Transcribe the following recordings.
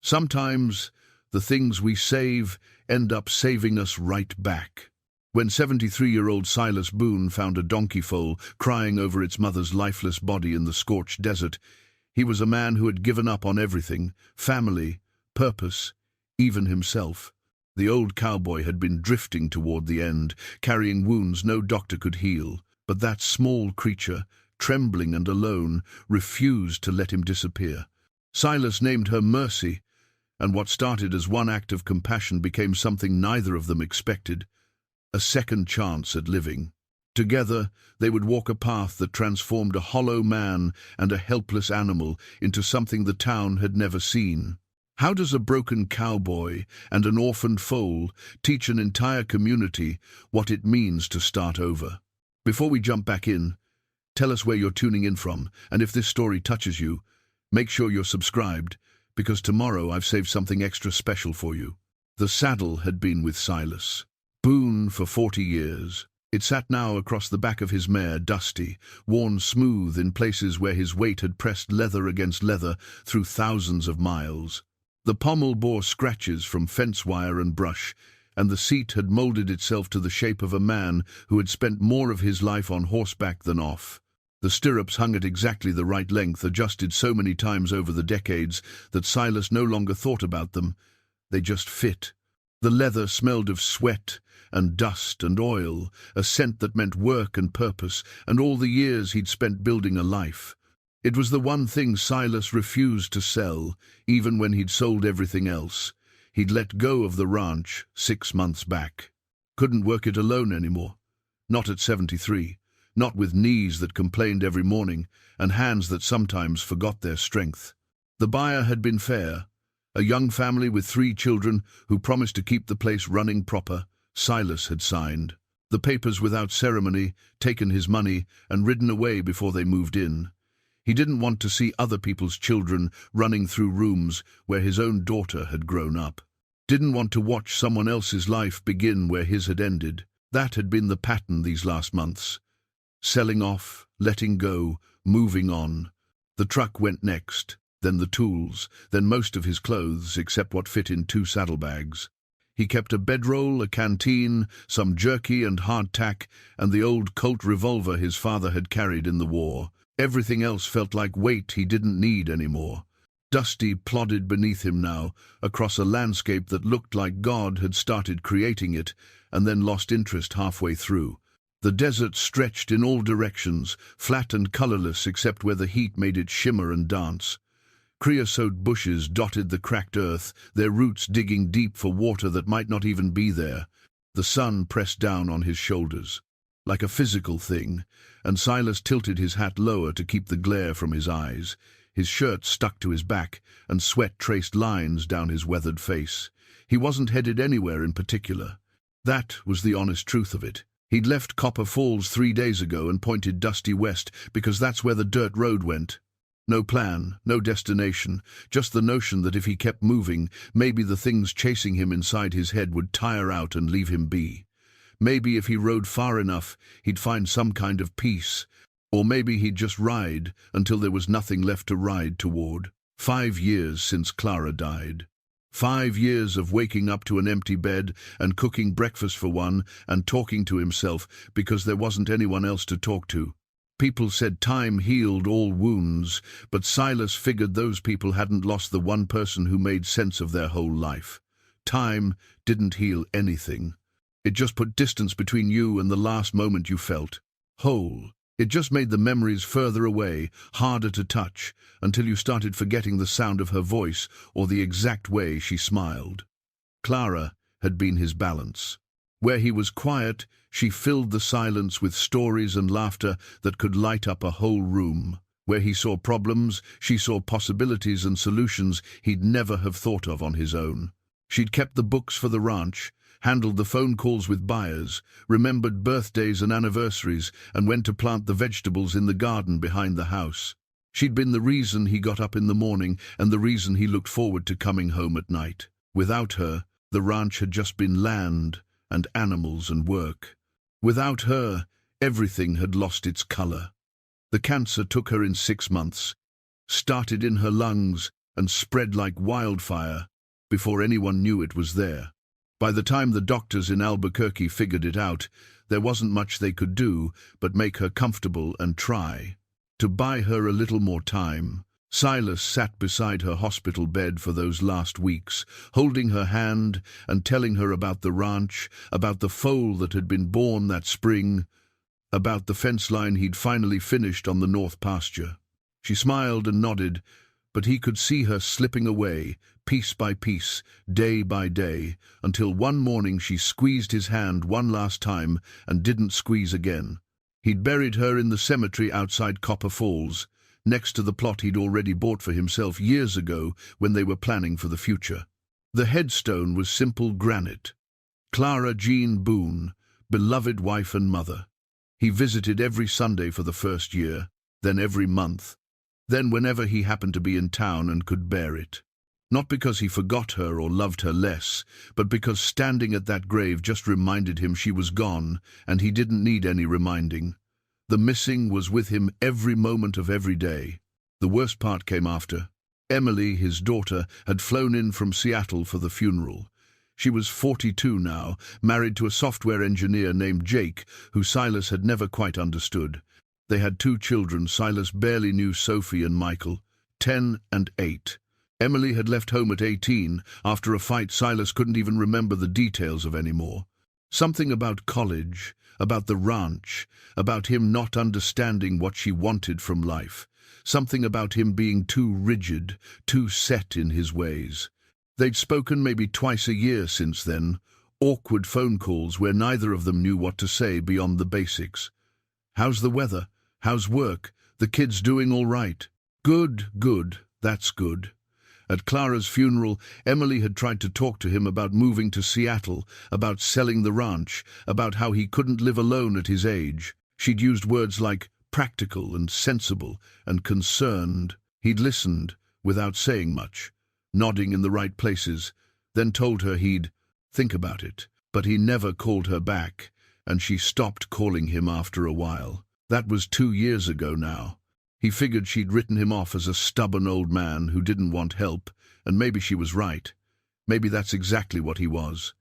Sometimes the things we save end up saving us right back. When 73-year-old Silas Boone found a donkey foal crying over its mother's lifeless body in the scorched desert, he was a man who had given up on everything: family, purpose, even himself. The old cowboy had been drifting toward the end, carrying wounds no doctor could heal, but that small creature, trembling and alone, refused to let him disappear. Silas named her Mercy, and what started as one act of compassion became something neither of them expected: a second chance at living. Together, they would walk a path that transformed a hollow man and a helpless animal into something the town had never seen. How does a broken cowboy and an orphaned foal teach an entire community what it means to start over? Before we jump back in, tell us where you're tuning in from, and if this story touches you, make sure you're subscribed, because tomorrow I've saved something extra special for you. The saddle had been with Silas Boone for 40 years. It sat now across the back of his mare, dusty, worn smooth in places where his weight had pressed leather against leather through thousands of miles. The pommel bore scratches from fence wire and brush, and the seat had molded itself to the shape of a man who had spent more of his life on horseback than off. The stirrups hung at exactly the right length, adjusted so many times over the decades that Silas no longer thought about them. They just fit. The leather smelled of sweat and dust and oil, a scent that meant work and purpose, and all the years he'd spent building a life. It was the one thing Silas refused to sell, even when he'd sold everything else. He'd let go of the ranch 6 months back. Couldn't work it alone anymore. Not at 73. Not with knees that complained every morning, and hands that sometimes forgot their strength. The buyer had been fair. A young family with 3 children who promised to keep the place running proper. Silas had signed the papers without ceremony, taken his money, and ridden away before they moved in. He didn't want to see other people's children running through rooms where his own daughter had grown up. Didn't want to watch someone else's life begin where his had ended. That had been the pattern these last months. Selling off, letting go, moving on. The truck went next, then the tools, then most of his clothes except what fit in 2 saddlebags. He kept a bedroll, a canteen, some jerky and hardtack, and the old Colt revolver his father had carried in the war. Everything else felt like weight he didn't need anymore. Dusty plodded beneath him now, across a landscape that looked like God had started creating it, and then lost interest halfway through. The desert stretched in all directions, flat and colorless except where the heat made it shimmer and dance. Creosote bushes dotted the cracked earth, their roots digging deep for water that might not even be there. The sun pressed down on his shoulders, like a physical thing, and Silas tilted his hat lower to keep the glare from his eyes. His shirt stuck to his back, and sweat traced lines down his weathered face. He wasn't headed anywhere in particular. That was the honest truth of it. He'd left Copper Falls 3 days ago and pointed dusty west because that's where the dirt road went. No plan, no destination, just the notion that if he kept moving, maybe the things chasing him inside his head would tire out and leave him be. Maybe if he rode far enough, he'd find some kind of peace. Or maybe he'd just ride until there was nothing left to ride toward. 5 years since Clara died. 5 years of waking up to an empty bed and cooking breakfast for one and talking to himself because there wasn't anyone else to talk to. People said time healed all wounds, but Silas figured those people hadn't lost the one person who made sense of their whole life. Time didn't heal anything. It just put distance between you and the last moment you felt whole. It just made the memories further away, harder to touch, until you started forgetting the sound of her voice or the exact way she smiled. Clara had been his balance. Where he was quiet, she filled the silence with stories and laughter that could light up a whole room. Where he saw problems, she saw possibilities and solutions he'd never have thought of on his own. She'd kept the books for the ranch, handled the phone calls with buyers, remembered birthdays and anniversaries, and went to plant the vegetables in the garden behind the house. She'd been the reason he got up in the morning and the reason he looked forward to coming home at night. Without her, the ranch had just been land and animals and work. Without her, everything had lost its color. The cancer took her in 6 months, started in her lungs, and spread like wildfire before anyone knew it was there. By the time the doctors in Albuquerque figured it out, there wasn't much they could do but make her comfortable and try to buy her a little more time. Silas sat beside her hospital bed for those last weeks, holding her hand and telling her about the ranch, about the foal that had been born that spring, about the fence line he'd finally finished on the north pasture. She smiled and nodded, but he could see her slipping away, piece by piece, day by day, until one morning she squeezed his hand one last time and didn't squeeze again. He'd buried her in the cemetery outside Copper Falls, next to the plot he'd already bought for himself years ago when they were planning for the future. The headstone was simple granite. Clara Jean Boone, beloved wife and mother. He visited every Sunday for the first year, then every month, then whenever he happened to be in town and could bear it. Not because he forgot her or loved her less, but because standing at that grave just reminded him she was gone, and he didn't need any reminding. The missing was with him every moment of every day. The worst part came after. Emily, his daughter, had flown in from Seattle for the funeral. She was 42 now, married to a software engineer named Jake, who Silas had never quite understood. They had 2 children. Silas barely knew Sophie and Michael, 10 and 8. Emily had left home at 18, after a fight Silas couldn't even remember the details of anymore. Something about college, about the ranch, about him not understanding what she wanted from life. Something about him being too rigid, too set in his ways. They'd spoken maybe twice a year since then, awkward phone calls where neither of them knew what to say beyond the basics. How's the weather? How's work? The kids doing all right? Good, good, that's good. At Clara's funeral, Emily had tried to talk to him about moving to Seattle, about selling the ranch, about how he couldn't live alone at his age. She'd used words like practical and sensible and concerned. He'd listened, without saying much, nodding in the right places, then told her he'd think about it. But he never called her back, and she stopped calling him after a while. That was 2 years ago now. He figured she'd written him off as a stubborn old man who didn't want help, and maybe she was right. Maybe that's exactly what he was.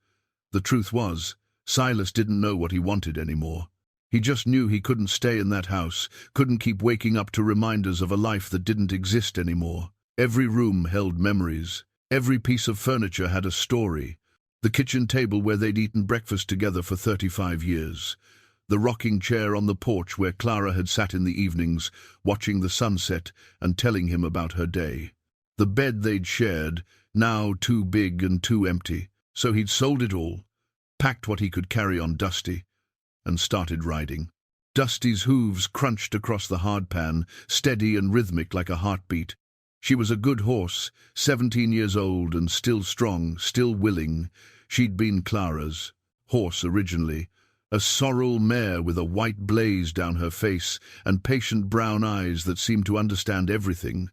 The truth was, Silas didn't know what he wanted anymore. He just knew he couldn't stay in that house, couldn't keep waking up to reminders of a life that didn't exist anymore. Every room held memories. Every piece of furniture had a story. The kitchen table where they'd eaten breakfast together for 35 years. The rocking chair on the porch where Clara had sat in the evenings, watching the sunset and telling him about her day. The bed they'd shared, now too big and too empty, so he'd sold it all, packed what he could carry on Dusty, and started riding. Dusty's hooves crunched across the hardpan, steady and rhythmic like a heartbeat. She was a good horse, 17 years old and still strong, still willing. She'd been Clara's horse originally, a sorrel mare with a white blaze down her face and patient brown eyes that seemed to understand everything.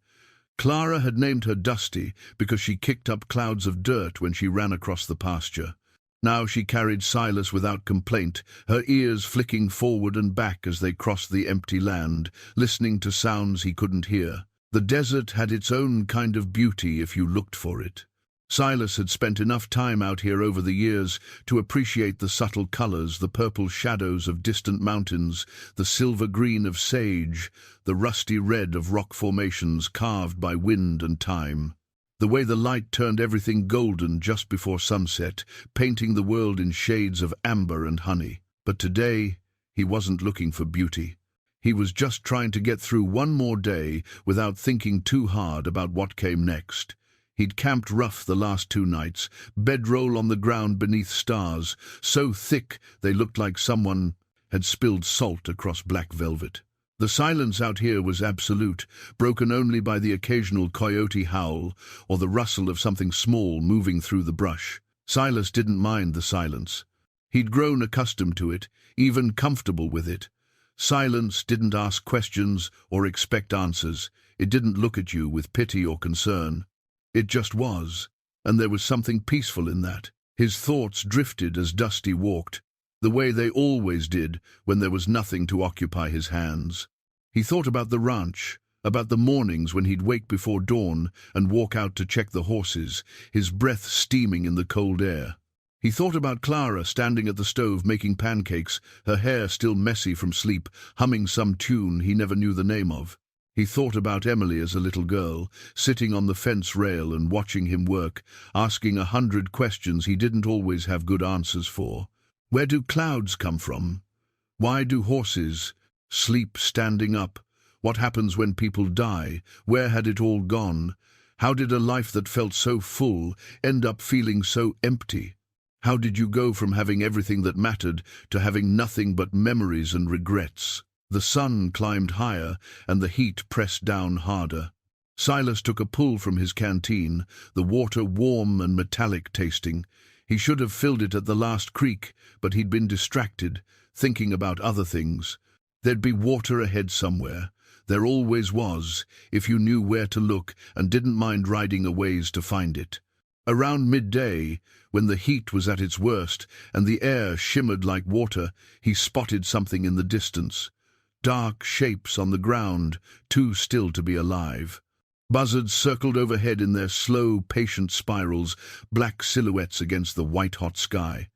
Clara had named her Dusty because she kicked up clouds of dirt when she ran across the pasture. Now she carried Silas without complaint, her ears flicking forward and back as they crossed the empty land, listening to sounds he couldn't hear. The desert had its own kind of beauty if you looked for it. Silas had spent enough time out here over the years to appreciate the subtle colors, the purple shadows of distant mountains, the silver green of sage, the rusty red of rock formations carved by wind and time. The way the light turned everything golden just before sunset, painting the world in shades of amber and honey. But today, he wasn't looking for beauty. He was just trying to get through one more day without thinking too hard about what came next. He'd camped rough the last 2 nights, bedroll on the ground beneath stars, so thick they looked like someone had spilled salt across black velvet. The silence out here was absolute, broken only by the occasional coyote howl or the rustle of something small moving through the brush. Silas didn't mind the silence. He'd grown accustomed to it, even comfortable with it. Silence didn't ask questions or expect answers. It didn't look at you with pity or concern. It just was, and there was something peaceful in that. His thoughts drifted as Dusty walked, the way they always did when there was nothing to occupy his hands. He thought about the ranch, about the mornings when he'd wake before dawn and walk out to check the horses, his breath steaming in the cold air. He thought about Clara standing at the stove making pancakes, her hair still messy from sleep, humming some tune he never knew the name of. He thought about Emily as a little girl, sitting on the fence rail and watching him work, asking 100 questions he didn't always have good answers for. Where do clouds come from? Why do horses sleep standing up? What happens when people die? Where had it all gone? How did a life that felt so full end up feeling so empty? How did you go from having everything that mattered to having nothing but memories and regrets? The sun climbed higher and the heat pressed down harder. Silas took a pull from his canteen, the water warm and metallic tasting. He should have filled it at the last creek, but he'd been distracted, thinking about other things. There'd be water ahead somewhere. There always was, if you knew where to look and didn't mind riding a ways to find it. Around midday, when the heat was at its worst and the air shimmered like water, he spotted something in the distance. Dark shapes on the ground, too still to be alive. Buzzards circled overhead in their slow, patient spirals, black silhouettes against the white-hot sky.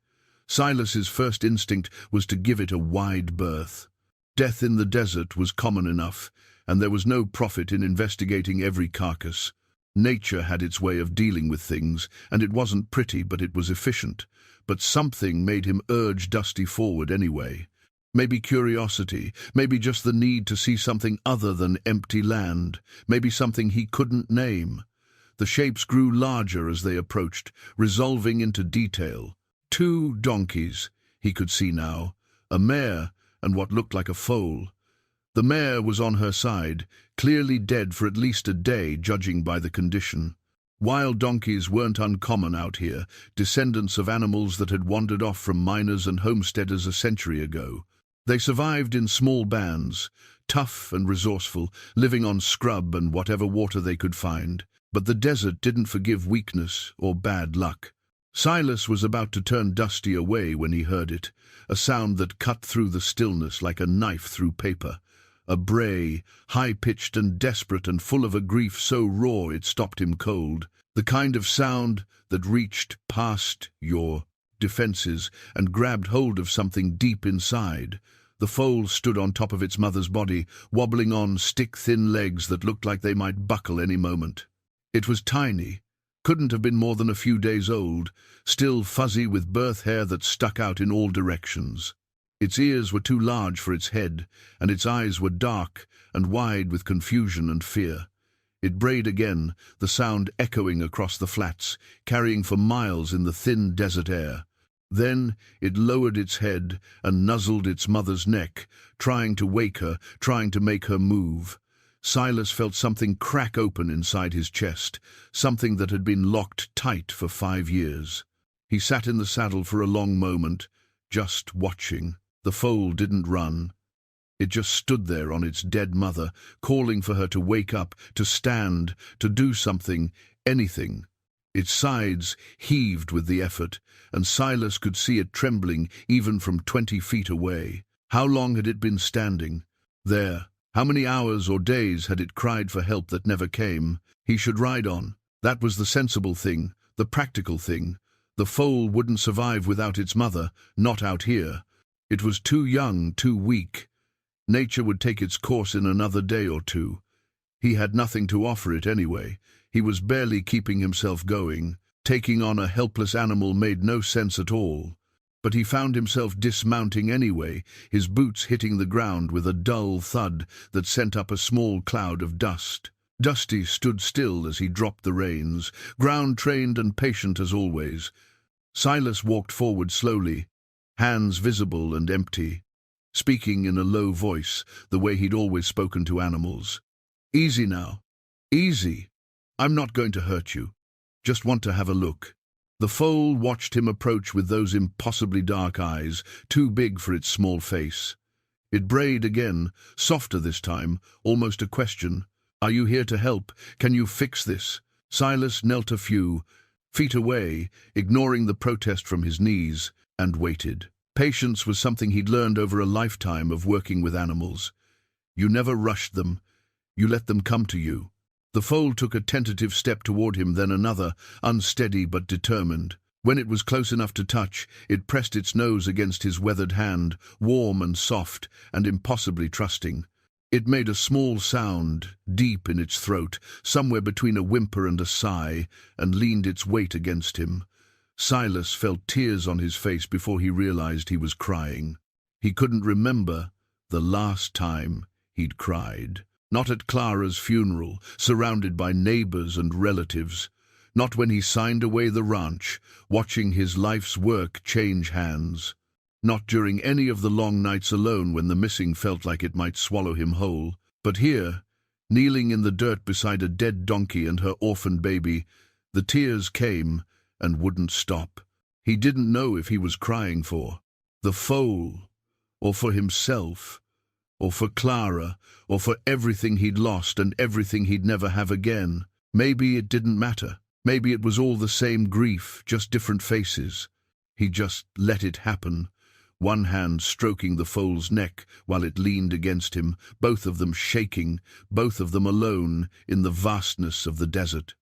Silas's first instinct was to give it a wide berth. Death in the desert was common enough, and there was no profit in investigating every carcass. Nature had its way of dealing with things, and it wasn't pretty, but it was efficient. But something made him urge Dusty forward anyway. Maybe curiosity, maybe just the need to see something other than empty land, maybe something he couldn't name. The shapes grew larger as they approached, resolving into detail. 2 donkeys, he could see now, a mare and what looked like a foal. The mare was on her side, clearly dead for at least a day, judging by the condition. Wild donkeys weren't uncommon out here, descendants of animals that had wandered off from miners and homesteaders a century ago. They survived in small bands, tough and resourceful, living on scrub and whatever water they could find. But the desert didn't forgive weakness or bad luck. Silas was about to turn Dusty away when he heard it, a sound that cut through the stillness like a knife through paper. A bray, high-pitched and desperate and full of a grief so raw it stopped him cold. The kind of sound that reached past your defenses and grabbed hold of something deep inside. The foal stood on top of its mother's body, wobbling on stick-thin legs that looked like they might buckle any moment. It was tiny, couldn't have been more than a few days old, still fuzzy with birth hair that stuck out in all directions. Its ears were too large for its head, and its eyes were dark and wide with confusion and fear. It brayed again, the sound echoing across the flats, carrying for miles in the thin desert air. Then it lowered its head and nuzzled its mother's neck, trying to wake her, trying to make her move. Silas felt something crack open inside his chest, something that had been locked tight for 5 years. He sat in the saddle for a long moment, just watching. The foal didn't run. It just stood there on its dead mother, calling for her to wake up, to stand, to do something, anything. Its sides heaved with the effort, and Silas could see it trembling even from 20 feet away. How long had it been standing? There. How many hours or days had it cried for help that never came? He should ride on. That was the sensible thing, the practical thing. The foal wouldn't survive without its mother, not out here. It was too young, too weak. Nature would take its course in another day or two. He had nothing to offer it anyway. He was barely keeping himself going. Taking on a helpless animal made no sense at all. But he found himself dismounting anyway, his boots hitting the ground with a dull thud that sent up a small cloud of dust. Dusty stood still as he dropped the reins, ground-trained and patient as always. Silas walked forward slowly, hands visible and empty, speaking in a low voice, the way he'd always spoken to animals. "Easy now. Easy. I'm not going to hurt you. Just want to have a look." The foal watched him approach with those impossibly dark eyes, too big for its small face. It brayed again, softer this time, almost a question. "Are you here to help? Can you fix this?" Silas knelt a few feet away, ignoring the protest from his knees, and waited. Patience was something he'd learned over a lifetime of working with animals. You never rushed them. You let them come to you. The foal took a tentative step toward him, then another, unsteady but determined. When it was close enough to touch, it pressed its nose against his weathered hand, warm and soft and impossibly trusting. It made a small sound, deep in its throat, somewhere between a whimper and a sigh, and leaned its weight against him. Silas felt tears on his face before he realized he was crying. He couldn't remember the last time he'd cried. Not at Clara's funeral, surrounded by neighbors and relatives. Not when he signed away the ranch, watching his life's work change hands. Not during any of the long nights alone when the missing felt like it might swallow him whole. But here, kneeling in the dirt beside a dead donkey and her orphaned baby, the tears came and wouldn't stop. He didn't know if he was crying for the foal, or for himself, or for Clara, or for everything he'd lost and everything he'd never have again. Maybe it didn't matter. Maybe it was all the same grief, just different faces. He just let it happen, one hand stroking the foal's neck while it leaned against him, both of them shaking, both of them alone in the vastness of the desert.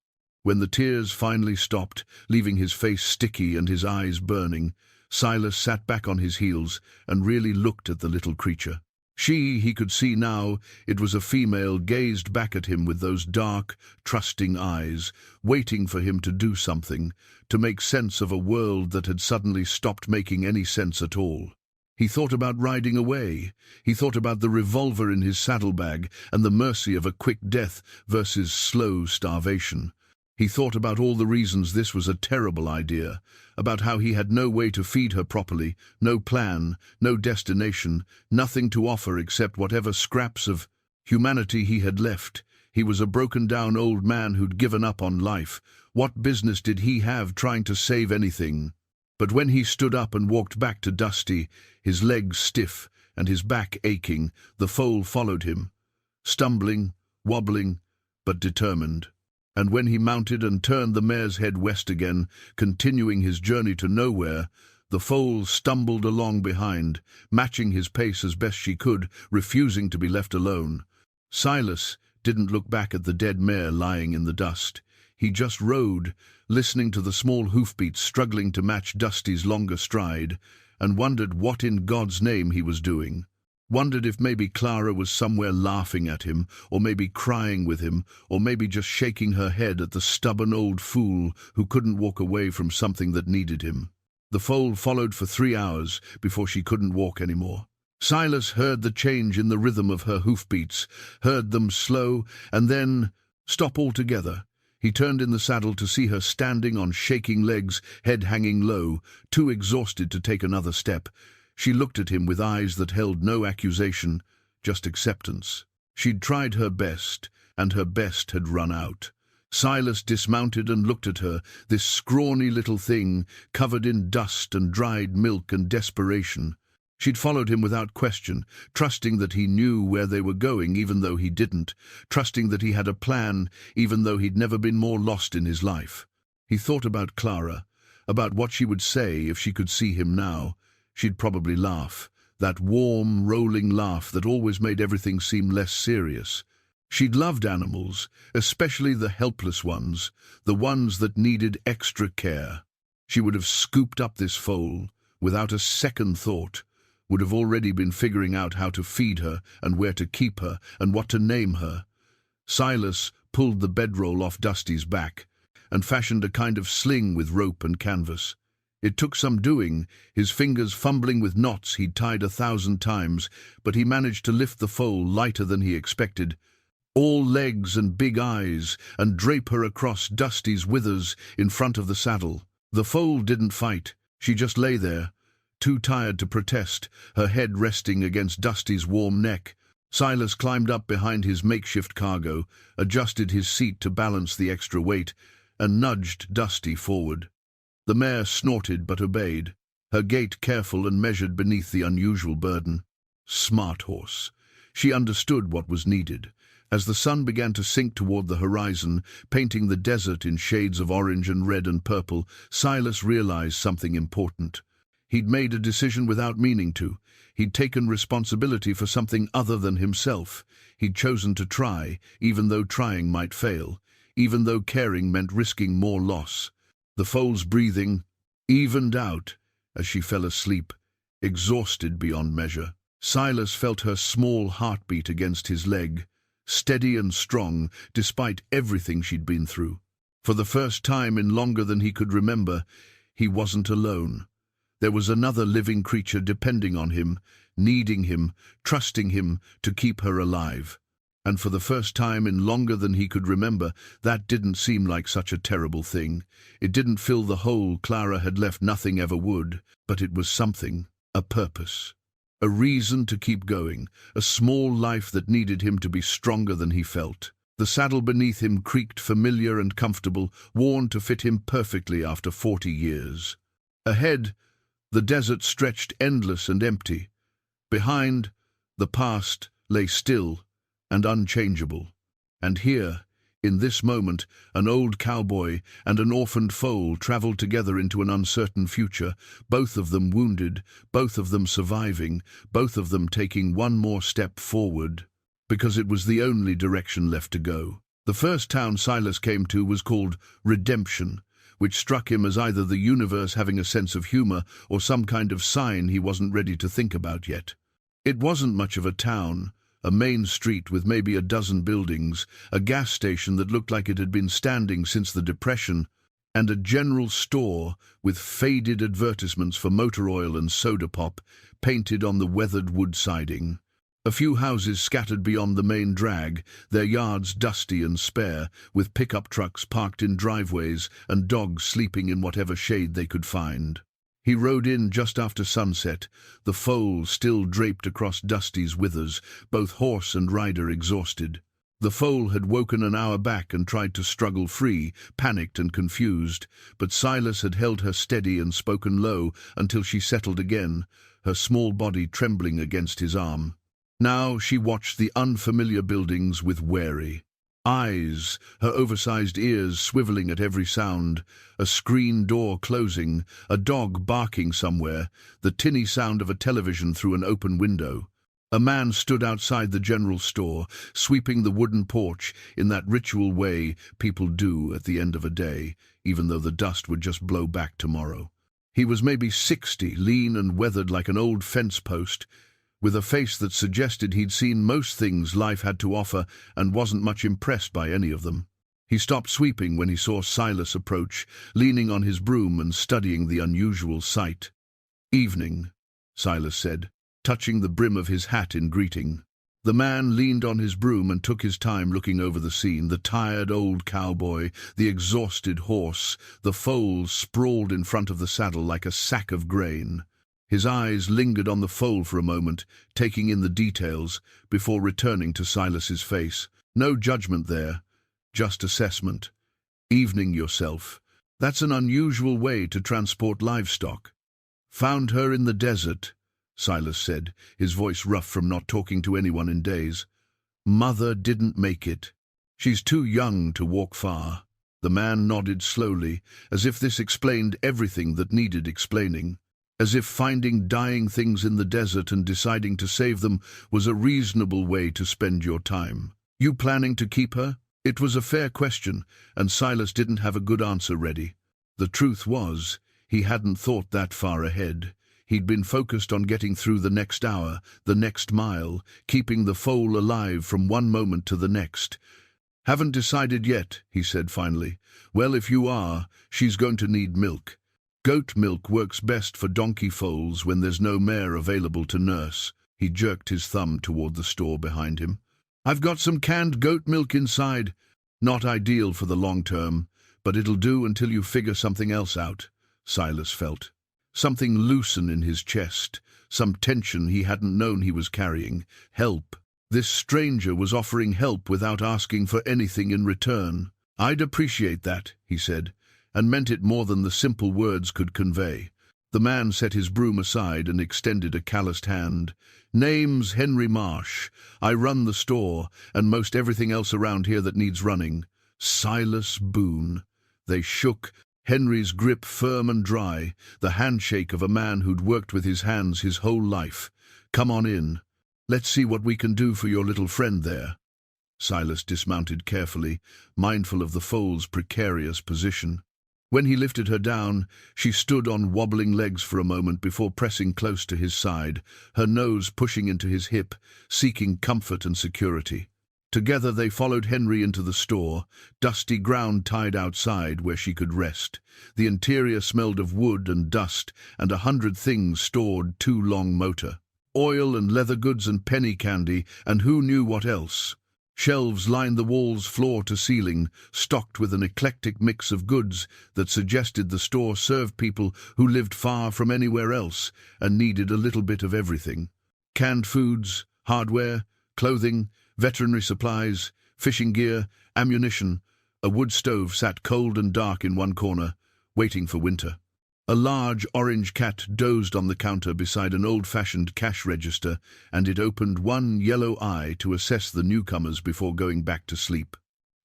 When the tears finally stopped, leaving his face sticky and his eyes burning, Silas sat back on his heels and really looked at the little creature. She, he could see now, it was a female, gazed back at him with those dark, trusting eyes, waiting for him to do something, to make sense of a world that had suddenly stopped making any sense at all. He thought about riding away. He thought about the revolver in his saddlebag and the mercy of a quick death versus slow starvation. He thought about all the reasons this was a terrible idea, about how he had no way to feed her properly, no plan, no destination, nothing to offer except whatever scraps of humanity he had left. He was a broken-down old man who'd given up on life. What business did he have trying to save anything? But when he stood up and walked back to Dusty, his legs stiff and his back aching, the foal followed him, stumbling, wobbling, but determined. And when he mounted and turned the mare's head west again, continuing his journey to nowhere, the foal stumbled along behind, matching his pace as best she could, refusing to be left alone. Silas didn't look back at the dead mare lying in the dust. He just rode, listening to the small hoofbeats struggling to match Dusty's longer stride, and wondered what in God's name he was doing. Wondered if maybe Clara was somewhere laughing at him, or maybe crying with him, or maybe just shaking her head at the stubborn old fool who couldn't walk away from something that needed him. The foal followed for 3 hours before she couldn't walk anymore. Silas heard the change in the rhythm of her hoofbeats, heard them slow, and then stop altogether. He turned in the saddle to see her standing on shaking legs, head hanging low, too exhausted to take another step. She looked at him with eyes that held no accusation, just acceptance. She'd tried her best, and her best had run out. Silas dismounted and looked at her, this scrawny little thing, covered in dust and dried milk and desperation. She'd followed him without question, trusting that he knew where they were going even though he didn't, trusting that he had a plan even though he'd never been more lost in his life. He thought about Clara, about what she would say if she could see him now. She'd probably laugh, that warm, rolling laugh that always made everything seem less serious. She'd loved animals, especially the helpless ones, the ones that needed extra care. She would have scooped up this foal, without a second thought, would have already been figuring out how to feed her and where to keep her and what to name her. Silas pulled the bedroll off Dusty's back and fashioned a kind of sling with rope and canvas. It took some doing, his fingers fumbling with knots he'd tied 1,000 times, but he managed to lift the foal lighter than he expected, all legs and big eyes, and drape her across Dusty's withers in front of the saddle. The foal didn't fight. She just lay there, too tired to protest, her head resting against Dusty's warm neck. Silas climbed up behind his makeshift cargo, adjusted his seat to balance the extra weight, and nudged Dusty forward. The mare snorted but obeyed, her gait careful and measured beneath the unusual burden. Smart horse. She understood what was needed. As the sun began to sink toward the horizon, painting the desert in shades of orange and red and purple, Silas realized something important. He'd made a decision without meaning to. He'd taken responsibility for something other than himself. He'd chosen to try, even though trying might fail, even though caring meant risking more loss. The foal's breathing evened out as she fell asleep, exhausted beyond measure. Silas felt her small heartbeat against his leg, steady and strong despite everything she'd been through. For the first time in longer than he could remember, he wasn't alone. There was another living creature depending on him, needing him, trusting him to keep her alive. And for the first time in longer than he could remember, that didn't seem like such a terrible thing. It didn't fill the hole Clara had left nothing ever would, but it was something, a purpose. A reason to keep going, a small life that needed him to be stronger than he felt. The saddle beneath him creaked familiar and comfortable, worn to fit him perfectly after 40 years. Ahead, the desert stretched endless and empty. Behind, the past lay still and unchangeable. And here, in this moment, an old cowboy and an orphaned foal traveled together into an uncertain future, both of them wounded, both of them surviving, both of them taking one more step forward, because it was the only direction left to go. The first town Silas came to was called Redemption, which struck him as either the universe having a sense of humor or some kind of sign he wasn't ready to think about yet. It wasn't much of a town, a main street with maybe a dozen buildings, a gas station that looked like it had been standing since the Depression, and a general store with faded advertisements for motor oil and soda pop painted on the weathered wood siding. A few houses scattered beyond the main drag, their yards dusty and spare, with pickup trucks parked in driveways and dogs sleeping in whatever shade they could find. He rode in just after sunset, the foal still draped across Dusty's withers, both horse and rider exhausted. The foal had woken an hour back and tried to struggle free, panicked and confused, but Silas had held her steady and spoken low until she settled again, her small body trembling against his arm. Now she watched the unfamiliar buildings with wary eyes, her oversized ears swiveling at every sound, a screen door closing, a dog barking somewhere, the tinny sound of a television through an open window. A man stood outside the general store, sweeping the wooden porch in that ritual way people do at the end of a day, even though the dust would just blow back tomorrow. He was maybe 60, lean and weathered like an old fence post, with a face that suggested he'd seen most things life had to offer and wasn't much impressed by any of them. He stopped sweeping when he saw Silas approach, leaning on his broom and studying the unusual sight. "Evening," Silas said, touching the brim of his hat in greeting. The man leaned on his broom and took his time looking over the scene, the tired old cowboy, the exhausted horse, the foal sprawled in front of the saddle like a sack of grain. His eyes lingered on the foal for a moment, taking in the details, before returning to Silas's face. No judgment there, just assessment. "Evening yourself. That's an unusual way to transport livestock." "Found her in the desert," Silas said, his voice rough from not talking to anyone in days. "Mother didn't make it. She's too young to walk far." The man nodded slowly, as if this explained everything that needed explaining. As if finding dying things in the desert and deciding to save them was a reasonable way to spend your time. "You planning to keep her?" It was a fair question, and Silas didn't have a good answer ready. The truth was, he hadn't thought that far ahead. He'd been focused on getting through the next hour, the next mile, keeping the foal alive from one moment to the next. "Haven't decided yet," he said finally. "Well, if you are, she's going to need milk. Goat milk works best for donkey foals when there's no mare available to nurse." He jerked his thumb toward the store behind him. "I've got some canned goat milk inside. Not ideal for the long term, but it'll do until you figure something else out." Silas felt something loosen in his chest, some tension he hadn't known he was carrying. Help. This stranger was offering help without asking for anything in return. "I'd appreciate that," he said, and meant it more than the simple words could convey. The man set his broom aside and extended a calloused hand. "Name's Henry Marsh. I run the store, and most everything else around here that needs running." Silas Boone. They shook, Henry's grip firm and dry, the handshake of a man who'd worked with his hands his whole life. "Come on in. Let's see what we can do for your little friend there." Silas dismounted carefully, mindful of the foal's precarious position. When he lifted her down, she stood on wobbling legs for a moment before pressing close to his side, her nose pushing into his hip, seeking comfort and security. Together they followed Henry into the store, dusty ground tied outside where she could rest. The interior smelled of wood and dust and 100 things stored too long motor. Oil and leather goods and penny candy and who knew what else. Shelves lined the walls floor to ceiling, stocked with an eclectic mix of goods that suggested the store served people who lived far from anywhere else and needed a little bit of everything. Canned foods, hardware, clothing, veterinary supplies, fishing gear, ammunition. A wood stove sat cold and dark in one corner, waiting for winter. A large orange cat dozed on the counter beside an old-fashioned cash register, and it opened one yellow eye to assess the newcomers before going back to sleep.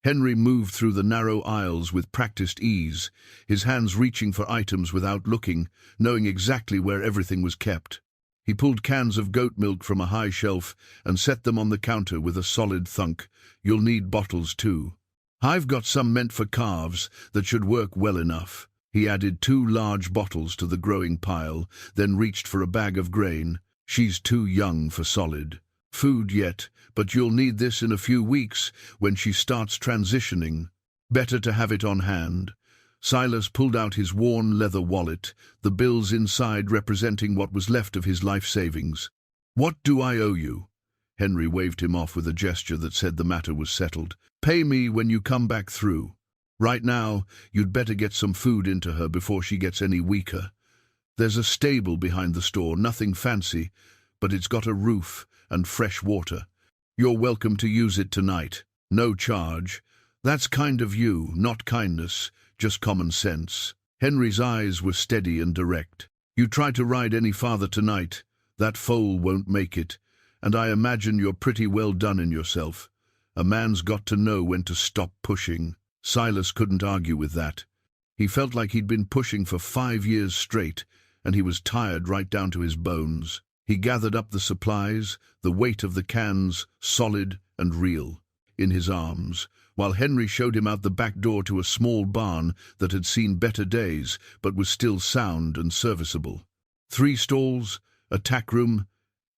Henry moved through the narrow aisles with practiced ease, his hands reaching for items without looking, knowing exactly where everything was kept. He pulled cans of goat milk from a high shelf and set them on the counter with a solid thunk. "You'll need bottles too. I've got some meant for calves that should work well enough." He added 2 large bottles to the growing pile, then reached for a bag of grain. "She's too young for solid food yet, but you'll need this in a few weeks when she starts transitioning. Better to have it on hand." Silas pulled out his worn leather wallet, the bills inside representing what was left of his life savings. "What do I owe you?" Henry waved him off with a gesture that said the matter was settled. "Pay me when you come back through. Right now, you'd better get some food into her before she gets any weaker. There's a stable behind the store, nothing fancy, but it's got a roof and fresh water. You're welcome to use it tonight. No charge. That's kind of you, not kindness, just common sense." Henry's eyes were steady and direct. "You try to ride any farther tonight, that foal won't make it, and I imagine you're pretty well done in yourself. A man's got to know when to stop pushing." Silas couldn't argue with that. He felt like he'd been pushing for 5 years straight, and he was tired right down to his bones. He gathered up the supplies, the weight of the cans, solid and real, in his arms, while Henry showed him out the back door to a small barn that had seen better days, but was still sound and serviceable. 3 stalls, a tack room,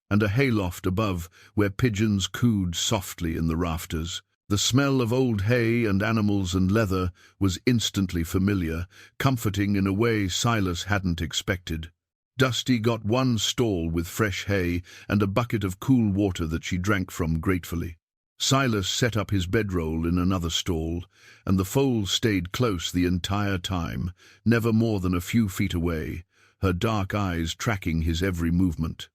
and a hayloft above where pigeons cooed softly in the rafters. The smell of old hay and animals and leather was instantly familiar, comforting in a way Silas hadn't expected. Dusty got 1 stall with fresh hay and a bucket of cool water that she drank from gratefully. Silas set up his bedroll in another stall, and the foal stayed close the entire time, never more than a few feet away, her dark eyes tracking his every movement.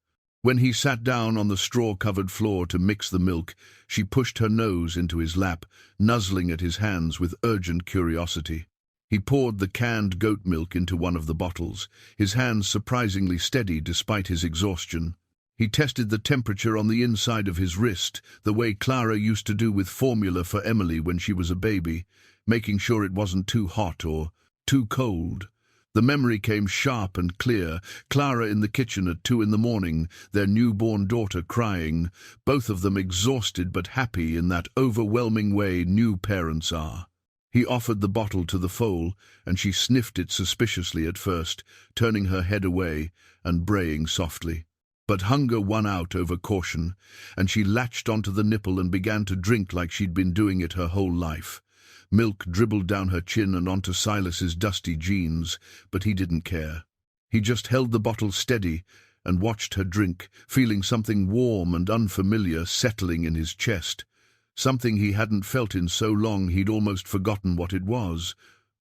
When he sat down on the straw-covered floor to mix the milk, she pushed her nose into his lap, nuzzling at his hands with urgent curiosity. He poured the canned goat milk into one of the bottles, his hands surprisingly steady despite his exhaustion. He tested the temperature on the inside of his wrist, the way Clara used to do with formula for Emily when she was a baby, making sure it wasn't too hot or too cold. The memory came sharp and clear, Clara in the kitchen at 2 in the morning, their newborn daughter crying, both of them exhausted but happy in that overwhelming way new parents are. He offered the bottle to the foal, and she sniffed it suspiciously at first, turning her head away and braying softly. But hunger won out over caution, and she latched onto the nipple and began to drink like she'd been doing it her whole life. Milk dribbled down her chin and onto Silas's dusty jeans, but he didn't care. He just held the bottle steady and watched her drink, feeling something warm and unfamiliar settling in his chest. Something he hadn't felt in so long he'd almost forgotten what it was.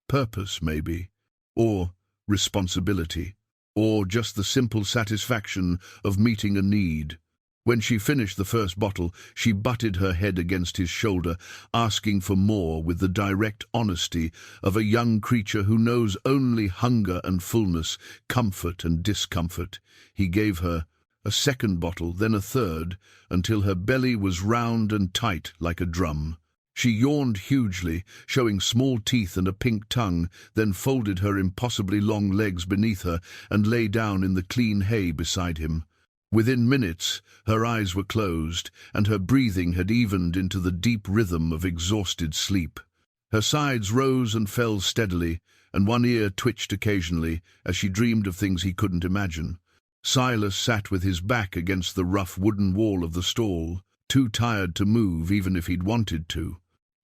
Purpose, maybe. Or responsibility. Or just the simple satisfaction of meeting a need. When she finished the first bottle, she butted her head against his shoulder, asking for more with the direct honesty of a young creature who knows only hunger and fullness, comfort and discomfort. He gave her a second bottle, then a third, until her belly was round and tight like a drum. She yawned hugely, showing small teeth and a pink tongue, then folded her impossibly long legs beneath her and lay down in the clean hay beside him. Within minutes, her eyes were closed, and her breathing had evened into the deep rhythm of exhausted sleep. Her sides rose and fell steadily, and one ear twitched occasionally as she dreamed of things he couldn't imagine. Silas sat with his back against the rough wooden wall of the stall, too tired to move even if he'd wanted to.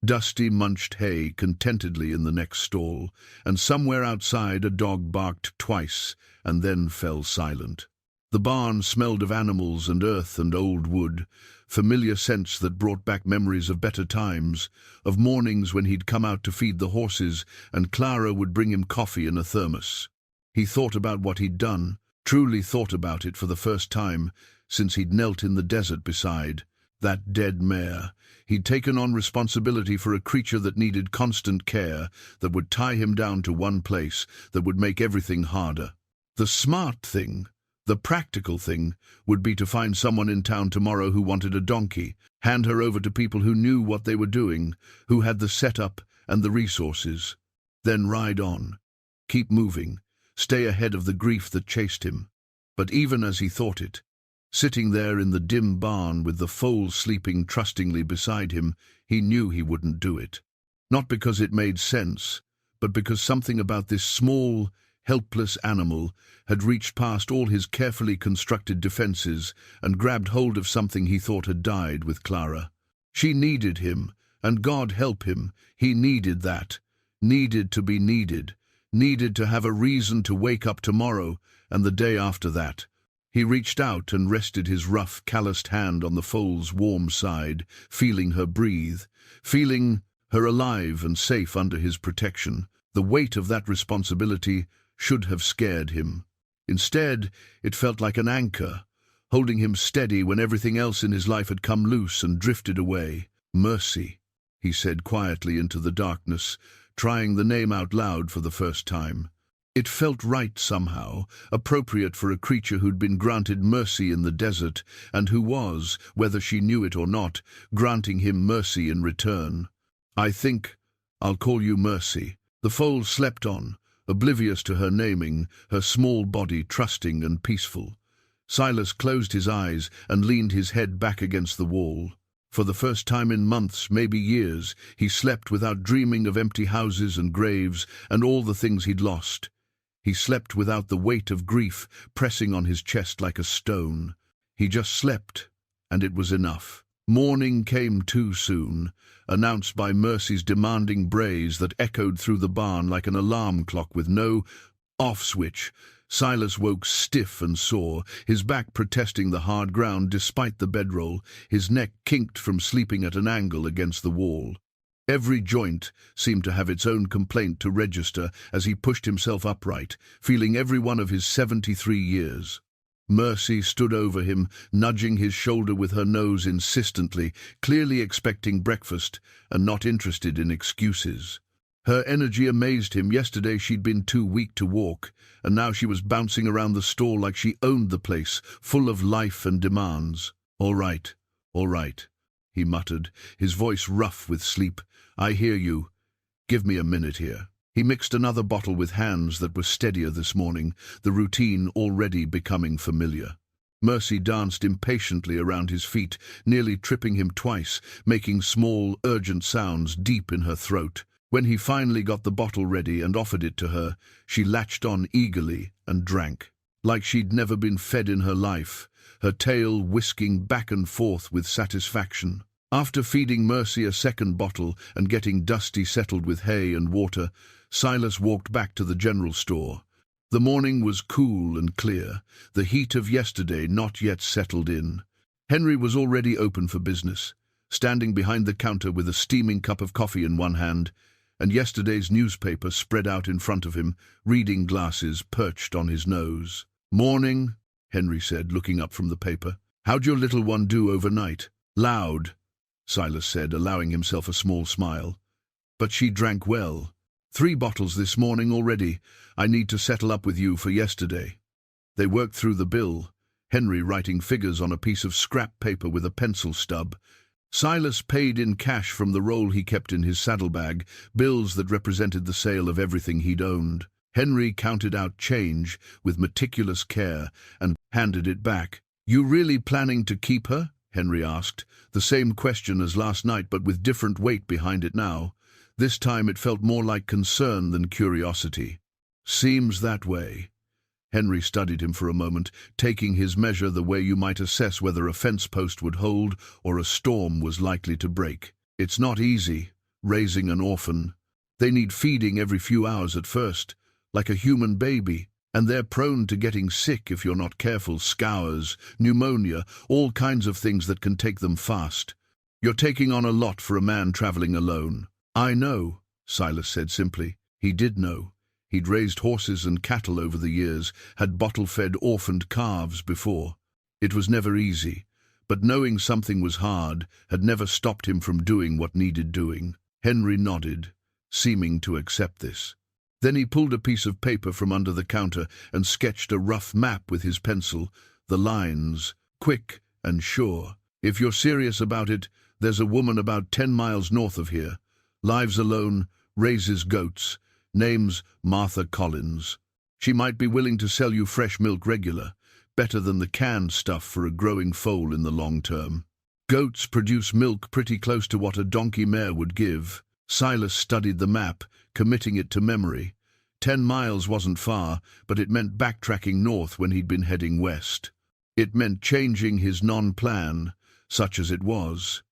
Dusty munched hay contentedly in the next stall, and somewhere outside a dog barked twice and then fell silent. The barn smelled of animals and earth and old wood, familiar scents that brought back memories of better times, of mornings when he'd come out to feed the horses and Clara would bring him coffee in a thermos. He thought about what he'd done, truly thought about it for the first time since he'd knelt in the desert beside that dead mare. He'd taken on responsibility for a creature that needed constant care, that would tie him down to one place, that would make everything harder. The smart thing, the practical thing, would be to find someone in town tomorrow who wanted a donkey, hand her over to people who knew what they were doing, who had the setup and the resources. Then ride on. Keep moving. Stay ahead of the grief that chased him. But even as he thought it, sitting there in the dim barn with the foal sleeping trustingly beside him, he knew he wouldn't do it. Not because it made sense, but because something about this small, helpless animal had reached past all his carefully constructed defenses and grabbed hold of something he thought had died with Clara. She needed him, and God help him, he needed that. Needed to be needed. Needed to have a reason to wake up tomorrow and the day after that. He reached out and rested his rough, calloused hand on the foal's warm side, feeling her breathe, feeling her alive and safe under his protection. The weight of that responsibility should have scared him. Instead, it felt like an anchor, holding him steady when everything else in his life had come loose and drifted away. Mercy, he said quietly into the darkness, trying the name out loud for the first time. It felt right somehow, appropriate for a creature who'd been granted mercy in the desert, and who was, whether she knew it or not, granting him mercy in return. I think I'll call you Mercy. The foal slept on, oblivious to her naming, her small body trusting and peaceful. Silas closed his eyes and leaned his head back against the wall. For the first time in months, maybe years, he slept without dreaming of empty houses and graves and all the things he'd lost. He slept without the weight of grief pressing on his chest like a stone. He just slept, and it was enough. Morning came too soon, announced by Mercy's demanding brays that echoed through the barn like an alarm clock with no off switch. Silas woke stiff and sore, his back protesting the hard ground despite the bedroll, his neck kinked from sleeping at an angle against the wall. Every joint seemed to have its own complaint to register as he pushed himself upright, feeling every one of his 73 years. Mercy stood over him, nudging his shoulder with her nose insistently, clearly expecting breakfast and not interested in excuses. Her energy amazed him. Yesterday she'd been too weak to walk, and now she was bouncing around the stall like she owned the place, full of life and demands. All right, he muttered, his voice rough with sleep. I hear you. Give me a minute here. He mixed another bottle with hands that were steadier this morning, the routine already becoming familiar. Mercy danced impatiently around his feet, nearly tripping him twice, making small, urgent sounds deep in her throat. When he finally got the bottle ready and offered it to her, she latched on eagerly and drank, like she'd never been fed in her life, her tail whisking back and forth with satisfaction. After feeding Mercy a second bottle and getting Dusty settled with hay and water, Silas walked back to the general store. The morning was cool and clear, the heat of yesterday not yet settled in. Henry was already open for business, standing behind the counter with a steaming cup of coffee in one hand, and yesterday's newspaper spread out in front of him, reading glasses perched on his nose. "Morning," Henry said, looking up from the paper. "How'd your little one do overnight?" "Loud," Silas said, allowing himself a small smile. "But she drank well. 3 bottles this morning already. I need to settle up with you for yesterday." They worked through the bill, Henry writing figures on a piece of scrap paper with a pencil stub. Silas paid in cash from the roll he kept in his saddlebag, bills that represented the sale of everything he'd owned. Henry counted out change with meticulous care and handed it back. "You really planning to keep her?" Henry asked, the same question as last night but with different weight behind it now. This time it felt more like concern than curiosity. "Seems that way." Henry studied him for a moment, taking his measure the way you might assess whether a fence post would hold or a storm was likely to break. "It's not easy, raising an orphan. They need feeding every few hours at first, like a human baby, and they're prone to getting sick if you're not careful, scours, pneumonia, all kinds of things that can take them fast. You're taking on a lot for a man traveling alone." "I know," Silas said simply. He did know. He'd raised horses and cattle over the years, had bottle-fed orphaned calves before. It was never easy, but knowing something was hard had never stopped him from doing what needed doing. Henry nodded, seeming to accept this. Then he pulled a piece of paper from under the counter and sketched a rough map with his pencil, the lines, quick and sure. "If you're serious about it, there's a woman about 10 miles north of here. Lives alone, raises goats. Name's Martha Collins. She might be willing to sell you fresh milk regular, better than the canned stuff for a growing foal in the long term. Goats produce milk pretty close to what a donkey mare would give." Silas studied the map, committing it to memory. 10 miles wasn't far, but it meant backtracking north when he'd been heading west. It meant changing his non-plan, such as it was.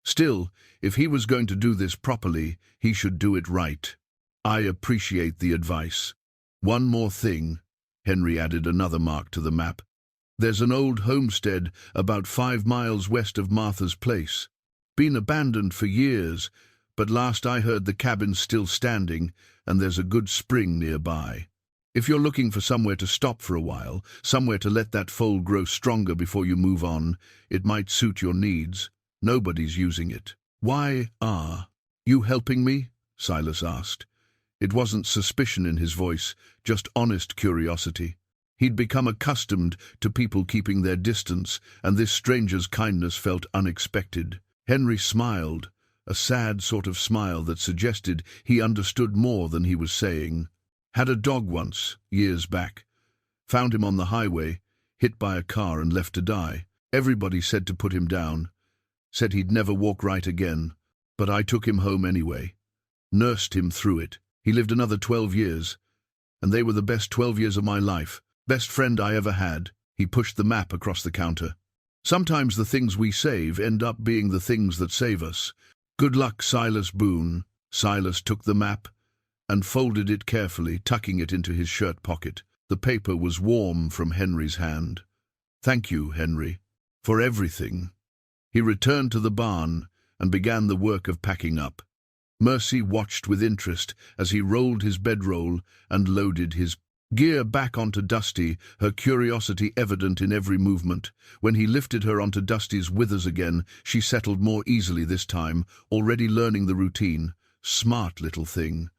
Still, if he was going to do this properly, he should do it right. "I appreciate the advice. One more thing," Henry added another mark to the map. "There's an old homestead about 5 miles west of Martha's place. Been abandoned for years, but last I heard the cabin's still standing, and there's a good spring nearby. If you're looking for somewhere to stop for a while, somewhere to let that foal grow stronger before you move on, it might suit your needs. Nobody's using it." "Why are you helping me?" Silas asked. It wasn't suspicion in his voice, just honest curiosity. He'd become accustomed to people keeping their distance, and this stranger's kindness felt unexpected. Henry smiled, a sad sort of smile that suggested he understood more than he was saying. "Had a dog once, years back. Found him on the highway, hit by a car and left to die. Everybody said to put him down. Said he'd never walk right again, but I took him home anyway. Nursed him through it. He lived another 12 years, and they were the best 12 years of my life. Best friend I ever had." He pushed the map across the counter. "Sometimes the things we save end up being the things that save us. Good luck, Silas Boone." Silas took the map and folded it carefully, tucking it into his shirt pocket. The paper was warm from Henry's hand. "Thank you, Henry, for everything." He returned to the barn and began the work of packing up. Mercy watched with interest as he rolled his bedroll and loaded his gear back onto Dusty, her curiosity evident in every movement. When he lifted her onto Dusty's withers again, she settled more easily this time, already learning the routine. Smart little thing.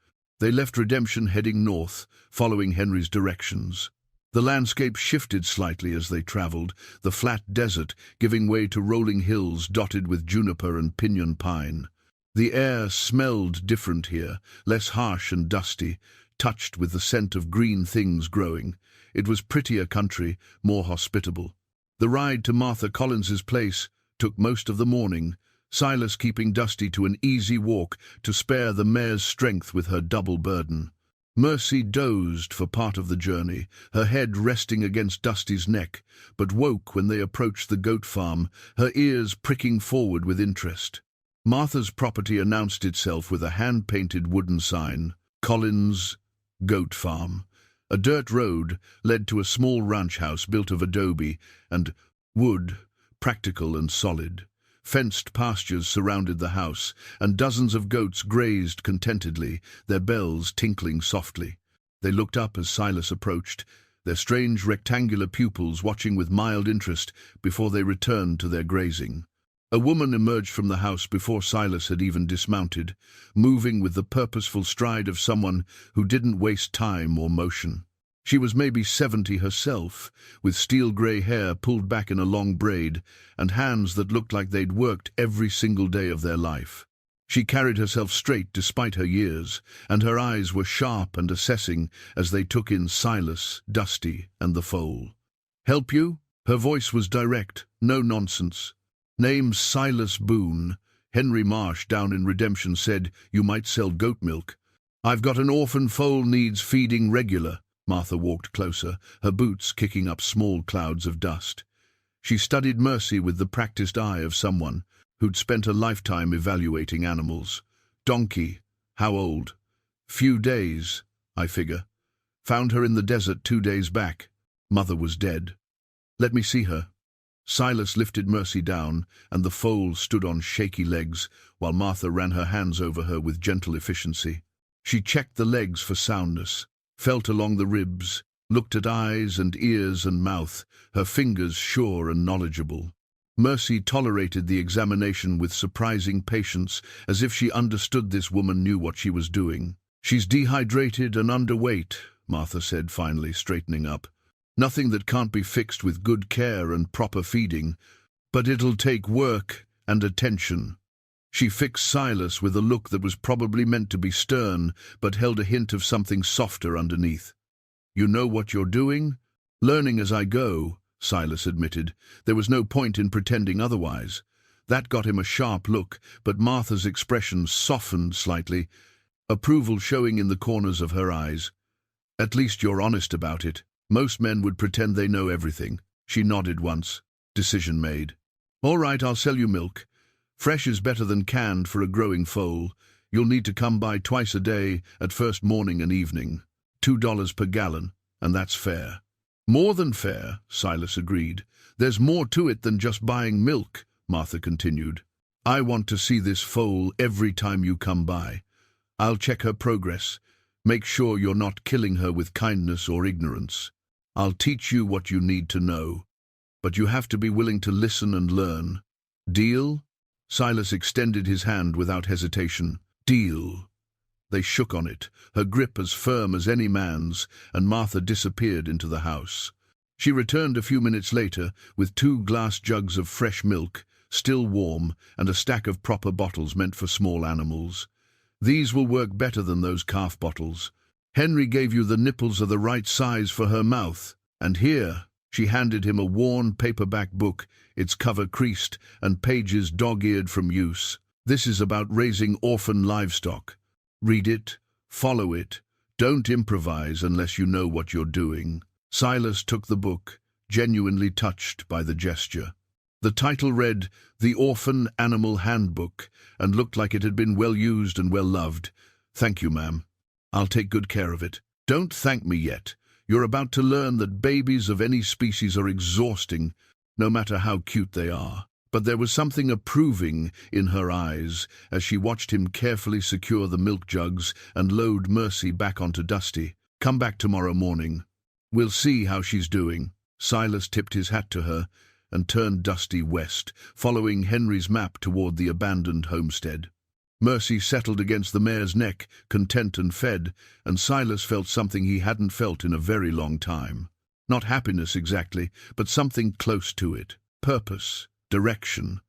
They left Redemption heading north, following Henry's directions. The landscape shifted slightly as they traveled, the flat desert giving way to rolling hills dotted with juniper and pinyon pine. The air smelled different here, less harsh and dusty, touched with the scent of green things growing. It was prettier country, more hospitable. The ride to Martha Collins's place took most of the morning, Silas keeping Dusty to an easy walk to spare the mare's strength with her double burden. Mercy dozed for part of the journey, her head resting against Dusty's neck, but woke when they approached the goat farm, her ears pricking forward with interest. Martha's property announced itself with a hand-painted wooden sign, Collins Goat Farm. A dirt road led to a small ranch house built of adobe and wood, practical and solid. Fenced pastures surrounded the house, and dozens of goats grazed contentedly, their bells tinkling softly. They looked up as Silas approached, their strange rectangular pupils watching with mild interest before they returned to their grazing. A woman emerged from the house before Silas had even dismounted, moving with the purposeful stride of someone who didn't waste time or motion. She was maybe 70 herself, with steel-grey hair pulled back in a long braid and hands that looked like they'd worked every single day of their life. She carried herself straight despite her years, and her eyes were sharp and assessing as they took in Silas, Dusty, and the Foal. "Help you?" Her voice was direct, no nonsense. "Name's Silas Boone. Henry Marsh down in Redemption said you might sell goat milk. I've got an orphan foal needs feeding regular." Martha walked closer, her boots kicking up small clouds of dust. She studied Mercy with the practiced eye of someone who'd spent a lifetime evaluating animals. "Donkey. How old?" "Few days, I figure. Found her in the desert 2 days back. Mother was dead." "Let me see her." Silas lifted Mercy down, and the foal stood on shaky legs, while Martha ran her hands over her with gentle efficiency. She checked the legs for soundness, felt along the ribs, looked at eyes and ears and mouth, her fingers sure and knowledgeable. Mercy tolerated the examination with surprising patience, as if she understood this woman knew what she was doing. "She's dehydrated and underweight," Martha said finally, straightening up. "Nothing that can't be fixed with good care and proper feeding, but it'll take work and attention." She fixed Silas with a look that was probably meant to be stern, but held a hint of something softer underneath. "You know what you're doing?" "Learning as I go," Silas admitted. There was no point in pretending otherwise. That got him a sharp look, but Martha's expression softened slightly, approval showing in the corners of her eyes. "At least you're honest about it. Most men would pretend they know everything." She nodded once. Decision made. "All right, I'll sell you milk. Fresh is better than canned for a growing foal. You'll need to come by twice a day, at first morning and evening. $2 per gallon, and that's fair." "More than fair," Silas agreed. "There's more to it than just buying milk," Martha continued. "I want to see this foal every time you come by. I'll check her progress, make sure you're not killing her with kindness or ignorance. I'll teach you what you need to know, but you have to be willing to listen and learn. Deal?" Silas extended his hand without hesitation. "Deal." They shook on it, her grip as firm as any man's, and Martha disappeared into the house. She returned a few minutes later with 2 glass jugs of fresh milk, still warm, and a stack of proper bottles meant for small animals. "These will work better than those calf bottles. Henry gave you the nipples of the right size for her mouth. And here," she handed him a worn paperback book, its cover creased and pages dog-eared from use. "This is about raising orphan livestock. Read it, follow it, don't improvise unless you know what you're doing." Silas took the book, genuinely touched by the gesture. The title read, "The Orphan Animal Handbook," and looked like it had been well used and well loved. "Thank you, ma'am. I'll take good care of it." "Don't thank me yet. You're about to learn that babies of any species are exhausting, no matter how cute they are." But there was something approving in her eyes as she watched him carefully secure the milk jugs and load Mercy back onto Dusty. "Come back tomorrow morning. We'll see how she's doing." Silas tipped his hat to her and turned Dusty west, following Henry's map toward the abandoned homestead. Mercy settled against the mare's neck, content and fed, and Silas felt something he hadn't felt in a very long time. Not happiness exactly, but something close to it. Purpose, direction,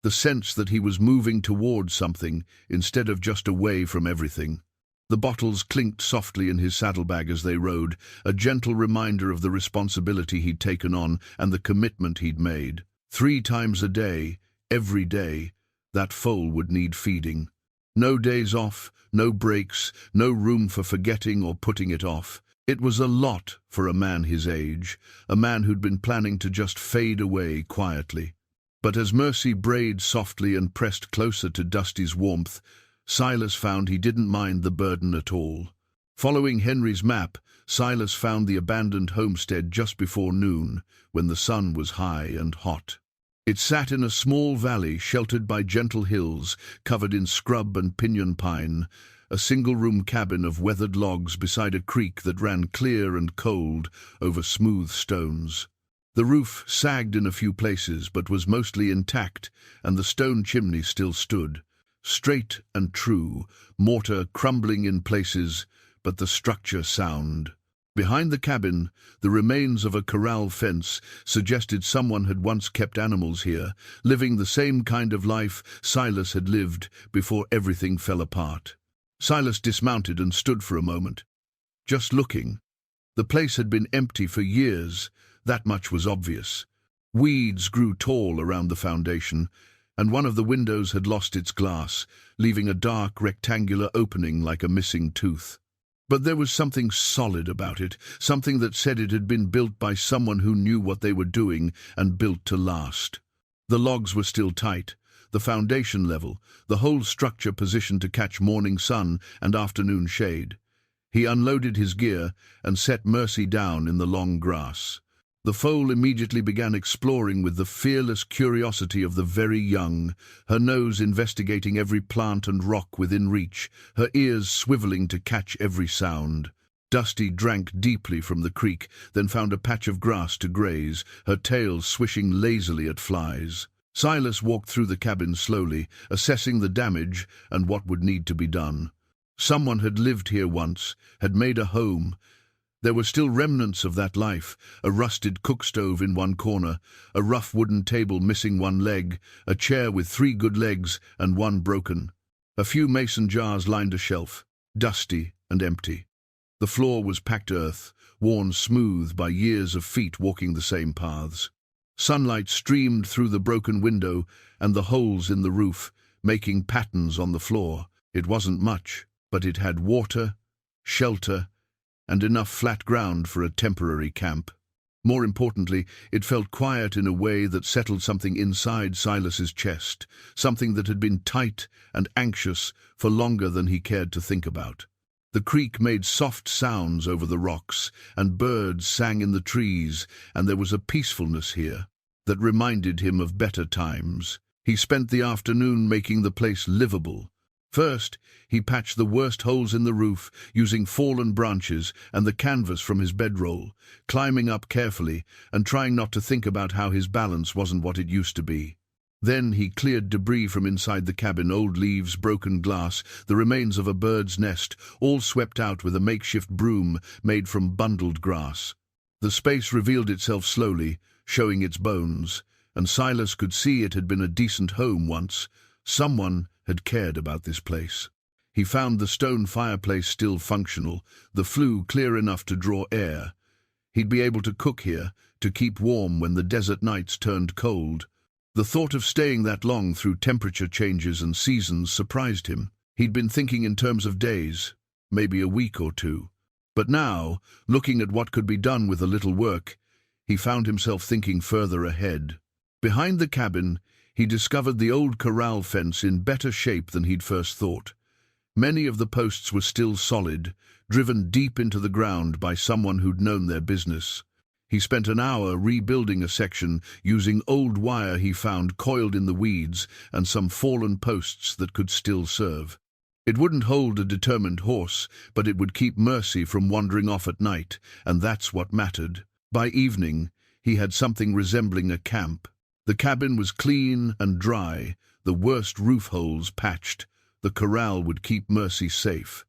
the sense that he was moving toward something instead of just away from everything. The bottles clinked softly in his saddlebag as they rode, a gentle reminder of the responsibility he'd taken on and the commitment he'd made. 3 times a day, every day, that foal would need feeding. No days off, no breaks, no room for forgetting or putting it off. It was a lot for a man his age, a man who'd been planning to just fade away quietly. But as Mercy brayed softly and pressed closer to Dusty's warmth, Silas found he didn't mind the burden at all. Following Henry's map, Silas found the abandoned homestead just before noon, when the sun was high and hot. It sat in a small valley sheltered by gentle hills, covered in scrub and pinyon pine, a single-room cabin of weathered logs beside a creek that ran clear and cold over smooth stones. The roof sagged in a few places but was mostly intact, and the stone chimney still stood. Straight and true, mortar crumbling in places, but the structure sound. Behind the cabin, the remains of a corral fence suggested someone had once kept animals here, living the same kind of life Silas had lived before everything fell apart. Silas dismounted and stood for a moment, just looking. The place had been empty for years, that much was obvious. Weeds grew tall around the foundation, and one of the windows had lost its glass, leaving a dark rectangular opening like a missing tooth. But there was something solid about it, something that said it had been built by someone who knew what they were doing and built to last. The logs were still tight, the foundation level, the whole structure positioned to catch morning sun and afternoon shade. He unloaded his gear and set Mercy down in the long grass. The foal immediately began exploring with the fearless curiosity of the very young, her nose investigating every plant and rock within reach, her ears swiveling to catch every sound. Dusty drank deeply from the creek, then found a patch of grass to graze, her tail swishing lazily at flies. Silas walked through the cabin slowly, assessing the damage and what would need to be done. Someone had lived here once, had made a home. There were still remnants of that life, a rusted cook stove in one corner, a rough wooden table missing one leg, a chair with 3 good legs and 1 broken. A few mason jars lined a shelf, dusty and empty. The floor was packed earth, worn smooth by years of feet walking the same paths. Sunlight streamed through the broken window and the holes in the roof, making patterns on the floor. It wasn't much, but it had water, shelter, and enough flat ground for a temporary camp. More importantly, it felt quiet in a way that settled something inside Silas's chest, something that had been tight and anxious for longer than he cared to think about. The creek made soft sounds over the rocks, and birds sang in the trees, and there was a peacefulness here that reminded him of better times. He spent the afternoon making the place livable. First, he patched the worst holes in the roof, using fallen branches and the canvas from his bedroll, climbing up carefully and trying not to think about how his balance wasn't what it used to be. Then he cleared debris from inside the cabin, old leaves, broken glass, the remains of a bird's nest, all swept out with a makeshift broom made from bundled grass. The space revealed itself slowly, showing its bones, and Silas could see it had been a decent home once. Someone had cared about this place. He found the stone fireplace still functional, the flue clear enough to draw air. He'd be able to cook here, to keep warm when the desert nights turned cold. The thought of staying that long through temperature changes and seasons surprised him. He'd been thinking in terms of days, maybe a week or 2. But now, looking at what could be done with a little work, he found himself thinking further ahead. Behind the cabin, he discovered the old corral fence in better shape than he'd first thought. Many of the posts were still solid, driven deep into the ground by someone who'd known their business. He spent an hour rebuilding a section using old wire he found coiled in the weeds and some fallen posts that could still serve. It wouldn't hold a determined horse, but it would keep Mercy from wandering off at night, and that's what mattered. By evening, he had something resembling a camp. The cabin was clean and dry, the worst roof holes patched. The corral would keep Mercy safe.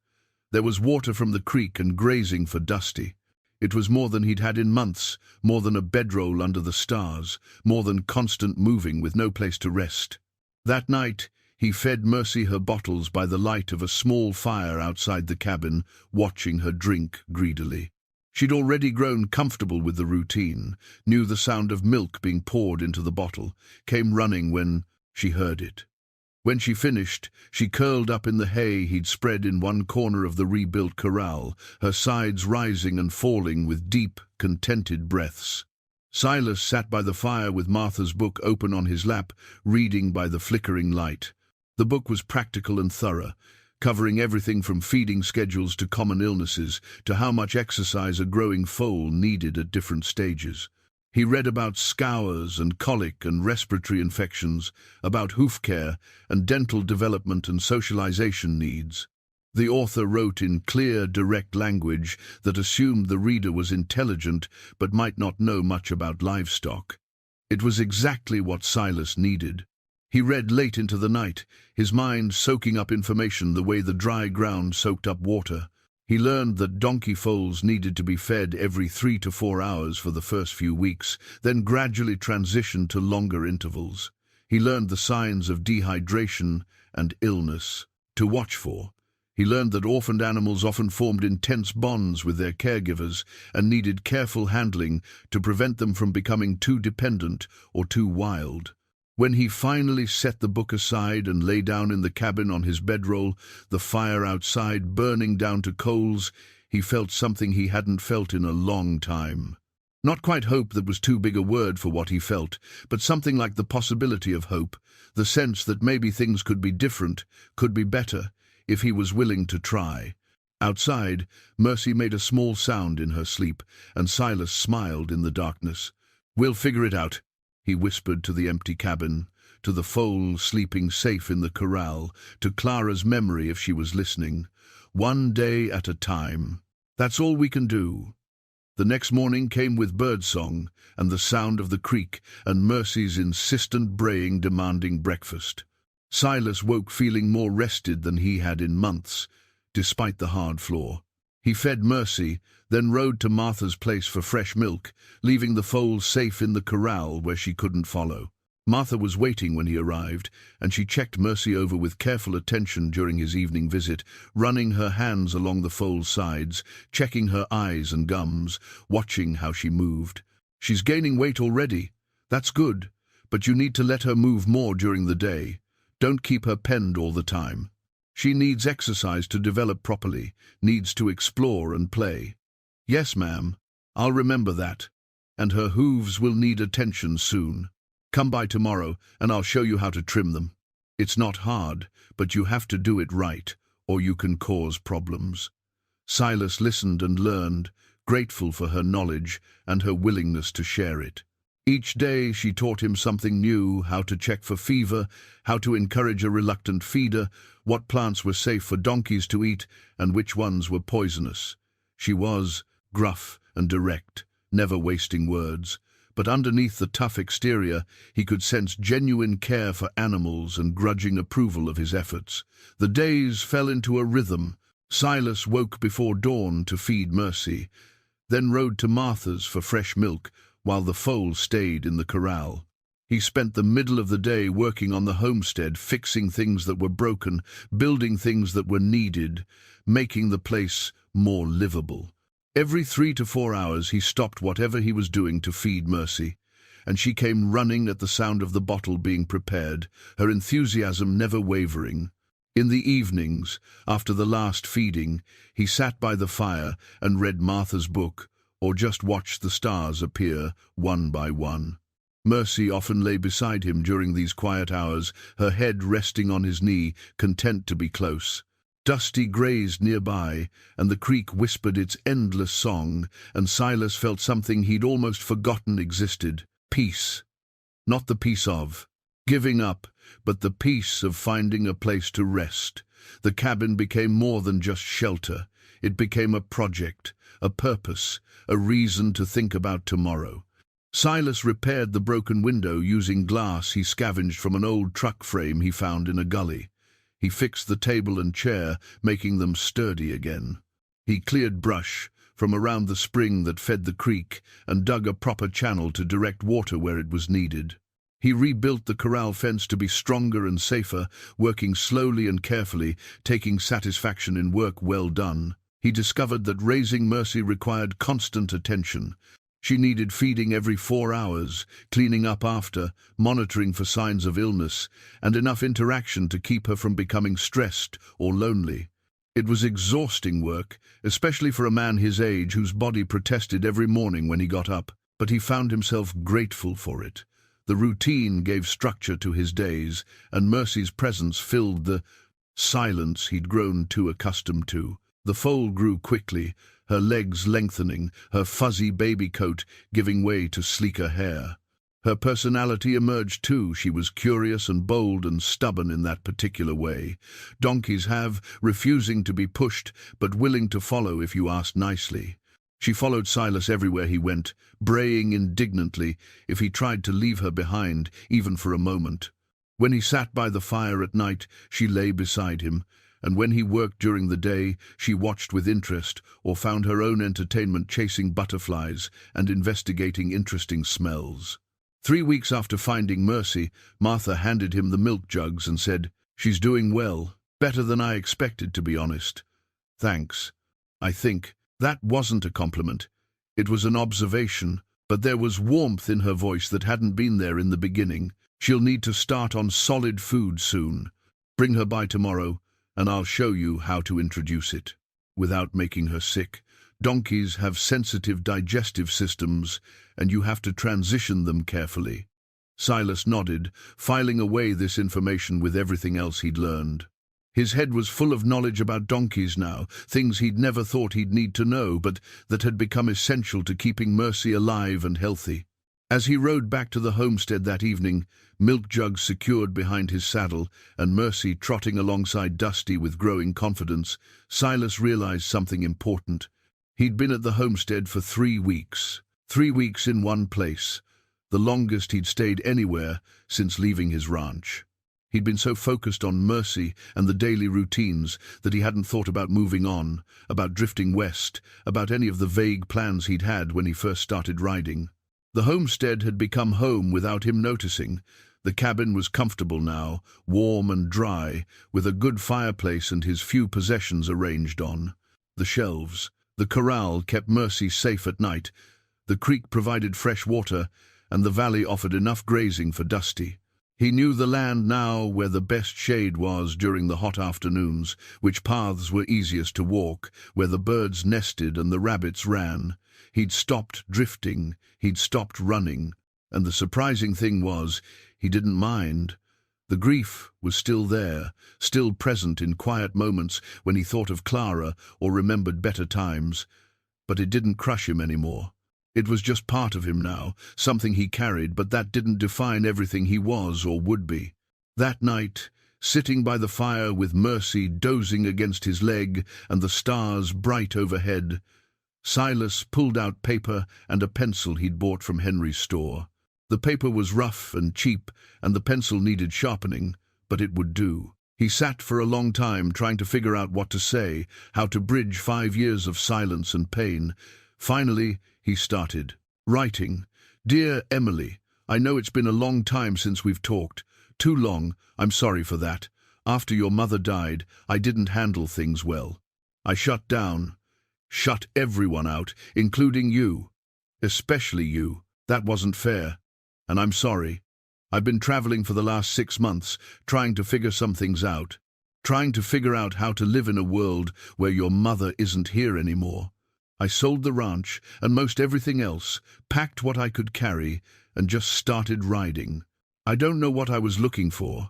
There was water from the creek and grazing for Dusty. It was more than he'd had in months, more than a bedroll under the stars, more than constant moving with no place to rest. That night, he fed Mercy her bottles by the light of a small fire outside the cabin, watching her drink greedily. She'd already grown comfortable with the routine, knew the sound of milk being poured into the bottle, came running when she heard it. When she finished, she curled up in the hay he'd spread in one corner of the rebuilt corral, her sides rising and falling with deep, contented breaths. Silas sat by the fire with Martha's book open on his lap, reading by the flickering light. The book was practical and thorough, covering everything from feeding schedules to common illnesses, to how much exercise a growing foal needed at different stages. He read about scours and colic and respiratory infections, about hoof care and dental development and socialization needs. The author wrote in clear, direct language that assumed the reader was intelligent but might not know much about livestock. It was exactly what Silas needed. He read late into the night, his mind soaking up information the way the dry ground soaked up water. He learned that donkey foals needed to be fed every 3 to 4 hours for the first few weeks, then gradually transitioned to longer intervals. He learned the signs of dehydration and illness to watch for. He learned that orphaned animals often formed intense bonds with their caregivers and needed careful handling to prevent them from becoming too dependent or too wild. When he finally set the book aside and lay down in the cabin on his bedroll, the fire outside burning down to coals, he felt something he hadn't felt in a long time. Not quite hope, that was too big a word for what he felt, but something like the possibility of hope, the sense that maybe things could be different, could be better, if he was willing to try. Outside, Mercy made a small sound in her sleep, and Silas smiled in the darkness. "We'll figure it out," he whispered to the empty cabin, to the foal sleeping safe in the corral, to Clara's memory if she was listening. "One day at a time. That's all we can do." The next morning came with birdsong and the sound of the creek and Mercy's insistent braying demanding breakfast. Silas woke feeling more rested than he had in months, despite the hard floor. He fed Mercy, then rode to Martha's place for fresh milk, leaving the foals safe in the corral where she couldn't follow. Martha was waiting when he arrived, and she checked Mercy over with careful attention during his evening visit, running her hands along the foal's sides, checking her eyes and gums, watching how she moved. "She's gaining weight already. That's good, but you need to let her move more during the day. Don't keep her penned all the time. She needs exercise to develop properly, needs to explore and play." "Yes, ma'am. I'll remember that. And her hooves will need attention soon. Come by tomorrow, and I'll show you how to trim them. It's not hard, but you have to do it right, or you can cause problems." Silas listened and learned, grateful for her knowledge and her willingness to share it. Each day she taught him something new: how to check for fever, how to encourage a reluctant feeder, what plants were safe for donkeys to eat, and which ones were poisonous. She was gruff and direct, never wasting words. But underneath the tough exterior, he could sense genuine care for animals and grudging approval of his efforts. The days fell into a rhythm. Silas woke before dawn to feed Mercy, then rode to Martha's for fresh milk, while the foal stayed in the corral. He spent the middle of the day working on the homestead, fixing things that were broken, building things that were needed, making the place more livable. Every 3 to 4 hours he stopped whatever he was doing to feed Mercy, and she came running at the sound of the bottle being prepared, her enthusiasm never wavering. In the evenings, after the last feeding, he sat by the fire and read Martha's book, or just watched the stars appear one by one. Mercy often lay beside him during these quiet hours, her head resting on his knee, content to be close. Dusty grazed nearby, and the creek whispered its endless song, and Silas felt something he'd almost forgotten existed: peace. Not the peace of giving up, but the peace of finding a place to rest. The cabin became more than just shelter. It became a project, a purpose, a reason to think about tomorrow. Silas repaired the broken window using glass he scavenged from an old truck frame he found in a gully. He fixed the table and chair, making them sturdy again. He cleared brush from around the spring that fed the creek and dug a proper channel to direct water where it was needed. He rebuilt the corral fence to be stronger and safer, working slowly and carefully, taking satisfaction in work well done. He discovered that raising Mercy required constant attention. She needed feeding every 4 hours, cleaning up after, monitoring for signs of illness, and enough interaction to keep her from becoming stressed or lonely. It was exhausting work, especially for a man his age whose body protested every morning when he got up, but he found himself grateful for it. The routine gave structure to his days, and Mercy's presence filled the silence he'd grown too accustomed to. The foal grew quickly, her legs lengthening, her fuzzy baby coat giving way to sleeker hair. Her personality emerged too. She was curious and bold and stubborn in that particular way. Donkeys have, refusing to be pushed, but willing to follow if you asked nicely. She followed Silas everywhere he went, braying indignantly if he tried to leave her behind, even for a moment. When he sat by the fire at night, she lay beside him, and when he worked during the day, she watched with interest or found her own entertainment chasing butterflies and investigating interesting smells. 3 weeks after finding Mercy, Martha handed him the milk jugs and said, "She's doing well, better than I expected, to be honest. Thanks." I think that wasn't a compliment. It was an observation, but there was warmth in her voice that hadn't been there in the beginning. "She'll need to start on solid food soon. Bring her by tomorrow, and I'll show you how to introduce it without making her sick. Donkeys have sensitive digestive systems, and you have to transition them carefully." Silas nodded, filing away this information with everything else he'd learned. His head was full of knowledge about donkeys now, things he'd never thought he'd need to know, but that had become essential to keeping Mercy alive and healthy. As he rode back to the homestead that evening, milk jugs secured behind his saddle and Mercy trotting alongside Dusty with growing confidence, Silas realized something important. He'd been at the homestead for 3 weeks. 3 weeks in one place, the longest he'd stayed anywhere since leaving his ranch. He'd been so focused on Mercy and the daily routines that he hadn't thought about moving on, about drifting west, about any of the vague plans he'd had when he first started riding. The homestead had become home without him noticing. The cabin was comfortable now, warm and dry, with a good fireplace and his few possessions arranged on the shelves. The corral kept Mercy safe at night. The creek provided fresh water, and the valley offered enough grazing for Dusty. He knew the land now, where the best shade was during the hot afternoons, which paths were easiest to walk, where the birds nested and the rabbits ran. He'd stopped drifting, he'd stopped running, and the surprising thing was, he didn't mind. The grief was still there, still present in quiet moments when he thought of Clara or remembered better times, but it didn't crush him anymore. It was just part of him now, something he carried, but that didn't define everything he was or would be. That night, sitting by the fire with Mercy dozing against his leg and the stars bright overhead, Silas pulled out paper and a pencil he'd bought from Henry's store. The paper was rough and cheap, and the pencil needed sharpening, but it would do. He sat for a long time trying to figure out what to say, how to bridge 5 years of silence and pain. Finally, he started. Writing. "Dear Emily, I know it's been a long time since we've talked. Too long, I'm sorry for that. After your mother died, I didn't handle things well. I shut down. Shut everyone out, including you. Especially you. That wasn't fair. And I'm sorry. I've been traveling for the last 6 months, trying to figure some things out. Trying to figure out how to live in a world where your mother isn't here anymore. I sold the ranch and most everything else, packed what I could carry, and just started riding. I don't know what I was looking for.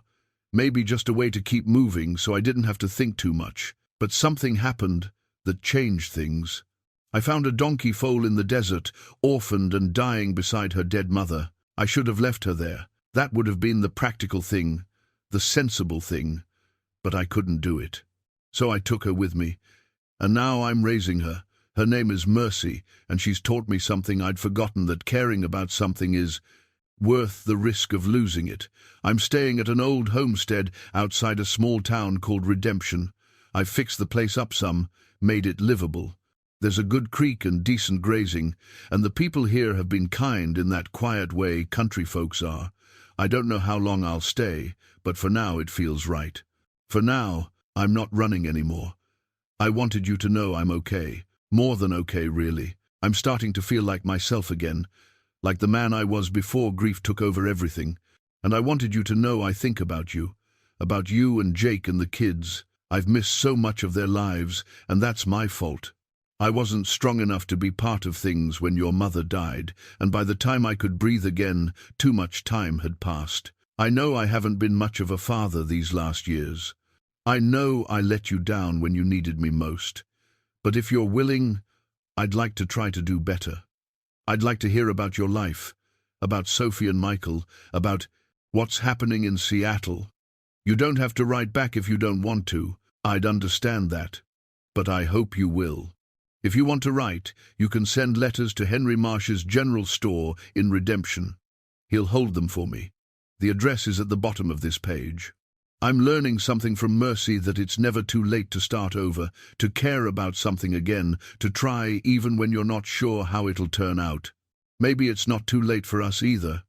Maybe just a way to keep moving so I didn't have to think too much. But something happened that changed things. I found a donkey foal in the desert, orphaned and dying beside her dead mother. I should have left her there. That would have been the practical thing, the sensible thing, but I couldn't do it. So I took her with me, and now I'm raising her. Her name is Mercy, and she's taught me something I'd forgotten, that caring about something is worth the risk of losing it. I'm staying at an old homestead outside a small town called Redemption. I've fixed the place up some, made it livable. There's a good creek and decent grazing, and the people here have been kind in that quiet way country folks are. I don't know how long I'll stay, but for now it feels right. For now, I'm not running anymore. I wanted you to know I'm okay. More than okay, really. I'm starting to feel like myself again, like the man I was before grief took over everything. And I wanted you to know I think about you and Jake and the kids. I've missed so much of their lives, and that's my fault. I wasn't strong enough to be part of things when your mother died, and by the time I could breathe again, too much time had passed. I know I haven't been much of a father these last years. I know I let you down when you needed me most. But if you're willing, I'd like to try to do better. I'd like to hear about your life, about Sophie and Michael, about what's happening in Seattle. You don't have to write back if you don't want to. I'd understand that. But I hope you will. If you want to write, you can send letters to Henry Marsh's general store in Redemption. He'll hold them for me. The address is at the bottom of this page. I'm learning something from Mercy, that it's never too late to start over, to care about something again, to try even when you're not sure how it'll turn out. Maybe it's not too late for us either.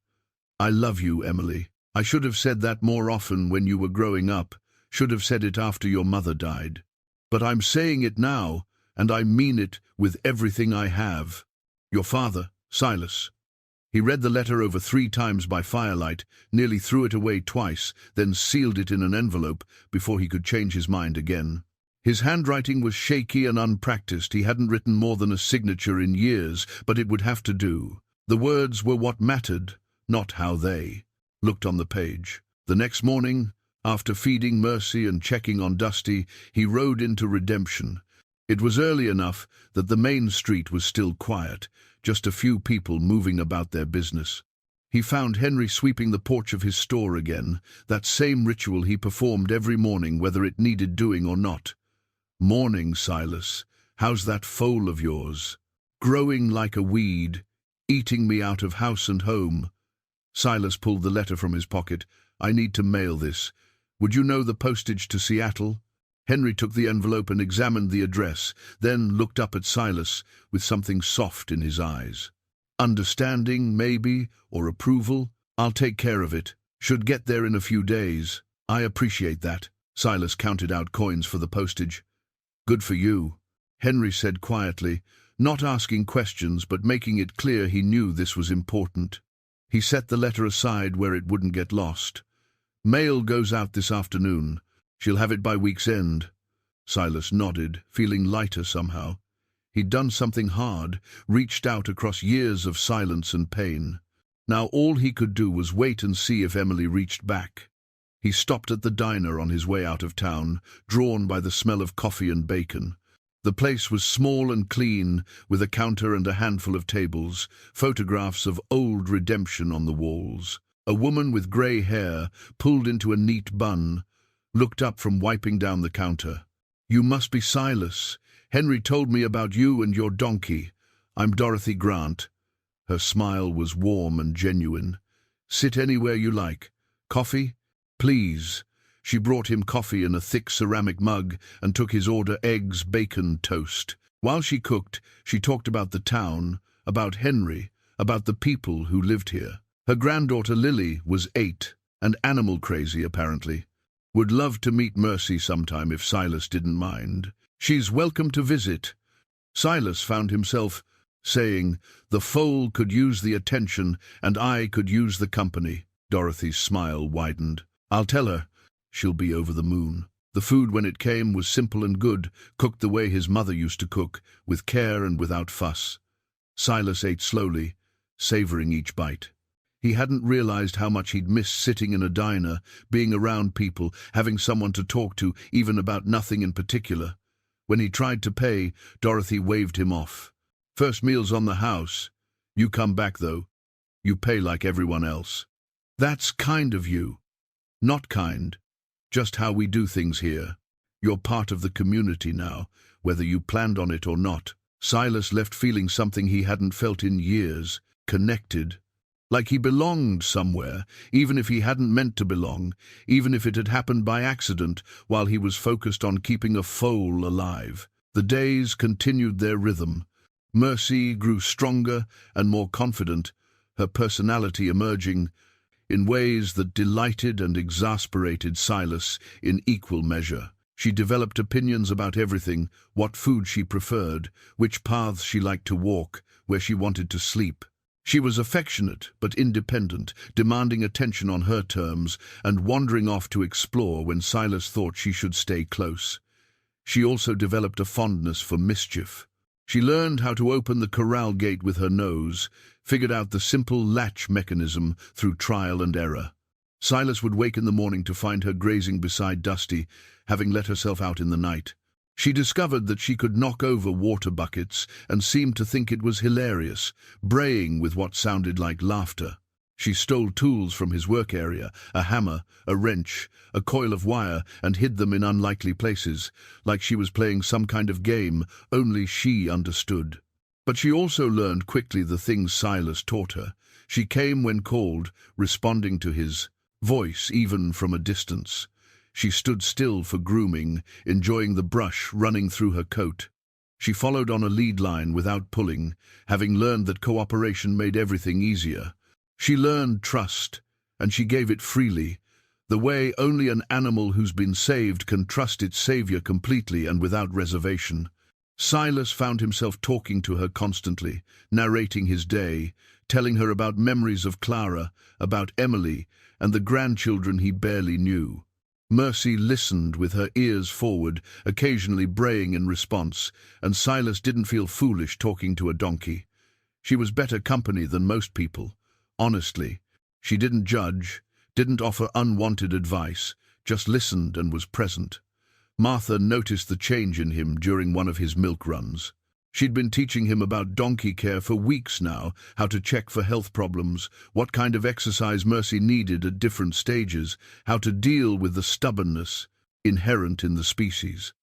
I love you, Emily. I should have said that more often when you were growing up, should have said it after your mother died. But I'm saying it now, and I mean it with everything I have. Your father, Silas. He read the letter over 3 times by firelight, nearly threw it away twice, then sealed it in an envelope before he could change his mind again. His handwriting was shaky and unpracticed. He hadn't written more than a signature in years, but it would have to do. The words were what mattered, not how they looked on the page. The next morning, after feeding Mercy and checking on Dusty, he rode into Redemption. It was early enough that the main street was still quiet, just a few people moving about their business. He found Henry sweeping the porch of his store again, that same ritual he performed every morning, whether it needed doing or not. "Morning, Silas. How's that foal of yours? Growing like a weed, eating me out of house and home." Silas pulled the letter from his pocket. "I need to mail this. Would you know the postage to Seattle?" Henry took the envelope and examined the address, then looked up at Silas with something soft in his eyes. "Understanding, maybe, or approval? I'll take care of it. Should get there in a few days." "I appreciate that." Silas counted out coins for the postage. "Good for you," Henry said quietly, not asking questions but making it clear he knew this was important. He set the letter aside where it wouldn't get lost. "Mail goes out this afternoon. She'll have it by week's end." Silas nodded, feeling lighter somehow. He'd done something hard, reached out across years of silence and pain. Now all he could do was wait and see if Emily reached back. He stopped at the diner on his way out of town, drawn by the smell of coffee and bacon. The place was small and clean, with a counter and a handful of tables, photographs of old Redemption on the walls. A woman with grey hair, pulled into a neat bun, looked up from wiping down the counter. "You must be Silas. Henry told me about you and your donkey. I'm Dorothy Grant." Her smile was warm and genuine. "Sit anywhere you like. Coffee? Please." She brought him coffee in a thick ceramic mug and took his order: eggs, bacon, toast. While she cooked, she talked about the town, about Henry, about the people who lived here. Her granddaughter Lily was 8, and animal crazy apparently. Would love to meet Mercy sometime if Silas didn't mind. She's welcome to visit. Silas found himself saying, "The foal could use the attention, and I could use the company." Dorothy's smile widened. "I'll tell her. She'll be over the moon." The food, when it came, was simple and good, cooked the way his mother used to cook, with care and without fuss. Silas ate slowly, savoring each bite. He hadn't realized how much he'd missed sitting in a diner, being around people, having someone to talk to, even about nothing in particular. When he tried to pay, Dorothy waved him off. "First meal's on the house. You come back, though. You pay like everyone else." "That's kind of you." "Not kind. Just how we do things here. You're part of the community now, whether you planned on it or not." Silas left feeling something he hadn't felt in years, connected. Like he belonged somewhere, even if he hadn't meant to belong, even if it had happened by accident while he was focused on keeping a foal alive. The days continued their rhythm. Mercy grew stronger and more confident, her personality emerging in ways that delighted and exasperated Silas in equal measure. She developed opinions about everything: what food she preferred, which paths she liked to walk, where she wanted to sleep. She was affectionate but independent, demanding attention on her terms and wandering off to explore when Silas thought she should stay close. She also developed a fondness for mischief. She learned how to open the corral gate with her nose, figured out the simple latch mechanism through trial and error. Silas would wake in the morning to find her grazing beside Dusty, having let herself out in the night. She discovered that she could knock over water buckets and seemed to think it was hilarious, braying with what sounded like laughter. She stole tools from his work area, a hammer, a wrench, a coil of wire, and hid them in unlikely places, like she was playing some kind of game only she understood. But she also learned quickly the things Silas taught her. She came when called, responding to his voice even from a distance. She stood still for grooming, enjoying the brush running through her coat. She followed on a lead line without pulling, having learned that cooperation made everything easier. She learned trust, and she gave it freely, the way only an animal who's been saved can trust its savior completely and without reservation. Silas found himself talking to her constantly, narrating his day, telling her about memories of Clara, about Emily, and the grandchildren he barely knew. Mercy listened with her ears forward, occasionally braying in response, and Silas didn't feel foolish talking to a donkey. She was better company than most people. Honestly, she didn't judge, didn't offer unwanted advice, just listened and was present. Martha noticed the change in him during one of his milk runs. She'd been teaching him about donkey care for weeks now, how to check for health problems, what kind of exercise Mercy needed at different stages, how to deal with the stubbornness inherent in the species.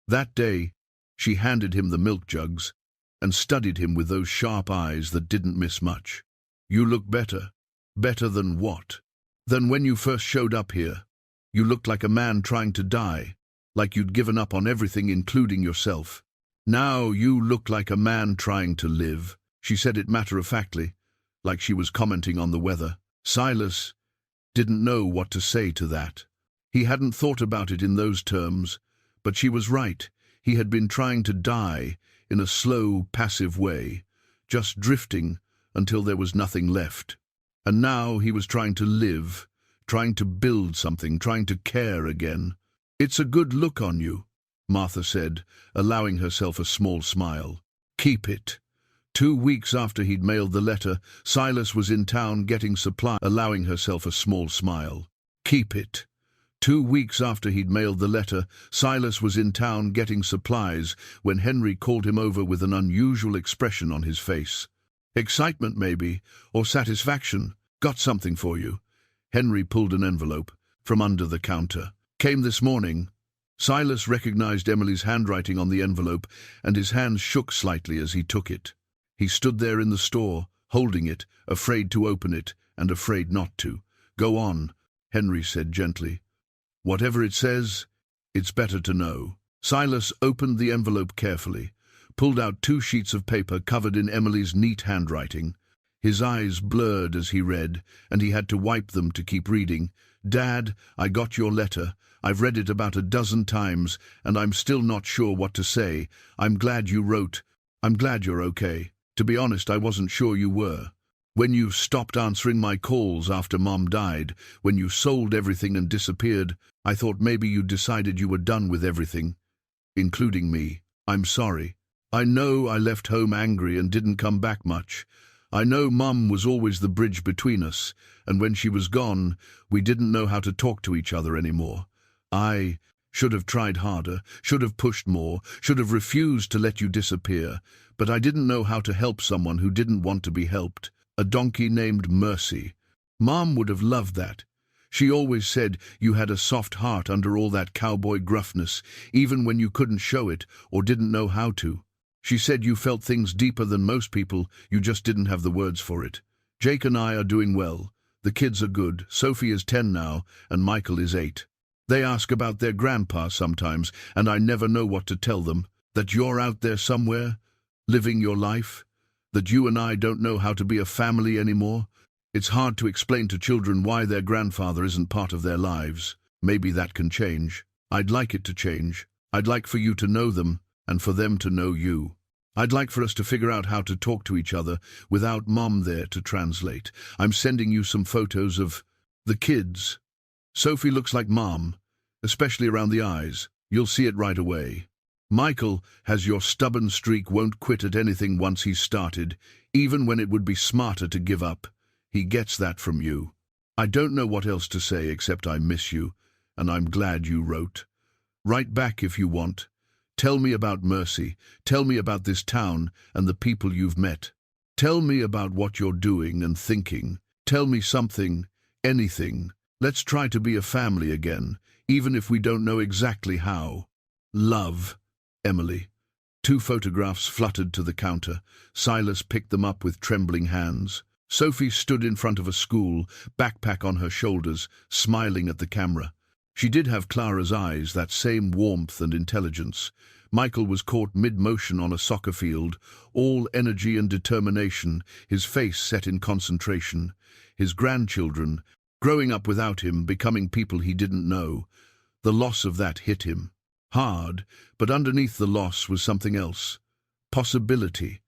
That day, she handed him the milk jugs and studied him with those sharp eyes that didn't miss much. "You look better." "Better than what?" "Than when you first showed up here. You looked like a man trying to die, like you'd given up on everything including yourself. Now you look like a man trying to live." She said it matter-of-factly, like she was commenting on the weather. Silas didn't know what to say to that. He hadn't thought about it in those terms, but she was right. He had been trying to die in a slow, passive way, just drifting until there was nothing left. And now he was trying to live, trying to build something, trying to care again. "It's a good look on you," Martha said, allowing herself a small smile. "Keep it." 2 weeks after he'd mailed the letter, Silas was in town getting supplies, allowing herself a small smile. "Keep it." 2 weeks after he'd mailed the letter, Silas was in town getting supplies when Henry called him over with an unusual expression on his face. "Excitement, maybe, or satisfaction. Got something for you." Henry pulled an envelope from under the counter. "Came this morning." Silas recognized Emily's handwriting on the envelope, and his hands shook slightly as he took it. He stood there in the store, holding it, afraid to open it, and afraid not to. "Go on," Henry said gently. "Whatever it says, it's better to know." Silas opened the envelope carefully, pulled out 2 sheets of paper covered in Emily's neat handwriting. His eyes blurred as he read, and he had to wipe them to keep reading. "Dad, I got your letter. I've read it about a dozen times, and I'm still not sure what to say. I'm glad you wrote. I'm glad you're okay. To be honest, I wasn't sure you were. When you stopped answering my calls after Mom died, when you sold everything and disappeared, I thought maybe you decided you were done with everything, including me. I'm sorry. I know I left home angry and didn't come back much. I know Mum was always the bridge between us, and when she was gone, we didn't know how to talk to each other anymore. I should have tried harder, should have pushed more, should have refused to let you disappear, but I didn't know how to help someone who didn't want to be helped. A donkey named Mercy. Mom would have loved that. She always said you had a soft heart under all that cowboy gruffness, even when you couldn't show it or didn't know how to. She said you felt things deeper than most people, you just didn't have the words for it. Jake and I are doing well. The kids are good. Sophie is 10 now, and Michael is 8. They ask about their grandpa sometimes, and I never know what to tell them. That you're out there somewhere, living your life. That you and I don't know how to be a family anymore. It's hard to explain to children why their grandfather isn't part of their lives. Maybe that can change. I'd like it to change. I'd like for you to know them, and for them to know you. I'd like for us to figure out how to talk to each other without Mom there to translate. I'm sending you some photos of the kids. Sophie looks like Mom, especially around the eyes. You'll see it right away. Michael has your stubborn streak, won't quit at anything once he's started, even when it would be smarter to give up. He gets that from you. I don't know what else to say except I miss you, and I'm glad you wrote. Write back if you want. Tell me about Mercy. Tell me about this town and the people you've met. Tell me about what you're doing and thinking. Tell me something, anything. Let's try to be a family again, even if we don't know exactly how. Love, Emily. 2 photographs fluttered to the counter. Silas picked them up with trembling hands. Sophie stood in front of a school, backpack on her shoulders, smiling at the camera. She did have Clara's eyes, that same warmth and intelligence. Michael was caught mid-motion on a soccer field, all energy and determination, his face set in concentration. His grandchildren, growing up without him, becoming people he didn't know. The loss of that hit him hard, but underneath the loss was something else. Possibility.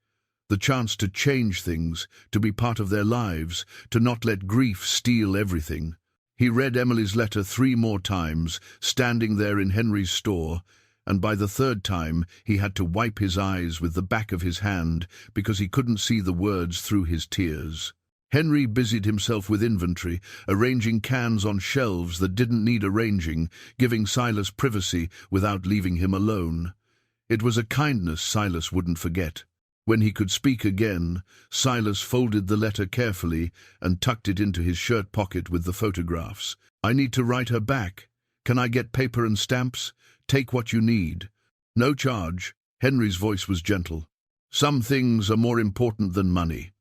The chance to change things, to be part of their lives, to not let grief steal everything. He read Emily's letter 3 more times, standing there in Henry's store, and by the 3rd time he had to wipe his eyes with the back of his hand because he couldn't see the words through his tears. Henry busied himself with inventory, arranging cans on shelves that didn't need arranging, giving Silas privacy without leaving him alone. It was a kindness Silas wouldn't forget. When he could speak again, Silas folded the letter carefully and tucked it into his shirt pocket with the photographs. "I need to write her back. Can I get paper and stamps? Take what you need." "No charge." Henry's voice was gentle. "Some things are more important than money."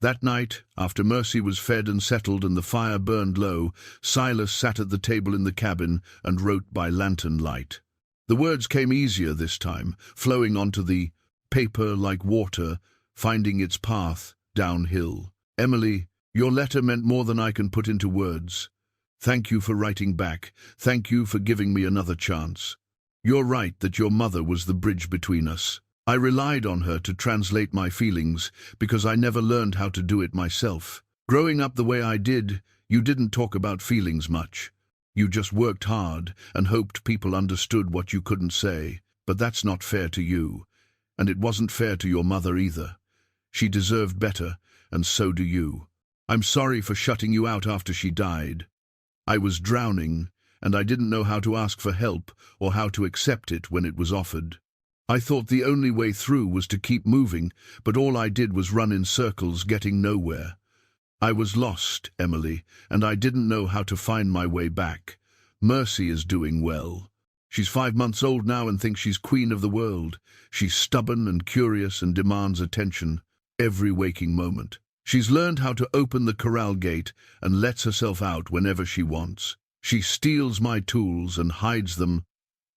That night, after Mercy was fed and settled and the fire burned low, Silas sat at the table in the cabin and wrote by lantern light. The words came easier this time, flowing onto the paper like water, finding its path downhill. "Emily, your letter meant more than I can put into words. Thank you for writing back. Thank you for giving me another chance. You're right that your mother was the bridge between us. I relied on her to translate my feelings because I never learned how to do it myself. Growing up the way I did, you didn't talk about feelings much. You just worked hard and hoped people understood what you couldn't say. But that's not fair to you. And it wasn't fair to your mother either. She deserved better, and so do you. I'm sorry for shutting you out after she died. I was drowning, and I didn't know how to ask for help or how to accept it when it was offered. I thought the only way through was to keep moving, but all I did was run in circles, getting nowhere. I was lost, Emily, and I didn't know how to find my way back. Mercy is doing well. She's 5 months old now and thinks she's queen of the world. She's stubborn and curious and demands attention every waking moment. She's learned how to open the corral gate and lets herself out whenever she wants. She steals my tools and hides them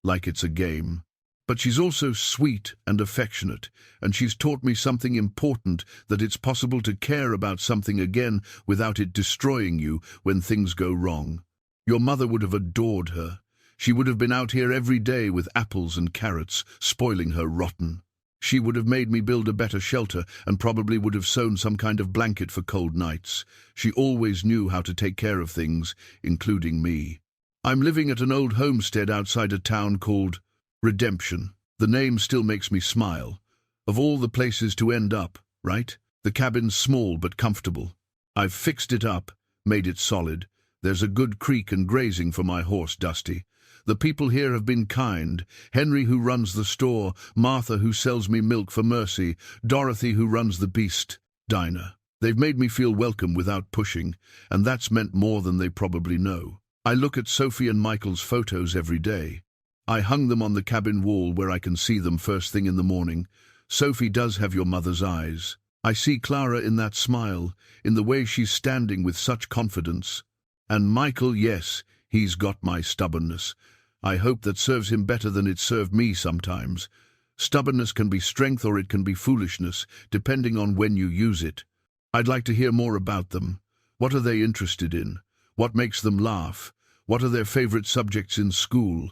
like it's a game. But she's also sweet and affectionate, and she's taught me something important, that it's possible to care about something again without it destroying you when things go wrong. Your mother would have adored her. She would have been out here every day with apples and carrots, spoiling her rotten. She would have made me build a better shelter and probably would have sewn some kind of blanket for cold nights. She always knew how to take care of things, including me. I'm living at an old homestead outside a town called Redemption. The name still makes me smile. Of all the places to end up, right? The cabin's small but comfortable. I've fixed it up, made it solid. There's a good creek and grazing for my horse, Dusty. The people here have been kind. Henry, who runs the store, Martha, who sells me milk for Mercy, Dorothy, who runs the beast diner. They've made me feel welcome without pushing, and that's meant more than they probably know. I look at Sophie and Michael's photos every day. I hung them on the cabin wall where I can see them first thing in the morning. Sophie does have your mother's eyes. I see Clara in that smile, in the way she's standing with such confidence. And Michael, yes, he's got my stubbornness. I hope that serves him better than it served me sometimes. Stubbornness can be strength or it can be foolishness, depending on when you use it. I'd like to hear more about them. What are they interested in? What makes them laugh? What are their favorite subjects in school?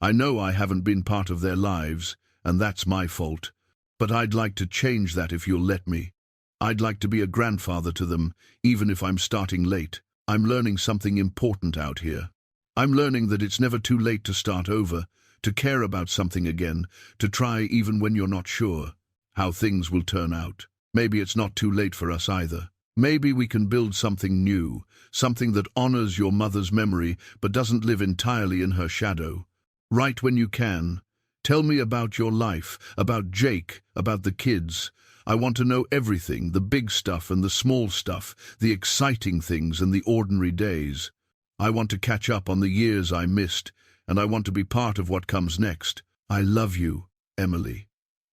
I know I haven't been part of their lives, and that's my fault. But I'd like to change that if you'll let me. I'd like to be a grandfather to them, even if I'm starting late. I'm learning something important out here. I'm learning that it's never too late to start over, to care about something again, to try even when you're not sure how things will turn out. Maybe it's not too late for us either. Maybe we can build something new, something that honors your mother's memory but doesn't live entirely in her shadow. Write when you can. Tell me about your life, about Jake, about the kids. I want to know everything, the big stuff and the small stuff, the exciting things and the ordinary days. I want to catch up on the years I missed, and I want to be part of what comes next. I love you, Emily.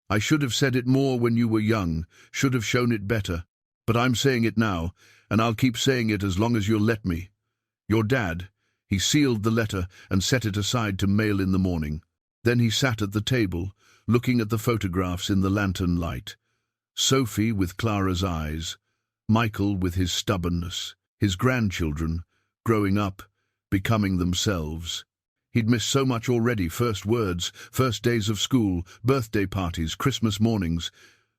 I should have said it more when you were young, should have shown it better. But I'm saying it now, and I'll keep saying it as long as you'll let me. Your dad, He sealed the letter and set it aside to mail in the morning. Then he sat at the table, looking at the photographs in the lantern light. Sophie with Clara's eyes, Michael with his stubbornness, his grandchildren, growing up, becoming themselves. He'd missed so much already, first words, first days of school, birthday parties, Christmas mornings.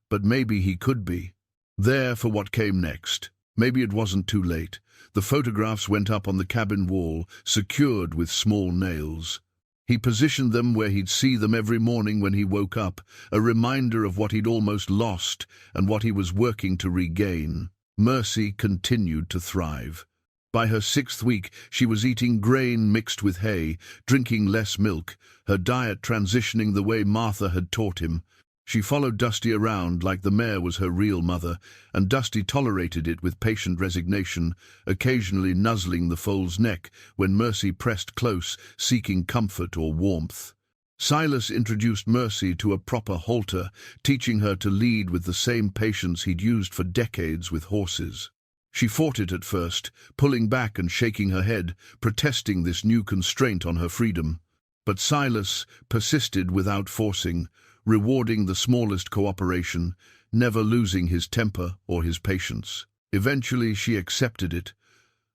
But maybe he could be there for what came next. Maybe it wasn't too late. The photographs went up on the cabin wall, secured with small nails. He positioned them where he'd see them every morning when he woke up, a reminder of what he'd almost lost and what he was working to regain. Mercy continued to thrive. By her 6th week, she was eating grain mixed with hay, drinking less milk, her diet transitioning the way Martha had taught him. She followed Dusty around like the mare was her real mother, and Dusty tolerated it with patient resignation, occasionally nuzzling the foal's neck when Mercy pressed close, seeking comfort or warmth. Silas introduced Mercy to a proper halter, teaching her to lead with the same patience he'd used for decades with horses. She fought it at first, pulling back and shaking her head, protesting this new constraint on her freedom. But Silas persisted without forcing, rewarding the smallest cooperation, never losing his temper or his patience. Eventually she accepted it,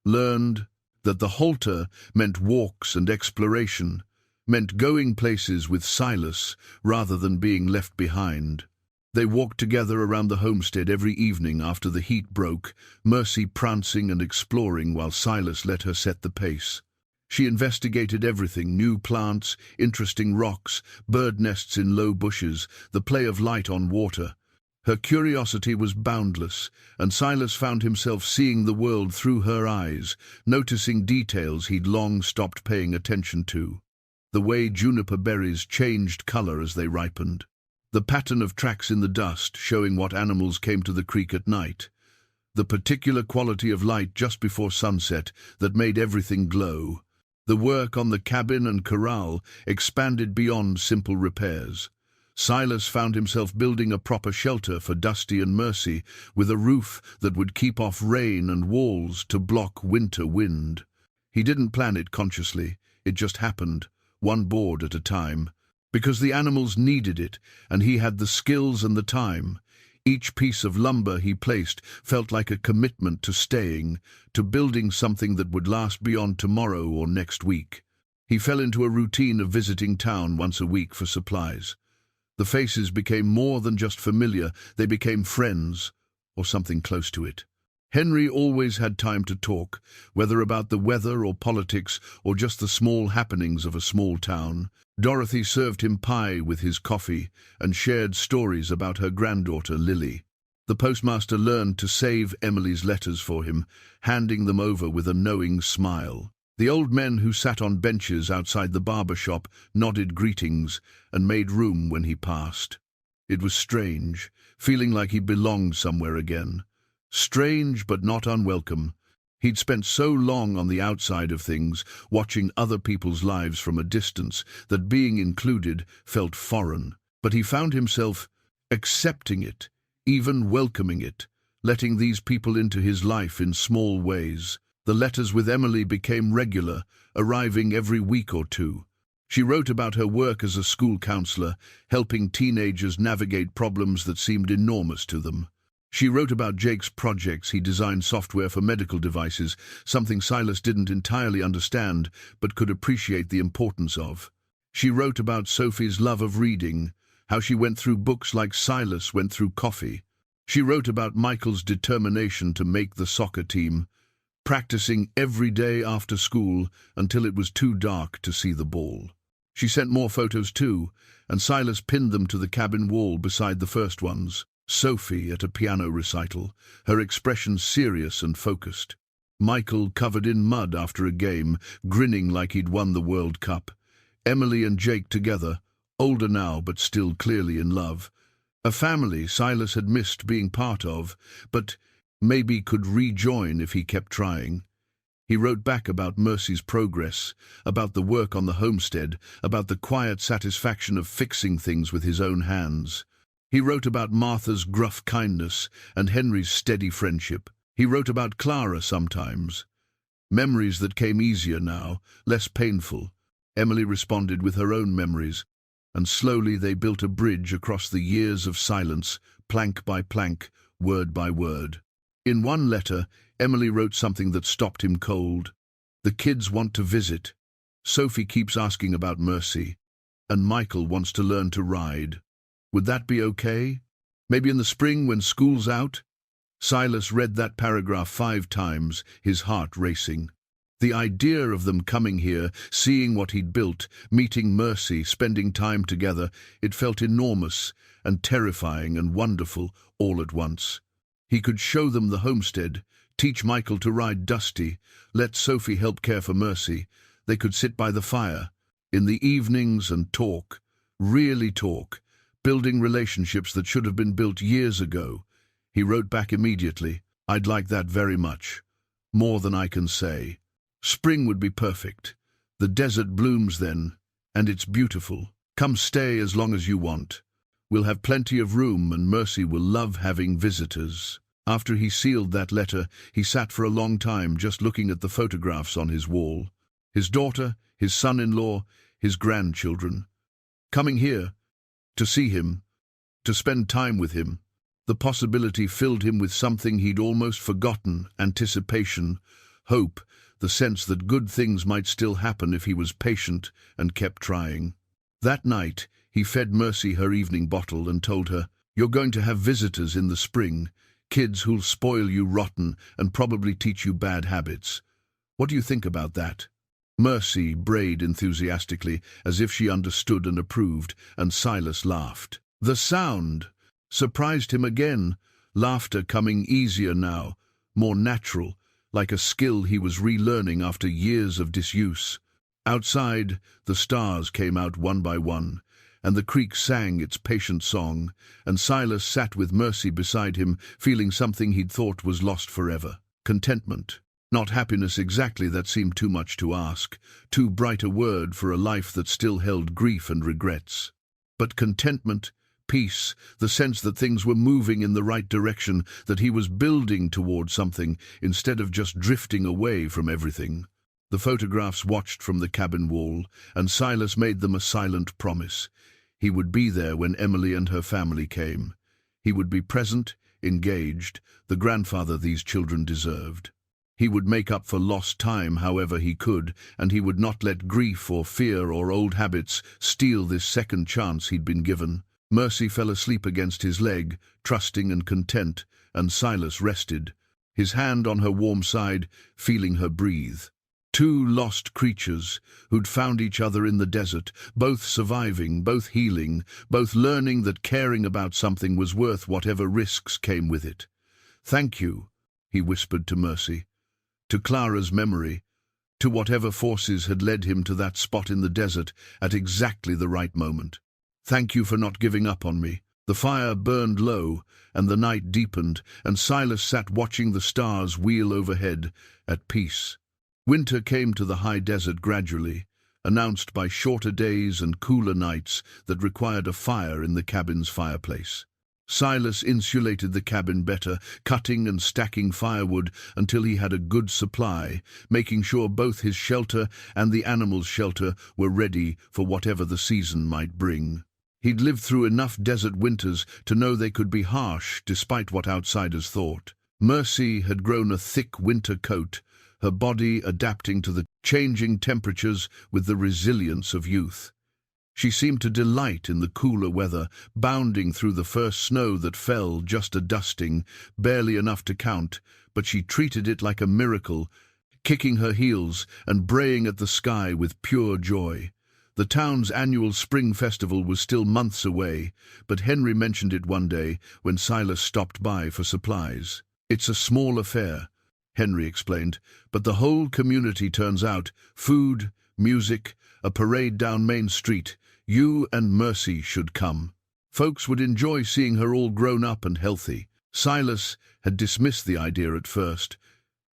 learned that the halter meant walks and exploration, meant going places with Silas rather than being left behind. They walked together around the homestead every evening after the heat broke, Mercy prancing and exploring while Silas let her set the pace. She investigated everything, new plants, interesting rocks, bird nests in low bushes, the play of light on water. Her curiosity was boundless, and Silas found himself seeing the world through her eyes, noticing details he'd long stopped paying attention to. The way juniper berries changed color as they ripened. The pattern of tracks in the dust showing what animals came to the creek at night. The particular quality of light just before sunset that made everything glow. The work on the cabin and corral expanded beyond simple repairs. Silas found himself building a proper shelter for Dusty and Mercy, with a roof that would keep off rain and walls to block winter wind. He didn't plan it consciously, it just happened, one board at a time. Because the animals needed it, and he had the skills and the time. Each piece of lumber he placed felt like a commitment to staying, to building something that would last beyond tomorrow or next week. He fell into a routine of visiting town once a week for supplies. The faces became more than just familiar, they became friends, or something close to it. Henry always had time to talk, whether about the weather or politics or just the small happenings of a small town. Dorothy served him pie with his coffee and shared stories about her granddaughter Lily. The postmaster learned to save Emily's letters for him, handing them over with a knowing smile. The old men who sat on benches outside the barber shop nodded greetings and made room when he passed. It was strange, feeling like he belonged somewhere again. Strange but not unwelcome. He'd spent so long on the outside of things, watching other people's lives from a distance, that being included felt foreign. But he found himself accepting it, even welcoming it, letting these people into his life in small ways. The letters with Emily became regular, arriving every week or two. She wrote about her work as a school counselor, helping teenagers navigate problems that seemed enormous to them. She wrote about Jake's projects. He designed software for medical devices, something Silas didn't entirely understand but could appreciate the importance of. She wrote about Sophie's love of reading, how she went through books like Silas went through coffee. She wrote about Michael's determination to make the soccer team, practicing every day after school until it was too dark to see the ball. She sent more photos too, and Silas pinned them to the cabin wall beside the first ones. Sophie at a piano recital, her expression serious and focused. Michael covered in mud after a game, grinning like he'd won the World Cup. Emily and Jake together, older now but still clearly in love. A family Silas had missed being part of, but maybe could rejoin if he kept trying. He wrote back about Mercy's progress, about the work on the homestead, about the quiet satisfaction of fixing things with his own hands. He wrote about Martha's gruff kindness and Henry's steady friendship. He wrote about Clara sometimes. Memories that came easier now, less painful. Emily responded with her own memories, and slowly they built a bridge across the years of silence, plank by plank, word by word. In one letter, Emily wrote something that stopped him cold. The kids want to visit. Sophie keeps asking about Mercy, and Michael wants to learn to ride. Would that be okay? Maybe in the spring when school's out? Silas read that paragraph 5 times, his heart racing. The idea of them coming here, seeing what he'd built, meeting Mercy, spending time together, it felt enormous and terrifying and wonderful all at once. He could show them the homestead, teach Michael to ride Dusty, let Sophie help care for Mercy. They could sit by the fire in the evenings and talk, really talk, building relationships that should have been built years ago. He wrote back immediately, "I'd like that very much. More than I can say. Spring would be perfect. The desert blooms then, and it's beautiful. Come stay as long as you want. We'll have plenty of room, and Mercy will love having visitors." After he sealed that letter, he sat for a long time just looking at the photographs on his wall. His daughter, his son-in-law, his grandchildren. Coming here, to see him, to spend time with him. The possibility filled him with something he'd almost forgotten: anticipation, hope, the sense that good things might still happen if he was patient and kept trying. That night, he fed Mercy her evening bottle and told her, "You're going to have visitors in the spring, kids who'll spoil you rotten and probably teach you bad habits. What do you think about that?" Mercy brayed enthusiastically, as if she understood and approved, and Silas laughed. The sound surprised him again, laughter coming easier now, more natural, like a skill he was relearning after years of disuse. Outside, the stars came out one by one, and the creek sang its patient song, and Silas sat with Mercy beside him, feeling something he'd thought was lost forever. Contentment. Not happiness exactly, that seemed too much to ask, too bright a word for a life that still held grief and regrets. But contentment, peace, the sense that things were moving in the right direction, that he was building toward something instead of just drifting away from everything. The photographs watched from the cabin wall, and Silas made them a silent promise. He would be there when Emily and her family came. He would be present, engaged, the grandfather these children deserved. He would make up for lost time however he could, and he would not let grief or fear or old habits steal this second chance he'd been given. Mercy fell asleep against his leg, trusting and content, and Silas rested, his hand on her warm side, feeling her breathe. Two lost creatures who'd found each other in the desert, both surviving, both healing, both learning that caring about something was worth whatever risks came with it. "Thank you," he whispered to Mercy, to Clara's memory, to whatever forces had led him to that spot in the desert at exactly the right moment. "Thank you for not giving up on me." The fire burned low, and the night deepened, and Silas sat watching the stars wheel overhead, at peace. Winter came to the high desert gradually, announced by shorter days and cooler nights that required a fire in the cabin's fireplace. Silas insulated the cabin better, cutting and stacking firewood until he had a good supply, making sure both his shelter and the animals' shelter were ready for whatever the season might bring. He'd lived through enough desert winters to know they could be harsh despite what outsiders thought. Mercy had grown a thick winter coat, her body adapting to the changing temperatures with the resilience of youth. She seemed to delight in the cooler weather, bounding through the first snow that fell, just a dusting, barely enough to count, but she treated it like a miracle, kicking her heels and braying at the sky with pure joy. The town's annual spring festival was still months away, but Henry mentioned it one day when Silas stopped by for supplies. "It's a small affair," Henry explained, "but the whole community turns out, food, music, a parade down Main Street. You and Mercy should come. Folks would enjoy seeing her all grown up and healthy." Silas had dismissed the idea at first.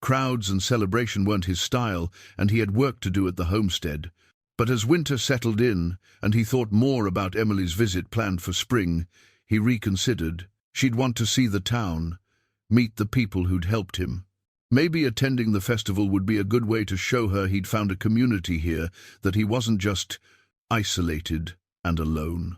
Crowds and celebration weren't his style, and he had work to do at the homestead. But as winter settled in, and he thought more about Emily's visit planned for spring, he reconsidered. She'd want to see the town, meet the people who'd helped him. Maybe attending the festival would be a good way to show her he'd found a community here, that he wasn't just isolated and alone.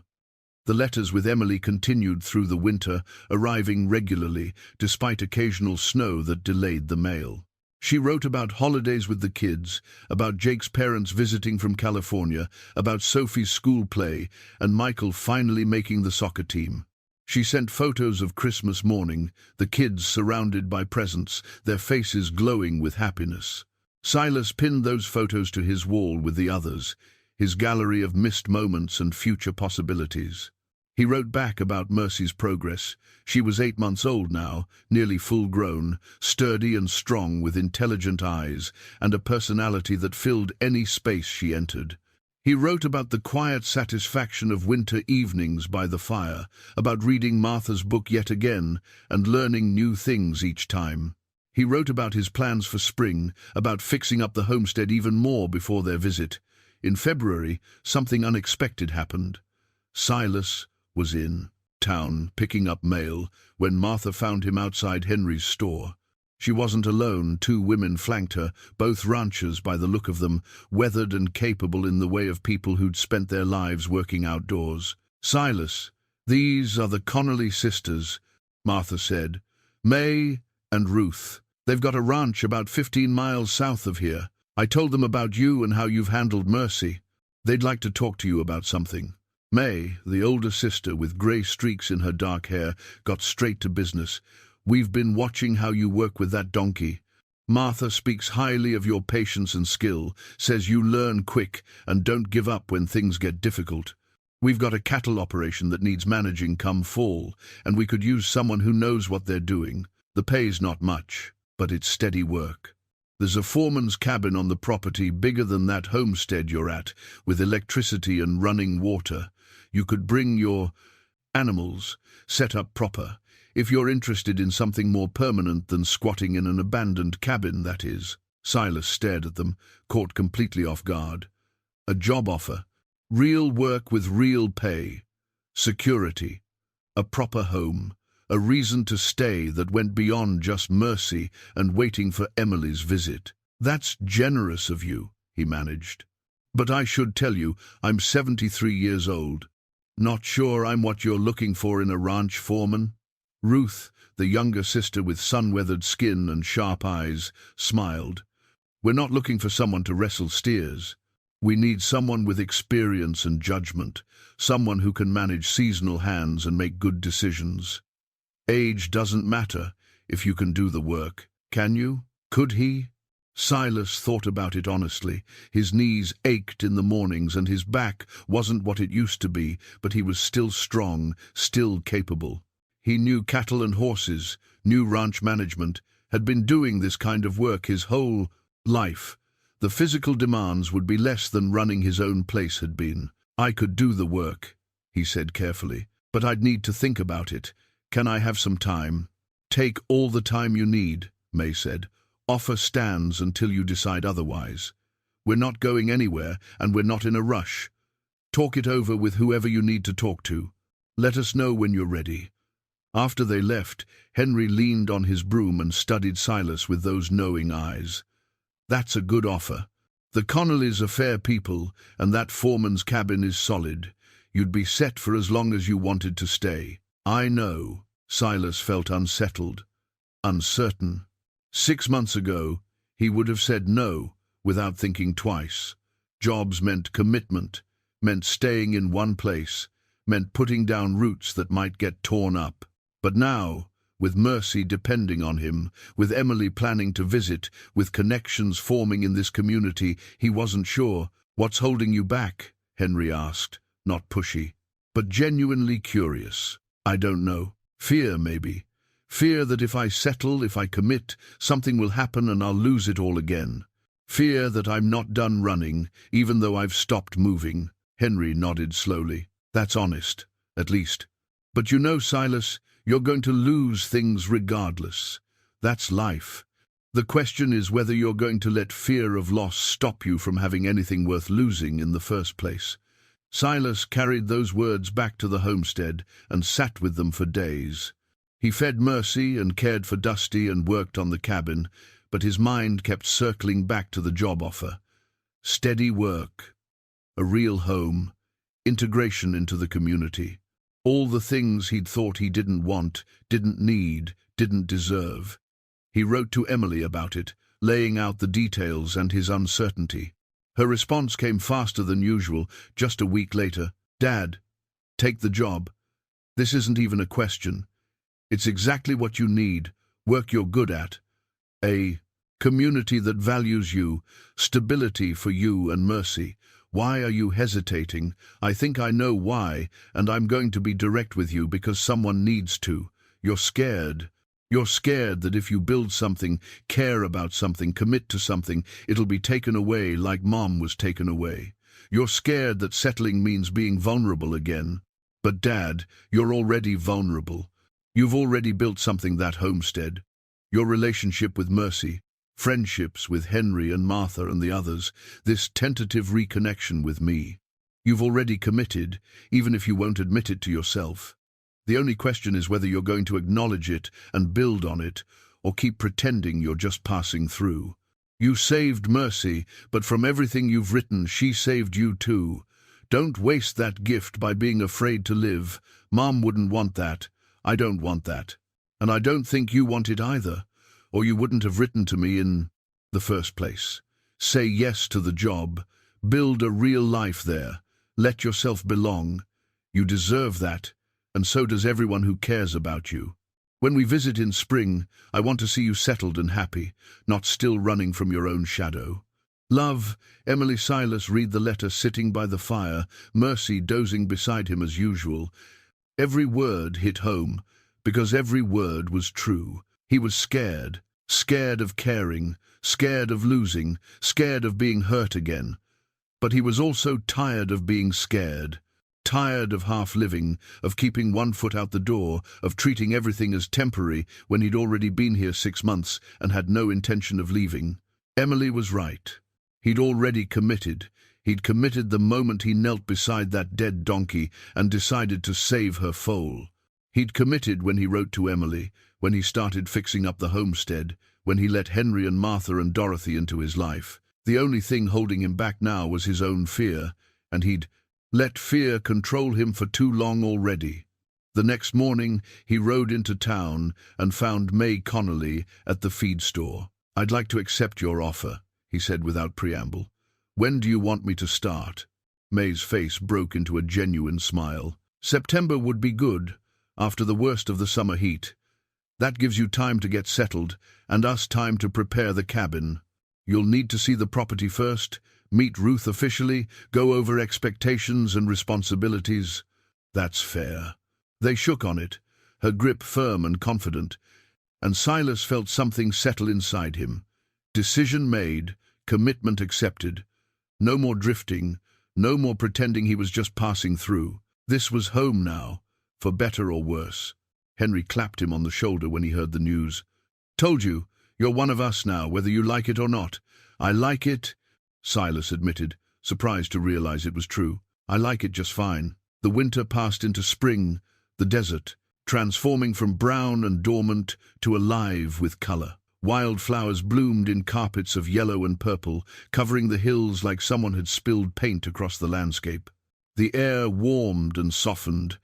The letters with Emily continued through the winter, arriving regularly, despite occasional snow that delayed the mail. She wrote about holidays with the kids, about Jake's parents visiting from California, about Sophie's school play, and Michael finally making the soccer team. She sent photos of Christmas morning, the kids surrounded by presents, their faces glowing with happiness. Silas pinned those photos to his wall with the others, his gallery of missed moments and future possibilities. He wrote back about Mercy's progress. She was 8 months old now, nearly full-grown, sturdy and strong with intelligent eyes and a personality that filled any space she entered. He wrote about the quiet satisfaction of winter evenings by the fire, about reading Martha's book yet again and learning new things each time. He wrote about his plans for spring, about fixing up the homestead even more before their visit. In February, something unexpected happened. Silas was in town picking up mail when Martha found him outside Henry's store. She wasn't alone. 2 women flanked her, both ranchers by the look of them, weathered and capable in the way of people who'd spent their lives working outdoors. "Silas, these are the Connolly sisters," Martha said. "May and Ruth. They've got a ranch about 15 miles south of here. I told them about you and how you've handled Mercy. They'd like to talk to you about something." May, the older sister with grey streaks in her dark hair, got straight to business. "We've been watching how you work with that donkey. Martha speaks highly of your patience and skill, says you learn quick and don't give up when things get difficult. We've got a cattle operation that needs managing come fall, and we could use someone who knows what they're doing. The pay's not much, but it's steady work. There's a foreman's cabin on the property bigger than that homestead you're at, with electricity and running water. You could bring your animals, set up proper, if you're interested in something more permanent than squatting in an abandoned cabin, that is." Silas stared at them, caught completely off guard. A job offer, real work with real pay, security, a proper home, a reason to stay that went beyond just Mercy and waiting for Emily's visit. "That's generous of you," he managed. "But I should tell you, I'm 73 years old. Not sure I'm what you're looking for in a ranch foreman." Ruth, the younger sister with sun-weathered skin and sharp eyes, smiled. "We're not looking for someone to wrestle steers. We need someone with experience and judgment, someone who can manage seasonal hands and make good decisions. Age doesn't matter if you can do the work, can you? Could he?" Silas thought about it honestly. His knees ached in the mornings and his back wasn't what it used to be, but he was still strong, still capable. He knew cattle and horses, knew ranch management, had been doing this kind of work his whole life. The physical demands would be less than running his own place had been. "I could do the work," he said carefully, "but I'd need to think about it. Can I have some time?" "Take all the time you need," May said. "Offer stands until you decide otherwise. We're not going anywhere, and we're not in a rush. Talk it over with whoever you need to talk to. Let us know when you're ready." After they left, Henry leaned on his broom and studied Silas with those knowing eyes. "That's a good offer. The Connollys are fair people, and that foreman's cabin is solid. You'd be set for as long as you wanted to stay." "I know." Silas felt unsettled, uncertain. 6 months ago, he would have said no without thinking twice. Jobs meant commitment, meant staying in one place, meant putting down roots that might get torn up. But now, with Mercy depending on him, with Emily planning to visit, with connections forming in this community, he wasn't sure. "What's holding you back?" Henry asked, not pushy, but genuinely curious. "I don't know. Fear, maybe. Fear that if I settle, if I commit, something will happen and I'll lose it all again. Fear that I'm not done running, even though I've stopped moving." Henry nodded slowly. "That's honest, at least. But you know, Silas, you're going to lose things regardless. That's life. The question is whether you're going to let fear of loss stop you from having anything worth losing in the first place." Silas carried those words back to the homestead and sat with them for days. He fed Mercy and cared for Dusty and worked on the cabin, but his mind kept circling back to the job offer. Steady work, a real home, integration into the community. All the things he'd thought he didn't want, didn't need, didn't deserve. He wrote to Emily about it, laying out the details and his uncertainty. Her response came faster than usual, just a week later. "Dad, take the job. This isn't even a question. It's exactly what you need, work you're good at. A community that values you, stability for you and Mercy. Why are you hesitating? I think I know why, and I'm going to be direct with you because someone needs to. You're scared. You're scared that if you build something, care about something, commit to something, it'll be taken away like Mom was taken away. You're scared that settling means being vulnerable again. But Dad, you're already vulnerable. You've already built something, that homestead. Your relationship with Mercy, friendships with Henry and Martha and the others, this tentative reconnection with me. You've already committed, even if you won't admit it to yourself. The only question is whether you're going to acknowledge it and build on it, or keep pretending you're just passing through. You saved Mercy, but from everything you've written, she saved you too. Don't waste that gift by being afraid to live. Mom wouldn't want that. I don't want that. And I don't think you want it either, or you wouldn't have written to me in the first place. Say yes to the job. Build a real life there. Let yourself belong. You deserve that, and so does everyone who cares about you. When we visit in spring, I want to see you settled and happy, not still running from your own shadow. Love, Emily. Silas read the letter sitting by the fire, Mercy dozing beside him as usual. Every word hit home, because every word was true. He was scared, scared of caring, scared of losing, scared of being hurt again. But he was also tired of being scared. Tired of half-living, of keeping one foot out the door, of treating everything as temporary when he'd already been here 6 months and had no intention of leaving. Emily was right. He'd already committed. He'd committed the moment he knelt beside that dead donkey and decided to save her foal. He'd committed when he wrote to Emily, when he started fixing up the homestead, when he let Henry and Martha and Dorothy into his life. The only thing holding him back now was his own fear, and he'd let fear control him for too long already. The next morning, he rode into town and found May Connolly at the feed store. "I'd like to accept your offer," he said without preamble. "When do you want me to start?" May's face broke into a genuine smile. "September would be good, after the worst of the summer heat. That gives you time to get settled, and us time to prepare the cabin. You'll need to see the property first, meet Ruth officially, go over expectations and responsibilities." "That's fair." They shook on it, her grip firm and confident, and Silas felt something settle inside him. Decision made, commitment accepted. No more drifting, no more pretending he was just passing through. This was home now, for better or worse. Henry clapped him on the shoulder when he heard the news. "Told you, you're one of us now, whether you like it or not." "I like it," Silas admitted, surprised to realize it was true. "I like it just fine." The winter passed into spring, the desert, transforming from brown and dormant to alive with color. Wildflowers bloomed in carpets of yellow and purple, covering the hills like someone had spilled paint across the landscape. The air warmed and softened,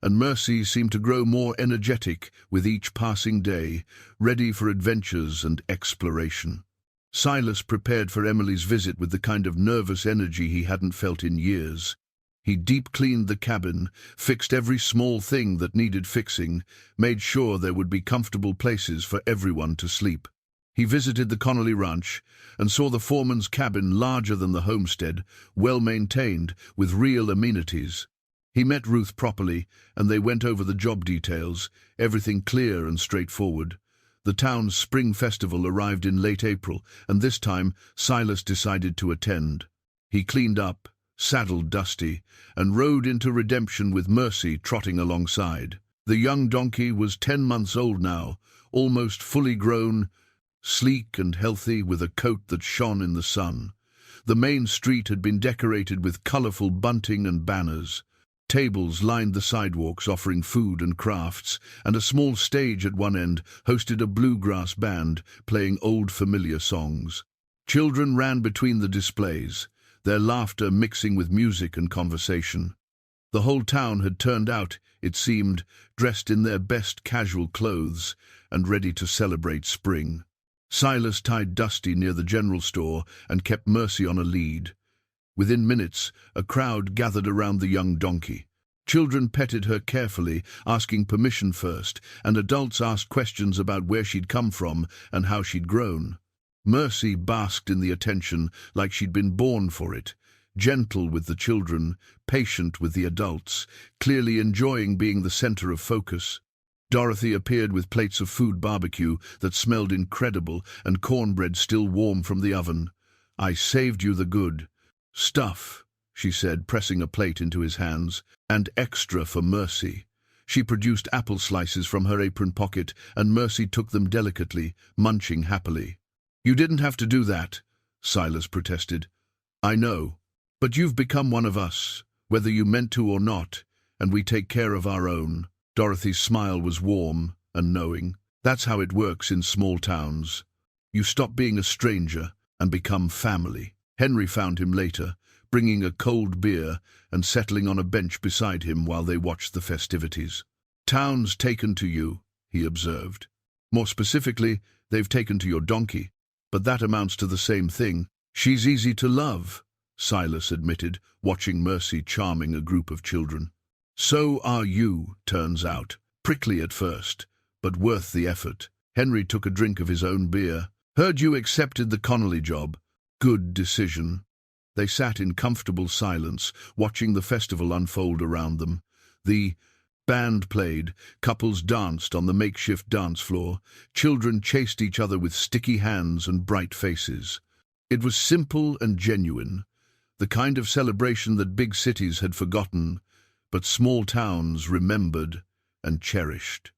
and Mercy seemed to grow more energetic with each passing day, ready for adventures and exploration. Silas prepared for Emily's visit with the kind of nervous energy he hadn't felt in years. He deep-cleaned the cabin, fixed every small thing that needed fixing, made sure there would be comfortable places for everyone to sleep. He visited the Connolly ranch and saw the foreman's cabin larger than the homestead, well-maintained, with real amenities. He met Ruth properly, and they went over the job details, everything clear and straightforward. The town's spring festival arrived in late April, and this time Silas decided to attend. He cleaned up, saddled Dusty, and rode into Redemption with Mercy trotting alongside. The young donkey was 10 months old now, almost fully grown, sleek and healthy, with a coat that shone in the sun. The main street had been decorated with colorful bunting and banners. Tables lined the sidewalks offering food and crafts, and a small stage at one end hosted a bluegrass band playing old familiar songs. Children ran between the displays, their laughter mixing with music and conversation. The whole town had turned out, it seemed, dressed in their best casual clothes and ready to celebrate spring. Silas tied Dusty near the general store and kept Mercy on a lead. Within minutes, a crowd gathered around the young donkey. Children petted her carefully, asking permission first, and adults asked questions about where she'd come from and how she'd grown. Mercy basked in the attention like she'd been born for it, gentle with the children, patient with the adults, clearly enjoying being the center of focus. Dorothy appeared with plates of food barbecue that smelled incredible and cornbread still warm from the oven. "I saved you the good stuff," she said, pressing a plate into his hands, "and extra for Mercy." She produced apple slices from her apron pocket, and Mercy took them delicately, munching happily. "You didn't have to do that," Silas protested. "I know, but you've become one of us, whether you meant to or not, and we take care of our own." Dorothy's smile was warm and knowing. That's how it works in small towns. You stop being a stranger and become family. Henry found him later, bringing a cold beer and settling on a bench beside him while they watched the festivities. "Town's taken to you," he observed. "More specifically, they've taken to your donkey, but that amounts to the same thing." "She's easy to love," Silas admitted, watching Mercy charming a group of children. "So are you, turns out. Prickly at first, but worth the effort." Henry took a drink of his own beer. "Heard you accepted the Connolly job. Good decision." They sat in comfortable silence, watching the festival unfold around them. The band played, couples danced on the makeshift dance floor, children chased each other with sticky hands and bright faces. It was simple and genuine, the kind of celebration that big cities had forgotten, but small towns remembered and cherished.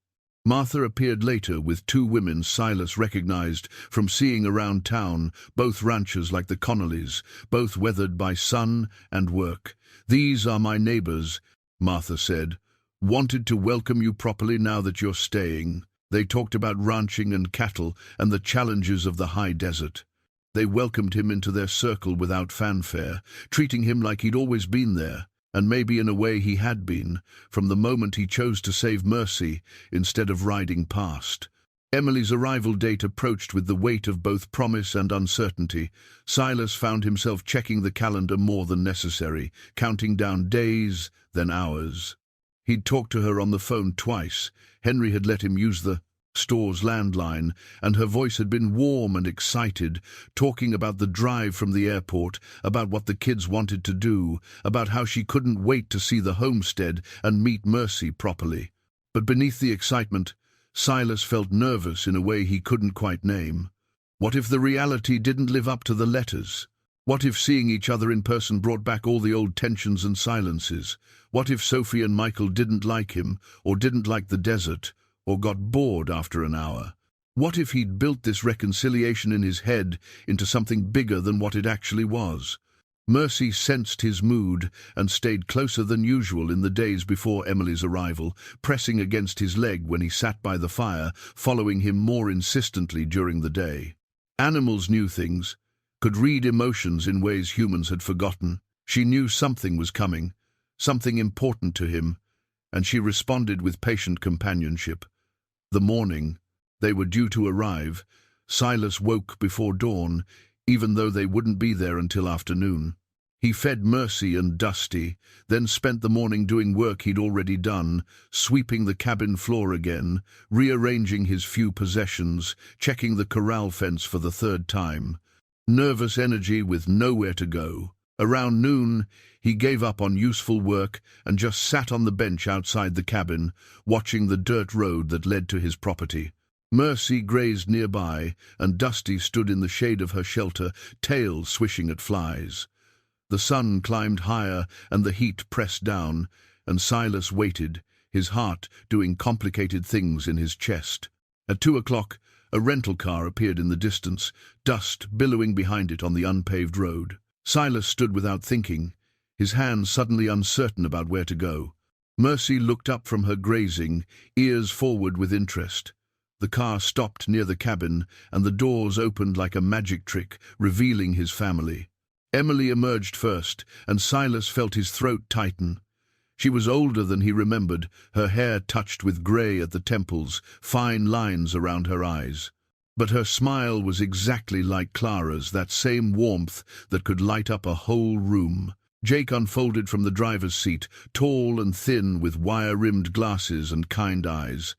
Martha appeared later with two women Silas recognized from seeing around town, both ranchers like the Connollys, both weathered by sun and work. "These are my neighbors," Martha said. "Wanted to welcome you properly now that you're staying." They talked about ranching and cattle and the challenges of the high desert. They welcomed him into their circle without fanfare, treating him like he'd always been there. And maybe in a way he had been, from the moment he chose to save Mercy instead of riding past. Emily's arrival date approached with the weight of both promise and uncertainty. Silas found himself checking the calendar more than necessary, counting down days, then hours. He'd talked to her on the phone twice. Henry had let him use the store's landline, and her voice had been warm and excited, talking about the drive from the airport, about what the kids wanted to do, about how she couldn't wait to see the homestead and meet Mercy properly. But beneath the excitement, Silas felt nervous in a way he couldn't quite name. What if the reality didn't live up to the letters? What if seeing each other in person brought back all the old tensions and silences? What if Sophie and Michael didn't like him, or didn't like the desert, or got bored after an hour? What if he'd built this reconciliation in his head into something bigger than what it actually was? Mercy sensed his mood and stayed closer than usual in the days before Emily's arrival, pressing against his leg when he sat by the fire, following him more insistently during the day. Animals knew things, could read emotions in ways humans had forgotten. She knew something was coming, something important to him, and she responded with patient companionship. The morning they were due to arrive, Silas woke before dawn, even though they wouldn't be there until afternoon. He fed Mercy and Dusty, then spent the morning doing work he'd already done, sweeping the cabin floor again, rearranging his few possessions, checking the corral fence for the third time. Nervous energy with nowhere to go. Around noon, he gave up on useful work and just sat on the bench outside the cabin, watching the dirt road that led to his property. Mercy grazed nearby, and Dusty stood in the shade of her shelter, tail swishing at flies. The sun climbed higher and the heat pressed down, and Silas waited, his heart doing complicated things in his chest. At 2 o'clock, a rental car appeared in the distance, dust billowing behind it on the unpaved road. Silas stood without thinking, his hands suddenly uncertain about where to go. Mercy looked up from her grazing, ears forward with interest. The car stopped near the cabin, and the doors opened like a magic trick, revealing his family. Emily emerged first, and Silas felt his throat tighten. She was older than he remembered, her hair touched with grey at the temples, fine lines around her eyes. But her smile was exactly like Clara's, that same warmth that could light up a whole room. Jake unfolded from the driver's seat, tall and thin with wire-rimmed glasses and kind eyes.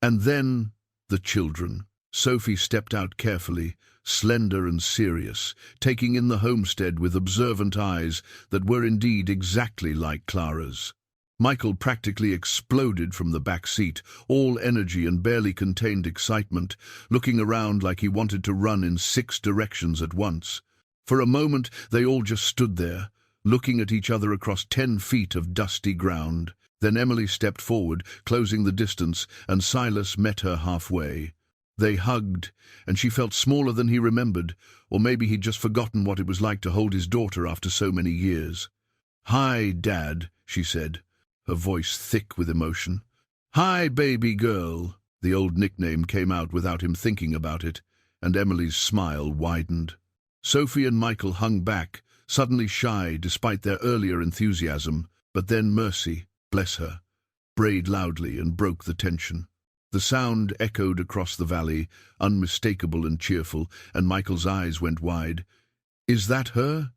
And then the children. Sophie stepped out carefully, slender and serious, taking in the homestead with observant eyes that were indeed exactly like Clara's. Michael practically exploded from the back seat, all energy and barely contained excitement, looking around like he wanted to run in 6 directions at once. For a moment they all just stood there, looking at each other across 10 feet of dusty ground. Then Emily stepped forward, closing the distance, and Silas met her halfway. They hugged, and she felt smaller than he remembered, or maybe he'd just forgotten what it was like to hold his daughter after so many years. "Hi, Dad," she said, her voice thick with emotion. "Hi, baby girl." The old nickname came out without him thinking about it, and Emily's smile widened. Sophie and Michael hung back, suddenly shy despite their earlier enthusiasm, but then Mercy, bless her, brayed loudly and broke the tension. The sound echoed across the valley, unmistakable and cheerful, and Michael's eyes went wide. "Is that her?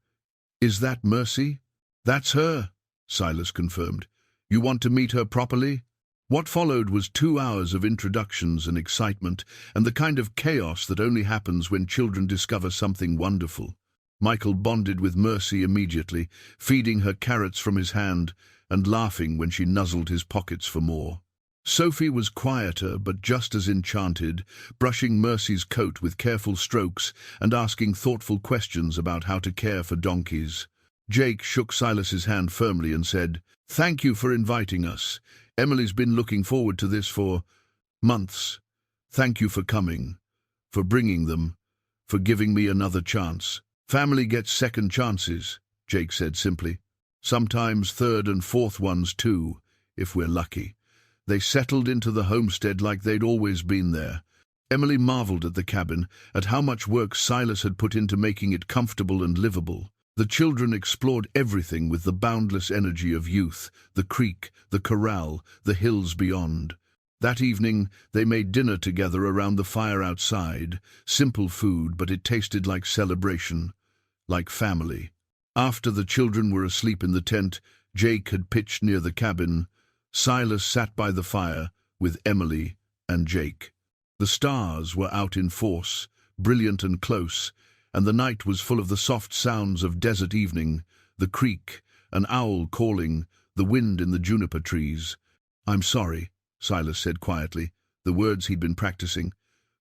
Is that Mercy?" "That's her," Silas confirmed. "You want to meet her properly?" What followed was 2 hours of introductions and excitement, and the kind of chaos that only happens when children discover something wonderful. Michael bonded with Mercy immediately, feeding her carrots from his hand and laughing when she nuzzled his pockets for more. Sophie was quieter but just as enchanted, brushing Mercy's coat with careful strokes and asking thoughtful questions about how to care for donkeys. Jake shook Silas's hand firmly and said, "Thank you for inviting us. Emily's been looking forward to this for months. Thank you for coming, for bringing them, for giving me another chance." "Family gets second chances," Jake said simply. "Sometimes third and fourth ones too, if we're lucky." They settled into the homestead like they'd always been there. Emily marveled at the cabin, at how much work Silas had put into making it comfortable and livable. The children explored everything with the boundless energy of youth, the creek, the corral, the hills beyond. That evening, they made dinner together around the fire outside. Simple food, but it tasted like celebration, like family. After the children were asleep in the tent, Jake had pitched near the cabin. Silas sat by the fire with Emily and Jake. The stars were out in force, brilliant and close, and the night was full of the soft sounds of desert evening, the creek, an owl calling, the wind in the juniper trees. "I'm sorry," Silas said quietly, the words he'd been practicing,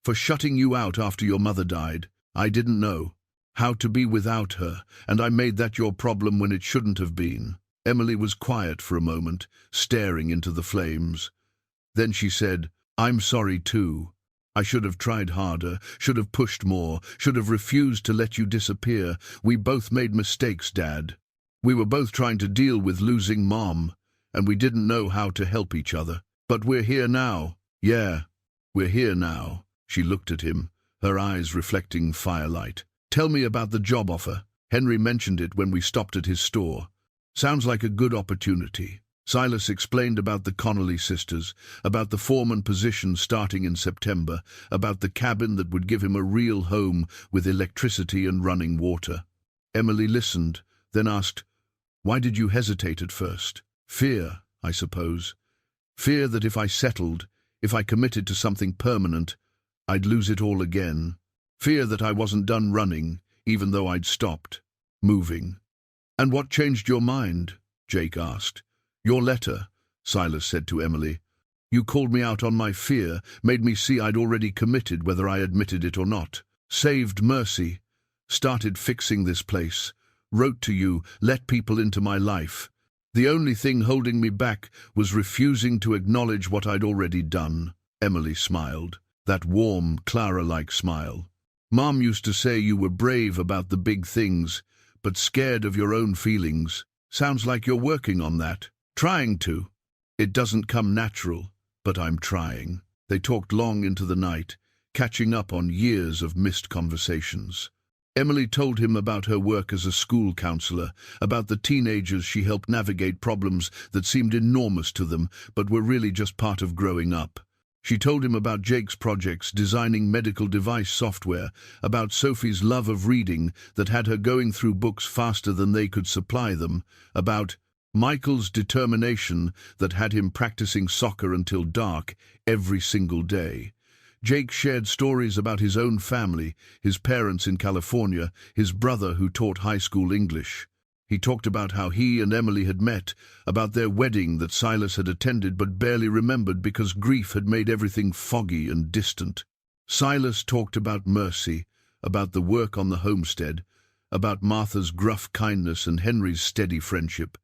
"for shutting you out after your mother died. I didn't know how to be without her, and I made that your problem when it shouldn't have been." Emily was quiet for a moment, staring into the flames. Then she said, "I'm sorry too. I should have tried harder, should have pushed more, should have refused to let you disappear. We both made mistakes, Dad. We were both trying to deal with losing Mom, and we didn't know how to help each other. But we're here now." "Yeah, we're here now." She looked at him, her eyes reflecting firelight. "Tell me about the job offer. Henry mentioned it when we stopped at his store. Sounds like a good opportunity." Silas explained about the Connolly sisters, about the foreman position starting in September, about the cabin that would give him a real home with electricity and running water. Emily listened, then asked, "Why did you hesitate at first?" "Fear, I suppose. Fear that if I settled, if I committed to something permanent, I'd lose it all again. Fear that I wasn't done running, even though I'd stopped moving." "And what changed your mind?" Jake asked. "Your letter," Silas said to Emily. "You called me out on my fear, made me see I'd already committed whether I admitted it or not. Saved Mercy, started fixing this place, wrote to you, let people into my life. The only thing holding me back was refusing to acknowledge what I'd already done." Emily smiled, that warm, Clara-like smile. "Mom used to say you were brave about the big things, but scared of your own feelings. Sounds like you're working on that. Trying to. It doesn't come natural, but I'm trying. They talked long into the night, catching up on years of missed conversations. Emily told him about her work as a school counselor, about the teenagers she helped navigate problems that seemed enormous to them, but were really just part of growing up. She told him about Jake's projects designing medical device software, about Sophie's love of reading that had her going through books faster than they could supply them, about Michael's determination that had him practicing soccer until dark every single day. Jake shared stories about his own family, his parents in California, his brother who taught high school English. He talked about how he and Emily had met, about their wedding that Silas had attended but barely remembered because grief had made everything foggy and distant. Silas talked about Mercy, about the work on the homestead, about Martha's gruff kindness and Henry's steady friendship.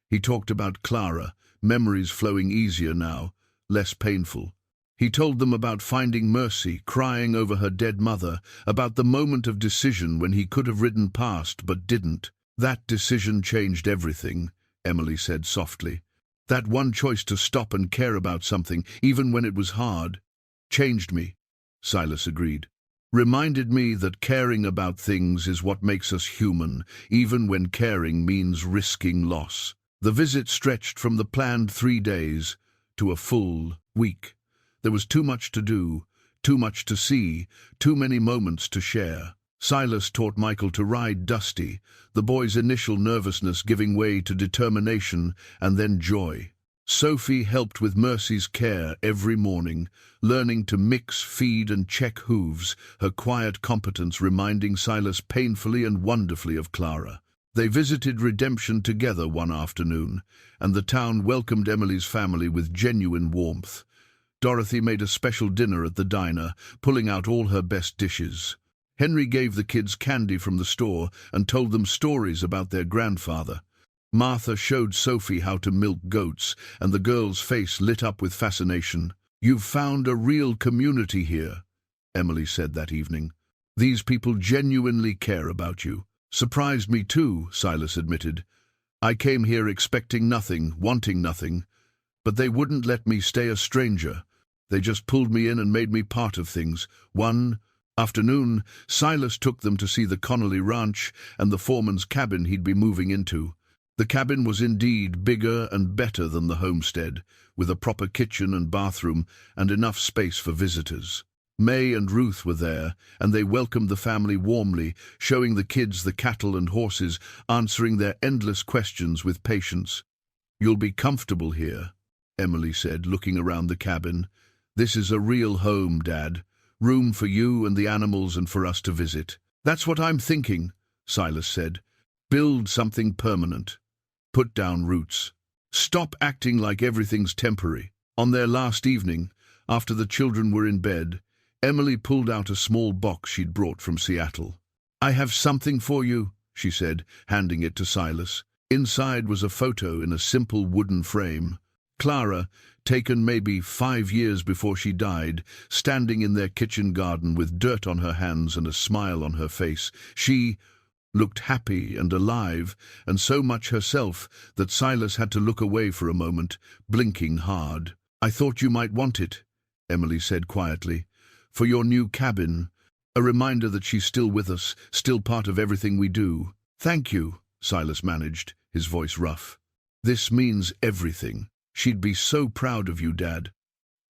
He talked about Clara, memories flowing easier now, less painful. He told them about finding Mercy, crying over her dead mother, about the moment of decision when he could have ridden past but didn't. That decision changed everything, Emily said softly. That one choice to stop and care about something, even when it was hard, changed me, Silas agreed. Reminded me that caring about things is what makes us human, even when caring means risking loss. The visit stretched from the planned 3 days to a full week. There was too much to do, too much to see, too many moments to share. Silas taught Michael to ride Dusty, the boy's initial nervousness giving way to determination and then joy. Sophie helped with Mercy's care every morning, learning to mix, feed and check hooves, her quiet competence reminding Silas painfully and wonderfully of Clara. They visited Redemption together one afternoon, and the town welcomed Emily's family with genuine warmth. Dorothy made a special dinner at the diner, pulling out all her best dishes. Henry gave the kids candy from the store and told them stories about their grandfather. Martha showed Sophie how to milk goats, and the girl's face lit up with fascination. "You've found a real community here," Emily said that evening. "These people genuinely care about you." "Surprised me too," Silas admitted. "I came here expecting nothing, wanting nothing, but they wouldn't let me stay a stranger. They just pulled me in and made me part of things." One afternoon, Silas took them to see the Connolly Ranch and the foreman's cabin he'd be moving into. The cabin was indeed bigger and better than the homestead, with a proper kitchen and bathroom and enough space for visitors. May and Ruth were there, and they welcomed the family warmly, showing the kids the cattle and horses, answering their endless questions with patience. "You'll be comfortable here," Emily said, looking around the cabin. "This is a real home, Dad. Room for you and the animals and for us to visit." "That's what I'm thinking," Silas said. "Build something permanent. Put down roots. Stop acting like everything's temporary." On their last evening, after the children were in bed, Emily pulled out a small box she'd brought from Seattle. "I have something for you," she said, handing it to Silas. Inside was a photo in a simple wooden frame. Clara, taken maybe 5 years before she died, standing in their kitchen garden with dirt on her hands and a smile on her face. She looked happy and alive, and so much herself that Silas had to look away for a moment, blinking hard. "I thought you might want it," Emily said quietly, "for your new cabin, a reminder that she's still with us, still part of everything we do." "Thank you," Silas managed, his voice rough. "This means everything. She'd be so proud of you, Dad,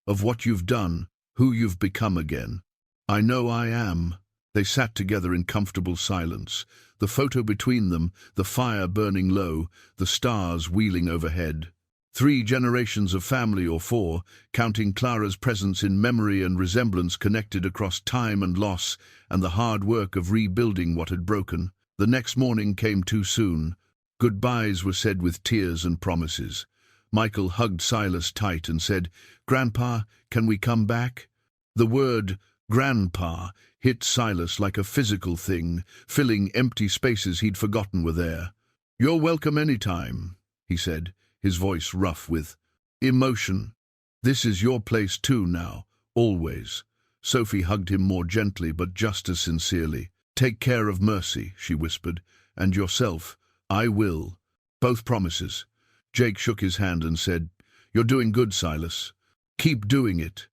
of what you've done, who you've become again." "I know I am." They sat together in comfortable silence, the photo between them, the fire burning low, the stars wheeling overhead. 3 generations of family, or 4, counting Clara's presence in memory and resemblance connected across time and loss, and the hard work of rebuilding what had broken. The next morning came too soon. Goodbyes were said with tears and promises. Michael hugged Silas tight and said, "Grandpa, can we come back?" The word "grandpa" hit Silas like a physical thing, filling empty spaces he'd forgotten were there. "You're welcome anytime," he said, his voice rough with emotion. "This is your place too now, always." Sophie hugged him more gently but just as sincerely. "Take care of Mercy," she whispered, "and yourself." "I will." Both promises. Jake shook his hand and said, "You're doing good, Silas. Keep doing it."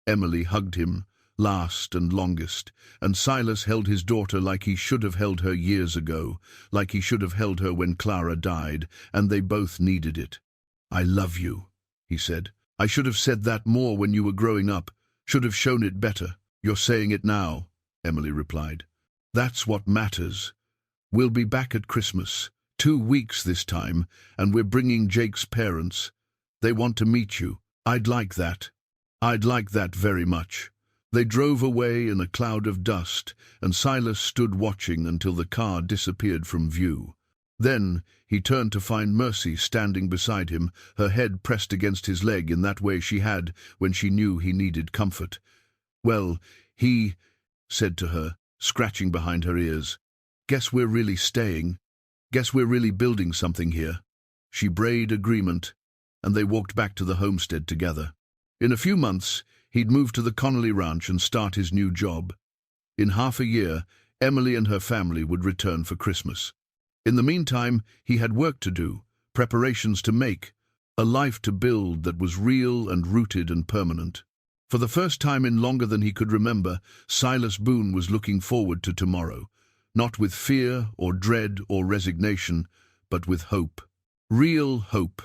Emily hugged him, last and longest, and Silas held his daughter like he should have held her years ago, like he should have held her when Clara died, and they both needed it. "I love you," he said. "I should have said that more when you were growing up, should have shown it better." "You're saying it now," Emily replied. "That's what matters. We'll be back at Christmas, 2 weeks this time, and we're bringing Jake's parents. They want to meet you. I'd like that. I'd like that very much." They drove away in a cloud of dust, and Silas stood watching until the car disappeared from view. Then he turned to find Mercy standing beside him, her head pressed against his leg in that way she had when she knew he needed comfort. "Well, he said to her, scratching behind her ears, "Guess we're really staying. Guess we're really building something here." She brayed agreement, and they walked back to the homestead together. In a few months, he'd move to the Connolly Ranch and start his new job. In half a year, Emily and her family would return for Christmas. In the meantime, he had work to do, preparations to make, a life to build that was real and rooted and permanent. For the first time in longer than he could remember, Silas Boone was looking forward to tomorrow, not with fear or dread or resignation, but with hope. Real hope.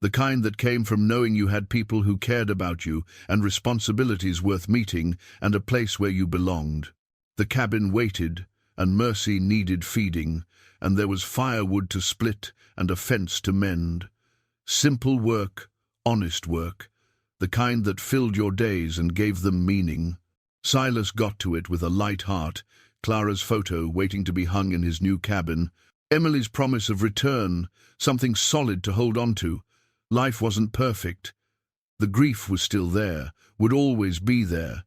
The kind that came from knowing you had people who cared about you and responsibilities worth meeting and a place where you belonged. The cabin waited, and Mercy needed feeding, and there was firewood to split and a fence to mend. Simple work, honest work, the kind that filled your days and gave them meaning. Silas got to it with a light heart, Clara's photo waiting to be hung in his new cabin, Emily's promise of return, something solid to hold on to. Life wasn't perfect. The grief was still there, would always be there,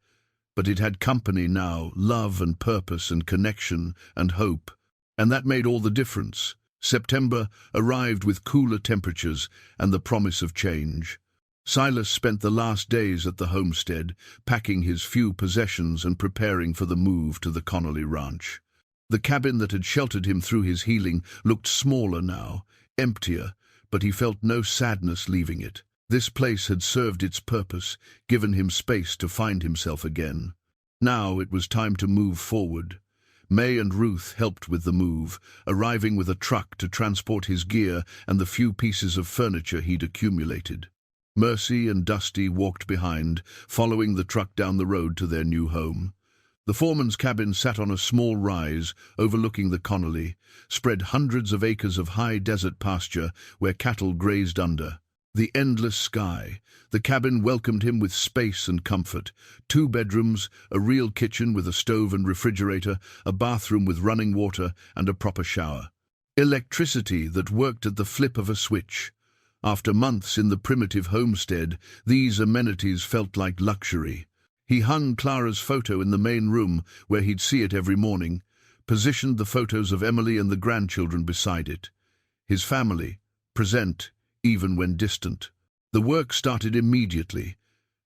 but it had company now, love and purpose and connection and hope, and that made all the difference. September arrived with cooler temperatures and the promise of change. Silas spent the last days at the homestead, packing his few possessions and preparing for the move to the Connolly Ranch. The cabin that had sheltered him through his healing looked smaller now, emptier, but he felt no sadness leaving it. This place had served its purpose, given him space to find himself again. Now it was time to move forward. May and Ruth helped with the move, arriving with a truck to transport his gear and the few pieces of furniture he'd accumulated. Mercy and Dusty walked behind, following the truck down the road to their new home. The foreman's cabin sat on a small rise overlooking the Connolly, spread hundreds of acres of high desert pasture where cattle grazed under. The endless sky. The cabin welcomed him with space and comfort. 2 bedrooms, a real kitchen with a stove and refrigerator, a bathroom with running water and a proper shower. Electricity that worked at the flip of a switch. After months in the primitive homestead, these amenities felt like luxury. He hung Clara's photo in the main room, where he'd see it every morning, positioned the photos of Emily and the grandchildren beside it. His family, present, even when distant. The work started immediately.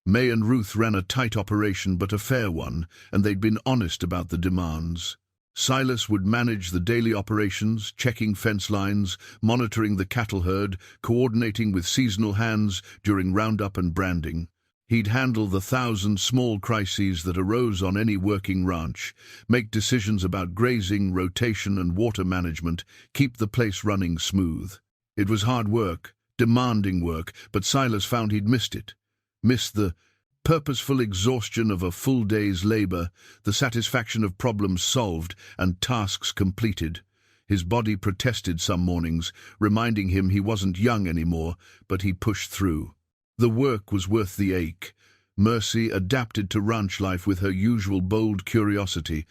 May and Ruth ran a tight operation, but a fair one, and they'd been honest about the demands. Silas would manage the daily operations, checking fence lines, monitoring the cattle herd, coordinating with seasonal hands during roundup and branding. He'd handle the 1,000 small crises that arose on any working ranch, make decisions about grazing, rotation and water management, keep the place running smooth. It was hard work, demanding work, but Silas found he'd missed it. Missed the purposeful exhaustion of a full day's labor, the satisfaction of problems solved and tasks completed. His body protested some mornings, reminding him he wasn't young anymore, but he pushed through. The work was worth the ache. Mercy adapted to ranch life with her usual bold curiosity.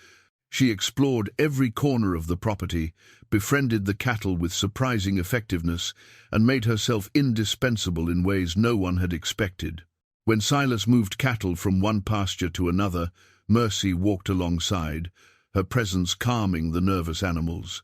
She explored every corner of the property, befriended the cattle with surprising effectiveness, and made herself indispensable in ways no one had expected. When Silas moved cattle from one pasture to another, Mercy walked alongside, her presence calming the nervous animals.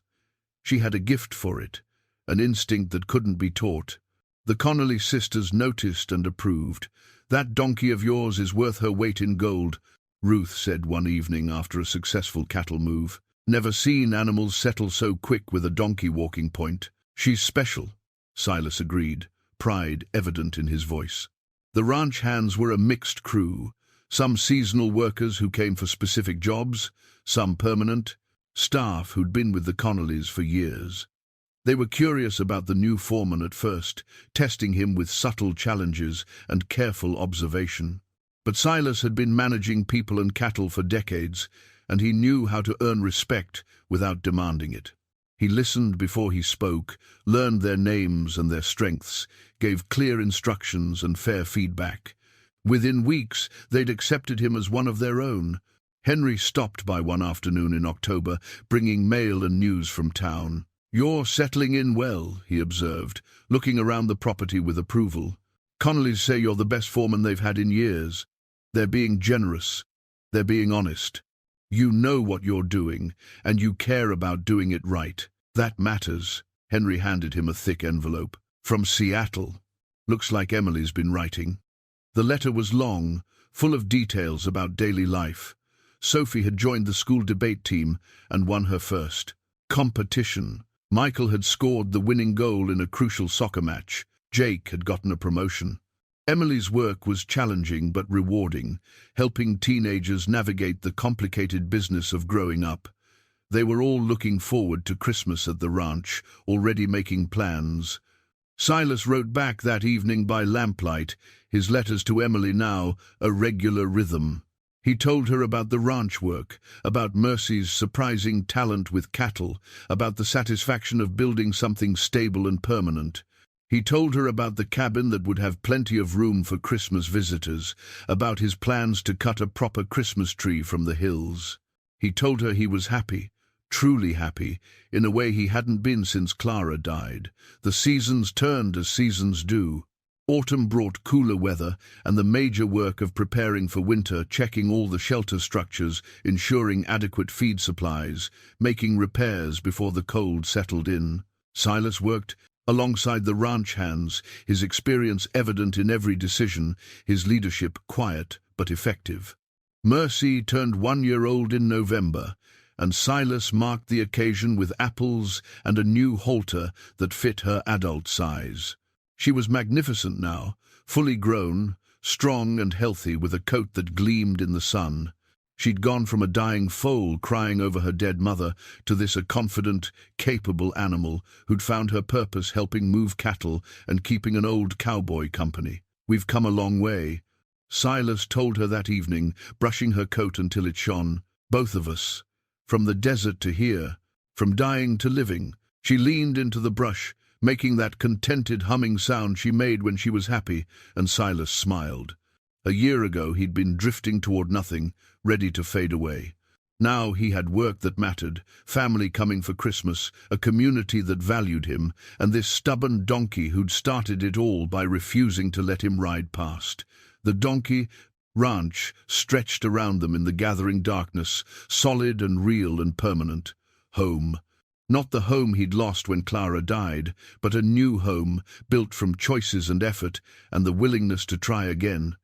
She had a gift for it, an instinct that couldn't be taught. The Connolly sisters noticed and approved. "That donkey of yours is worth her weight in gold," Ruth said one evening after a successful cattle move. "Never seen animals settle so quick with a donkey walking point." She's special, Silas agreed, pride evident in his voice. The ranch hands were a mixed crew, some seasonal workers who came for specific jobs, some permanent, staff who'd been with the Connollys for years. They were curious about the new foreman at first, testing him with subtle challenges and careful observation. But Silas had been managing people and cattle for decades, and he knew how to earn respect without demanding it. He listened before he spoke, learned their names and their strengths, gave clear instructions and fair feedback. Within weeks, they'd accepted him as one of their own. Henry stopped by one afternoon in October, bringing mail and news from town. "You're settling in well," he observed, looking around the property with approval. "Connollys say you're the best foreman they've had in years. They're being generous. They're being honest. You know what you're doing, and you care about doing it right. That matters." Henry handed him a thick envelope. "From Seattle. Looks like Emily's been writing." The letter was long, full of details about daily life. Sophie had joined the school debate team and won her first competition. Michael had scored the winning goal in a crucial soccer match. Jake had gotten a promotion. Emily's work was challenging but rewarding, helping teenagers navigate the complicated business of growing up. They were all looking forward to Christmas at the ranch, already making plans. Silas wrote back that evening by lamplight, his letters to Emily now a regular rhythm. He told her about the ranch work, about Mercy's surprising talent with cattle, about the satisfaction of building something stable and permanent. He told her about the cabin that would have plenty of room for Christmas visitors, about his plans to cut a proper Christmas tree from the hills. He told her he was happy, truly happy, in a way he hadn't been since Clara died. The seasons turned as seasons do. Autumn brought cooler weather and the major work of preparing for winter, checking all the shelter structures, ensuring adequate feed supplies, making repairs before the cold settled in. Silas worked alongside the ranch hands, his experience evident in every decision, his leadership quiet but effective. Mercy turned 1-year-old in November, and Silas marked the occasion with apples and a new halter that fit her adult size. She was magnificent now, fully grown, strong and healthy, with a coat that gleamed in the sun. She'd gone from a dying foal crying over her dead mother to this a confident, capable animal who'd found her purpose helping move cattle and keeping an old cowboy company. "We've come a long way," Silas told her that evening, brushing her coat until it shone. "Both of us. From the desert to here, from dying to living." She leaned into the brush, making that contented humming sound she made when she was happy, and Silas smiled. A year ago he'd been drifting toward nothing, ready to fade away. Now he had work that mattered, family coming for Christmas, a community that valued him, and this stubborn donkey who'd started it all by refusing to let him ride past. The donkey ranch stretched around them in the gathering darkness, solid and real and permanent. Home. Not the home he'd lost when Clara died, but a new home, built from choices and effort, and the willingness to try again.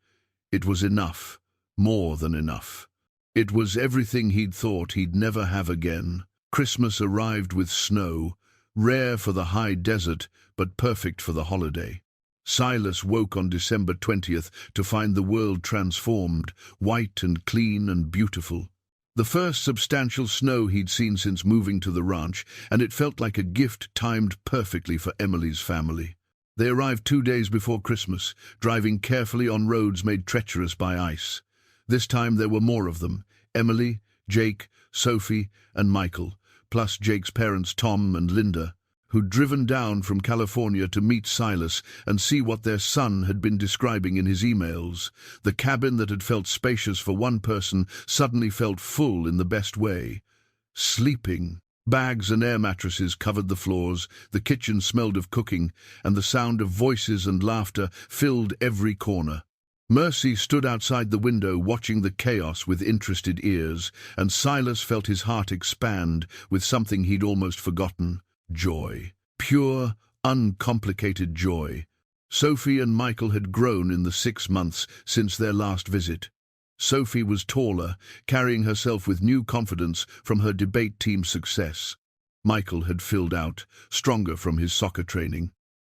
It was enough, more than enough. It was everything he'd thought he'd never have again. Christmas arrived with snow, rare for the high desert, but perfect for the holiday. Silas woke on December 20th to find the world transformed, white and clean and beautiful. The first substantial snow he'd seen since moving to the ranch, and it felt like a gift timed perfectly for Emily's family. They arrived 2 days before Christmas, driving carefully on roads made treacherous by ice. This time there were more of them: Emily, Jake, Sophie, and Michael, plus Jake's parents Tom and Linda, who'd driven down from California to meet Silas and see what their son had been describing in his emails. The cabin that had felt spacious for one person suddenly felt full in the best way. Sleeping. Bags and air mattresses covered the floors, the kitchen smelled of cooking, and the sound of voices and laughter filled every corner. Mercy stood outside the window watching the chaos with interested ears, and Silas felt his heart expand with something he'd almost forgotten: joy. Pure, uncomplicated joy. Sophie and Michael had grown in the 6 months since their last visit. Sophie was taller, carrying herself with new confidence from her debate team success. Michael had filled out, stronger from his soccer training.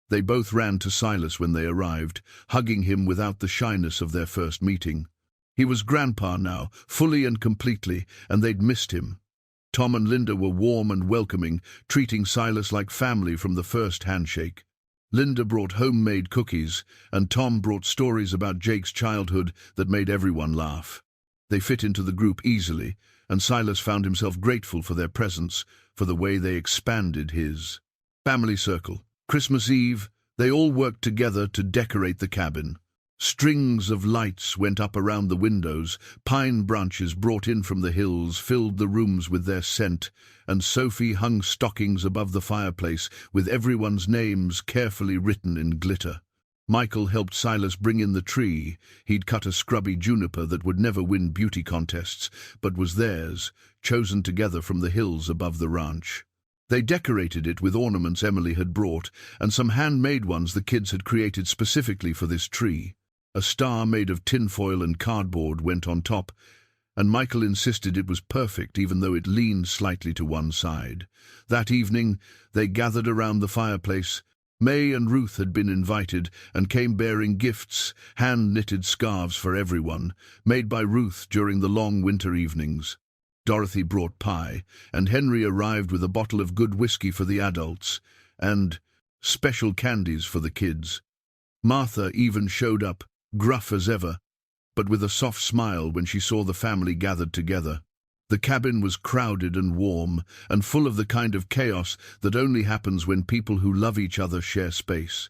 They both ran to Silas when they arrived, hugging him without the shyness of their first meeting. He was grandpa now, fully and completely, and they'd missed him. Tom and Linda were warm and welcoming, treating Silas like family from the first handshake. Linda brought homemade cookies, and Tom brought stories about Jake's childhood that made everyone laugh. They fit into the group easily, and Silas found himself grateful for their presence, for the way they expanded his family circle. Christmas Eve, they all worked together to decorate the cabin. Strings of lights went up around the windows, pine branches brought in from the hills filled the rooms with their scent, and Sophie hung stockings above the fireplace with everyone's names carefully written in glitter. Michael helped Silas bring in the tree. He'd cut a scrubby juniper that would never win beauty contests, but was theirs, chosen together from the hills above the ranch. They decorated it with ornaments Emily had brought, and some handmade ones the kids had created specifically for this tree. A star made of tinfoil and cardboard went on top, and Michael insisted it was perfect even though it leaned slightly to one side. That evening, they gathered around the fireplace. May and Ruth had been invited and came bearing gifts, hand-knitted scarves for everyone, made by Ruth during the long winter evenings. Dorothy brought pie, and Henry arrived with a bottle of good whiskey for the adults, and special candies for the kids. Martha even showed up, gruff as ever, but with a soft smile when she saw the family gathered together. The cabin was crowded and warm, and full of the kind of chaos that only happens when people who love each other share space.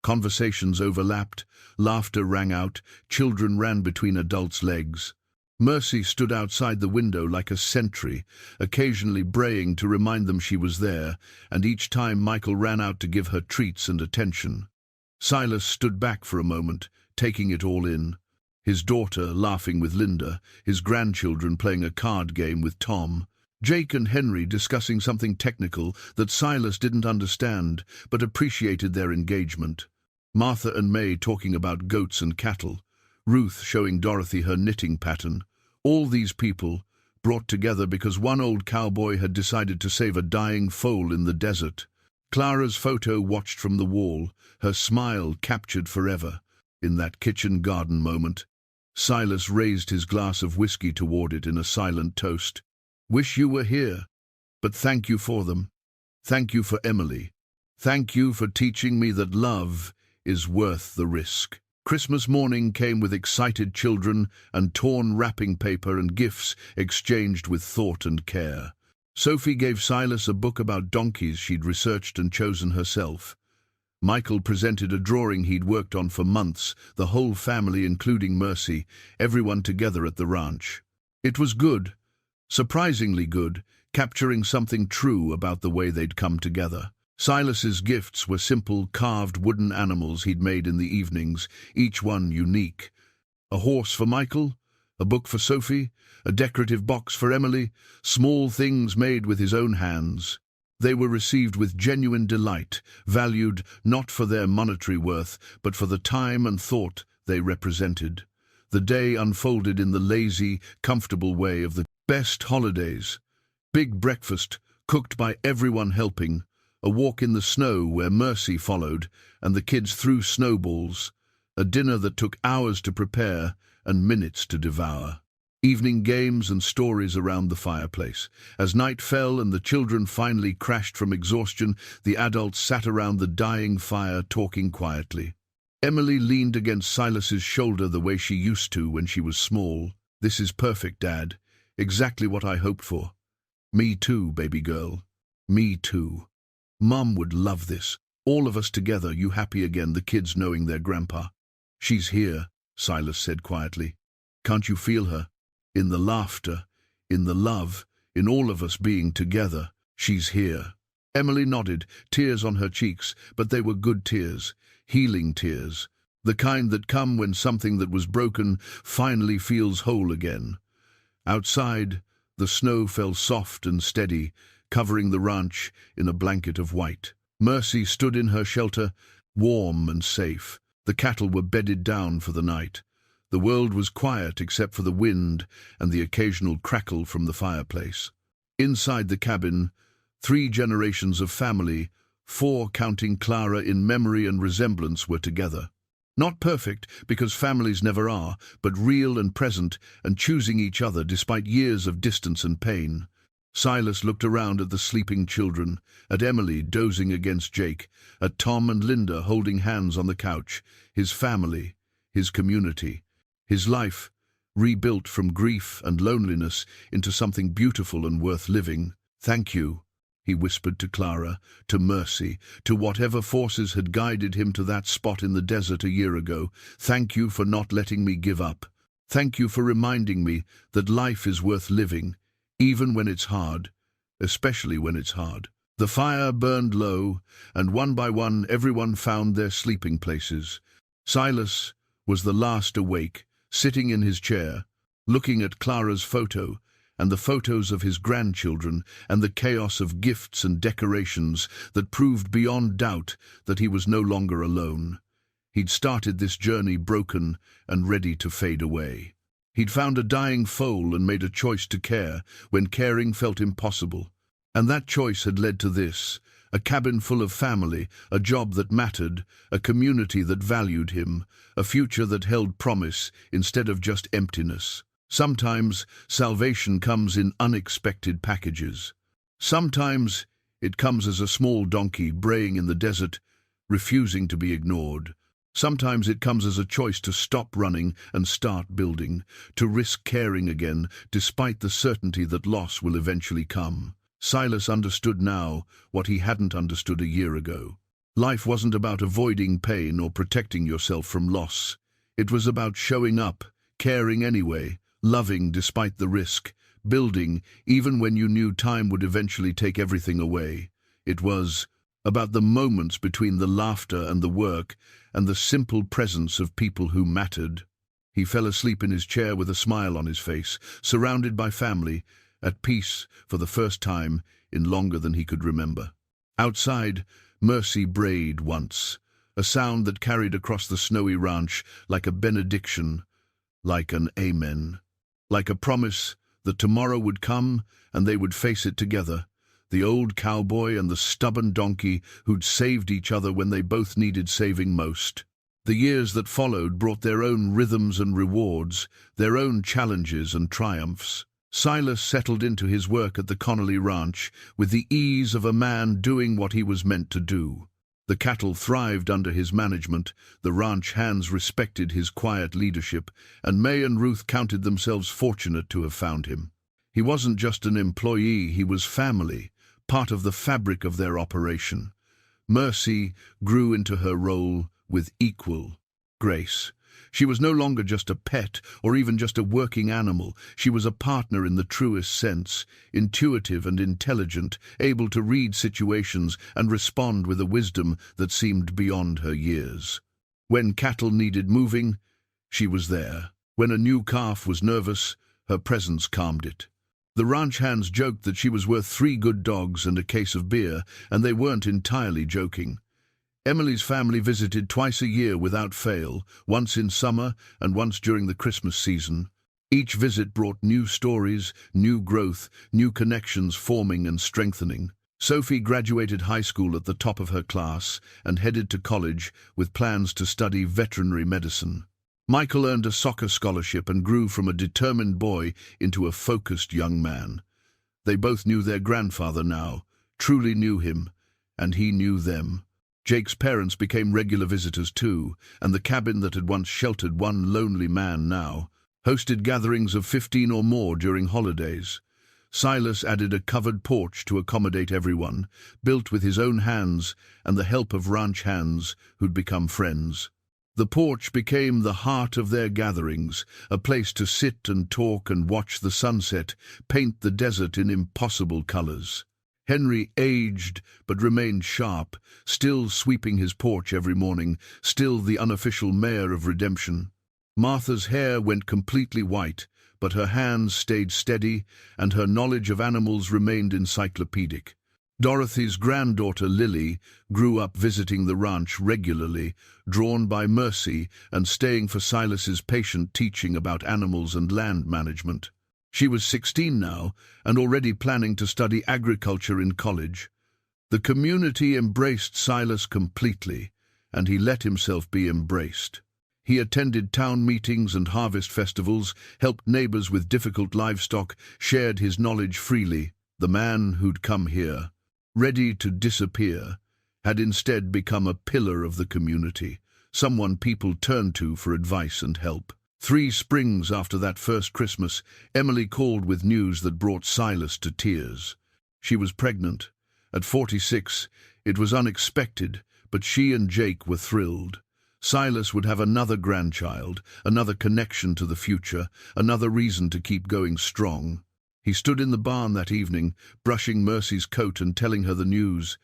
Conversations overlapped, laughter rang out, children ran between adults' legs. Mercy stood outside the window like a sentry, occasionally braying to remind them she was there, and each time Michael ran out to give her treats and attention. Silas stood back for a moment, taking it all in. His daughter laughing with Linda, his grandchildren playing a card game with Tom, Jake and Henry discussing something technical that Silas didn't understand but appreciated their engagement. Martha and May talking about goats and cattle, Ruth showing Dorothy her knitting pattern. All these people brought together because one old cowboy had decided to save a dying foal in the desert. Clara's photo watched from the wall, her smile captured forever. In that kitchen garden moment, Silas raised his glass of whiskey toward it in a silent toast. Wish you were here, but thank you for them. Thank you for Emily. Thank you for teaching me that love is worth the risk. Christmas morning came with excited children and torn wrapping paper and gifts exchanged with thought and care. Sophie gave Silas a book about donkeys she'd researched and chosen herself. Michael presented a drawing he'd worked on for months, the whole family including Mercy, everyone together at the ranch. It was good, surprisingly good, capturing something true about the way they'd come together. Silas's gifts were simple, carved wooden animals he'd made in the evenings, each one unique. A horse for Michael, a book for Sophie, a decorative box for Emily, small things made with his own hands. They were received with genuine delight, valued not for their monetary worth, but for the time and thought they represented. The day unfolded in the lazy, comfortable way of the best holidays. Big breakfast, cooked by everyone helping, a walk in the snow where Mercy followed, and the kids threw snowballs, a dinner that took hours to prepare and minutes to devour. Evening games and stories around the fireplace. As night fell and the children finally crashed from exhaustion, the adults sat around the dying fire talking quietly. Emily leaned against Silas's shoulder the way she used to when she was small. "This is perfect, Dad. Exactly what I hoped for." "Me too, baby girl. Me too. Mum would love this. All of us together, you happy again, the kids knowing their grandpa." "She's here," Silas said quietly. "Can't you feel her? In the laughter, in the love, in all of us being together. She's here." Emily nodded, tears on her cheeks, but they were good tears, healing tears, the kind that come when something that was broken finally feels whole again. Outside, the snow fell soft and steady, covering the ranch in a blanket of white. Mercy stood in her shelter, warm and safe. The cattle were bedded down for the night. The world was quiet except for the wind and the occasional crackle from the fireplace. Inside the cabin, 3 generations of family, 4 counting Clara in memory and resemblance, were together. Not perfect, because families never are, but real and present, and choosing each other despite years of distance and pain. Silas looked around at the sleeping children, at Emily dozing against Jake, at Tom and Linda holding hands on the couch, his family, his community, his life, rebuilt from grief and loneliness into something beautiful and worth living. "Thank you," he whispered to Clara, to Mercy, to whatever forces had guided him to that spot in the desert a year ago. "Thank you for not letting me give up. Thank you for reminding me that life is worth living, even when it's hard, especially when it's hard." The fire burned low, and one by one everyone found their sleeping places. Silas was the last awake, sitting in his chair, looking at Clara's photo, and the photos of his grandchildren, and the chaos of gifts and decorations that proved beyond doubt that he was no longer alone. He'd started this journey broken and ready to fade away. He'd found a dying foal and made a choice to care when caring felt impossible. And that choice had led to this: a cabin full of family, a job that mattered, a community that valued him, a future that held promise instead of just emptiness. Sometimes salvation comes in unexpected packages. Sometimes it comes as a small donkey braying in the desert, refusing to be ignored. Sometimes it comes as a choice to stop running and start building, to risk caring again, despite the certainty that loss will eventually come. Silas understood now what he hadn't understood a year ago. Life wasn't about avoiding pain or protecting yourself from loss. It was about showing up, caring anyway, loving despite the risk, building even when you knew time would eventually take everything away. It was about the moments between the laughter and the work, and the simple presence of people who mattered. He fell asleep in his chair with a smile on his face, surrounded by family, at peace for the first time in longer than he could remember. Outside, Mercy brayed once, a sound that carried across the snowy ranch like a benediction, like an amen, like a promise that tomorrow would come and they would face it together, the old cowboy and the stubborn donkey who'd saved each other when they both needed saving most. The years that followed brought their own rhythms and rewards, their own challenges and triumphs. Silas settled into his work at the Connolly Ranch with the ease of a man doing what he was meant to do. The cattle thrived under his management, the ranch hands respected his quiet leadership, and May and Ruth counted themselves fortunate to have found him. He wasn't just an employee, he was family, part of the fabric of their operation. Mercy grew into her role with equal grace. She was no longer just a pet or even just a working animal. She was a partner in the truest sense, intuitive and intelligent, able to read situations and respond with a wisdom that seemed beyond her years. When cattle needed moving, she was there. When a new calf was nervous, her presence calmed it. The ranch hands joked that she was worth 3 good dogs and a case of beer, and they weren't entirely joking. Emily's family visited twice a year without fail, once in summer and once during the Christmas season. Each visit brought new stories, new growth, new connections forming and strengthening. Sophie graduated high school at the top of her class and headed to college with plans to study veterinary medicine. Michael earned a soccer scholarship and grew from a determined boy into a focused young man. They both knew their grandfather now, truly knew him, and he knew them. Jake's parents became regular visitors too, and the cabin that had once sheltered one lonely man now hosted gatherings of 15 or more during holidays. Silas added a covered porch to accommodate everyone, built with his own hands and the help of ranch hands who'd become friends. The porch became the heart of their gatherings, a place to sit and talk and watch the sunset paint the desert in impossible colors. Henry aged but remained sharp, still sweeping his porch every morning, still the unofficial mayor of redemption. Martha's hair went completely white, but her hands stayed steady and her knowledge of animals remained encyclopedic. Dorothy's granddaughter Lily grew up visiting the ranch regularly, drawn by Mercy and staying for Silas's patient teaching about animals and land management. She was 16 now and already planning to study agriculture in college. The community embraced Silas completely, and he let himself be embraced. He attended town meetings and harvest festivals, helped neighbors with difficult livestock, shared his knowledge freely. The man who'd come here, ready to disappear, had instead become a pillar of the community, someone people turned to for advice and help. 3 springs after that first Christmas, Emily called with news that brought Silas to tears. She was pregnant. At 46, it was unexpected, but she and Jake were thrilled. Silas would have another grandchild, another connection to the future, another reason to keep going strong. He stood in the barn that evening, brushing Mercy's coat and telling her the news.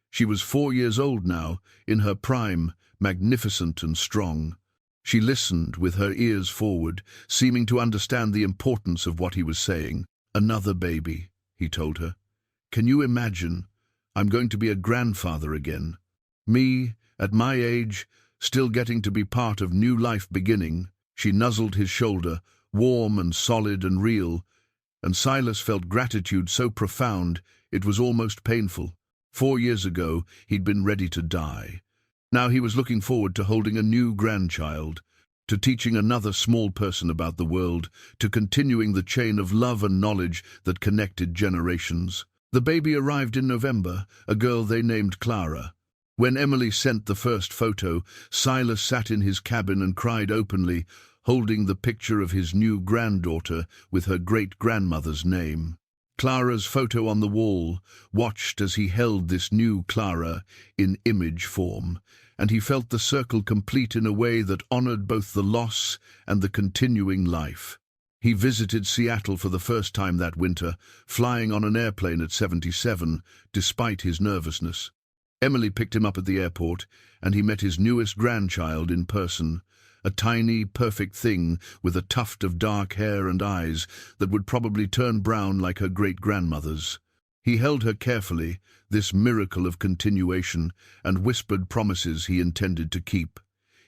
She was 4 years old now, in her prime, magnificent and strong. She listened with her ears forward, seeming to understand the importance of what he was saying. "Another baby," he told her. "Can you imagine? I'm going to be a grandfather again. Me, at my age, still getting to be part of new life beginning." She nuzzled his shoulder, warm and solid and real, and Silas felt gratitude so profound it was almost painful. 4 years ago, he'd been ready to die. Now he was looking forward to holding a new grandchild, to teaching another small person about the world, to continuing the chain of love and knowledge that connected generations. The baby arrived in November, a girl they named Clara. When Emily sent the first photo, Silas sat in his cabin and cried openly, holding the picture of his new granddaughter with her great-grandmother's name. Clara's photo on the wall, watched as he held this new Clara in image form, and he felt the circle complete in a way that honored both the loss and the continuing life. He visited Seattle for the first time that winter, flying on an airplane at 77, despite his nervousness. Emily picked him up at the airport, and he met his newest grandchild in person, a tiny, perfect thing with a tuft of dark hair and eyes that would probably turn brown like her great-grandmother's. He held her carefully, this miracle of continuation, and whispered promises he intended to keep.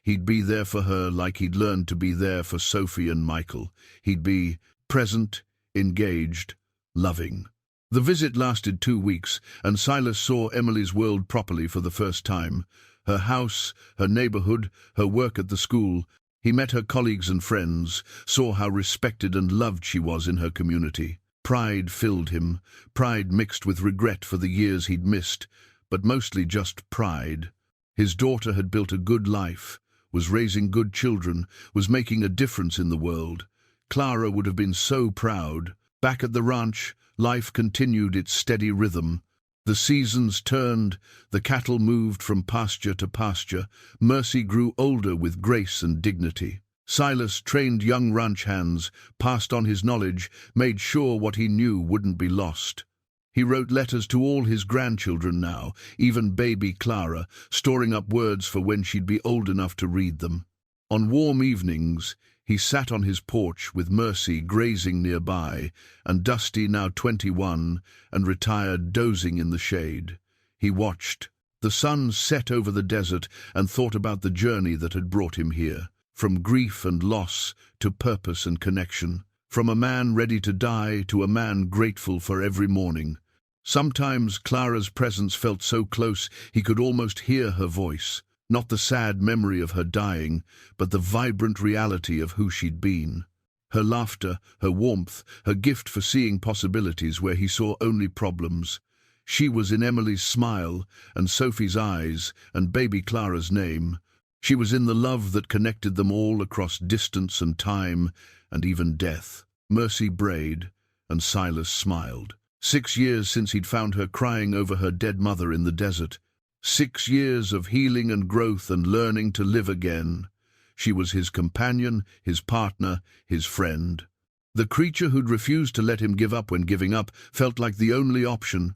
He'd be there for her like he'd learned to be there for Sophie and Michael. He'd be present, engaged, loving. The visit lasted 2 weeks, and Silas saw Emily's world properly for the first time. Her house, her neighborhood, her work at the school. He met her colleagues and friends, saw how respected and loved she was in her community. Pride filled him, pride mixed with regret for the years he'd missed, but mostly just pride. His daughter had built a good life, was raising good children, was making a difference in the world. Clara would have been so proud. Back at the ranch, life continued its steady rhythm. The seasons turned, the cattle moved from pasture to pasture. Mercy grew older with grace and dignity. Silas trained young ranch hands, passed on his knowledge, made sure what he knew wouldn't be lost. He wrote letters to all his grandchildren now, even baby Clara, storing up words for when she'd be old enough to read them. On warm evenings, he sat on his porch with Mercy grazing nearby, and Dusty, now 21, and retired, dozing in the shade. He watched. The sun set over the desert and thought about the journey that had brought him here, from grief and loss to purpose and connection, from a man ready to die to a man grateful for every morning. Sometimes Clara's presence felt so close he could almost hear her voice. Not the sad memory of her dying, but the vibrant reality of who she'd been. Her laughter, her warmth, her gift for seeing possibilities where he saw only problems. She was in Emily's smile, and Sophie's eyes, and baby Clara's name. She was in the love that connected them all across distance and time, and even death. Mercy brayed, and Silas smiled. 6 years since he'd found her crying over her dead mother in the desert. 6 years of healing and growth and learning to live again. She was his companion, his partner, his friend. The creature who'd refused to let him give up when giving up felt like the only option.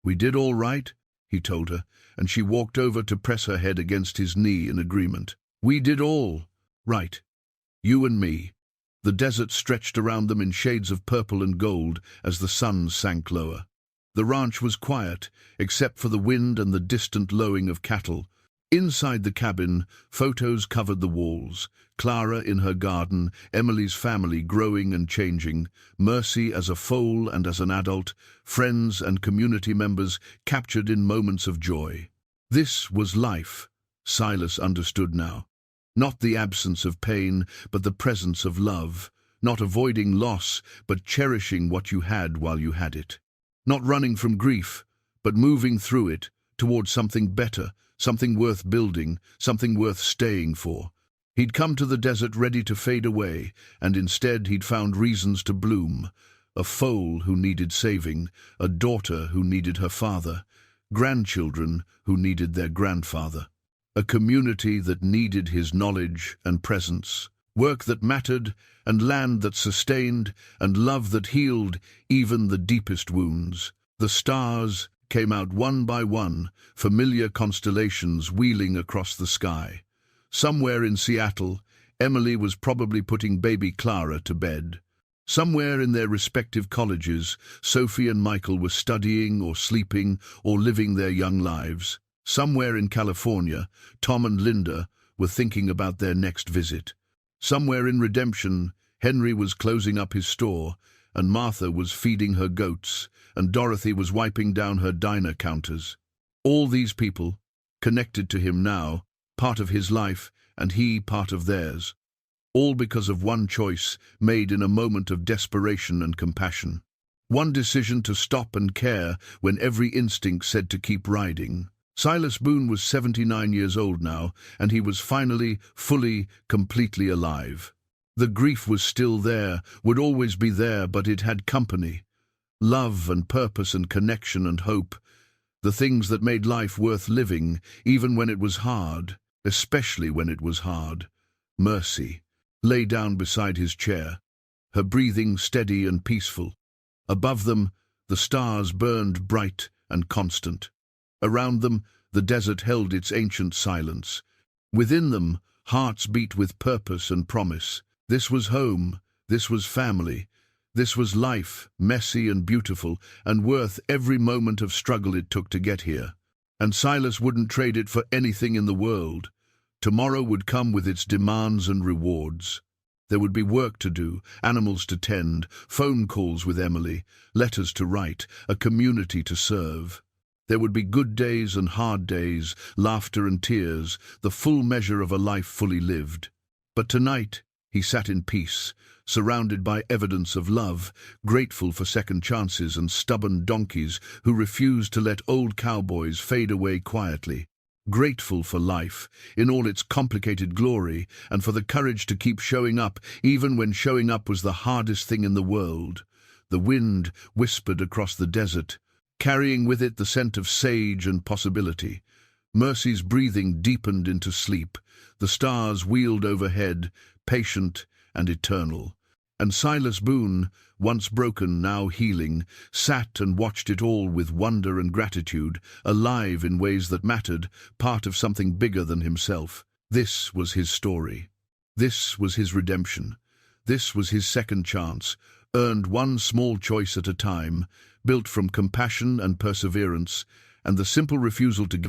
"We did all right," he told her, and she walked over to press her head against his knee in agreement. "We did all right. You and me." The desert stretched around them in shades of purple and gold as the sun sank lower. The ranch was quiet, except for the wind and the distant lowing of cattle. Inside the cabin, photos covered the walls. Clara in her garden, Emily's family growing and changing, Mercy as a foal and as an adult, friends and community members captured in moments of joy. This was life, Silas understood now. Not the absence of pain, but the presence of love. Not avoiding loss, but cherishing what you had while you had it. Not running from grief, but moving through it, towards something better, something worth building, something worth staying for. He'd come to the desert ready to fade away, and instead he'd found reasons to bloom. A foal who needed saving, a daughter who needed her father, grandchildren who needed their grandfather. A community that needed his knowledge and presence, work that mattered, and land that sustained, and love that healed even the deepest wounds. The stars came out one by one, familiar constellations wheeling across the sky. Somewhere in Seattle, Emily was probably putting baby Clara to bed. Somewhere in their respective colleges, Sophie and Michael were studying or sleeping or living their young lives. Somewhere in California, Tom and Linda were thinking about their next visit. Somewhere in Redemption, Henry was closing up his store, and Martha was feeding her goats, and Dorothy was wiping down her diner counters. All these people, connected to him now, part of his life, and he part of theirs. All because of one choice made in a moment of desperation and compassion. One decision to stop and care when every instinct said to keep riding. Silas Boone was 79 years old now, and he was finally, fully, completely alive. The grief was still there, would always be there, but it had company. Love and purpose and connection and hope. The things that made life worth living, even when it was hard, especially when it was hard. Mercy lay down beside his chair, her breathing steady and peaceful. Above them, the stars burned bright and constant. Around them, the desert held its ancient silence. Within them, hearts beat with purpose and promise. This was home, this was family, this was life, messy and beautiful, and worth every moment of struggle it took to get here. And Silas wouldn't trade it for anything in the world. Tomorrow would come with its demands and rewards. There would be work to do, animals to tend, phone calls with Emily, letters to write, a community to serve. There would be good days and hard days, laughter and tears, the full measure of a life fully lived. But tonight, he sat in peace, surrounded by evidence of love, grateful for second chances and stubborn donkeys who refused to let old cowboys fade away quietly. Grateful for life, in all its complicated glory, and for the courage to keep showing up, even when showing up was the hardest thing in the world. The wind whispered across the desert, carrying with it the scent of sage and possibility. Mercy's breathing deepened into sleep. The stars wheeled overhead, patient and eternal. And Silas Boone, once broken, now healing, sat and watched it all with wonder and gratitude, alive in ways that mattered, part of something bigger than himself. This was his story. This was his redemption. This was his second chance, earned one small choice at a time, built from compassion and perseverance, and the simple refusal to give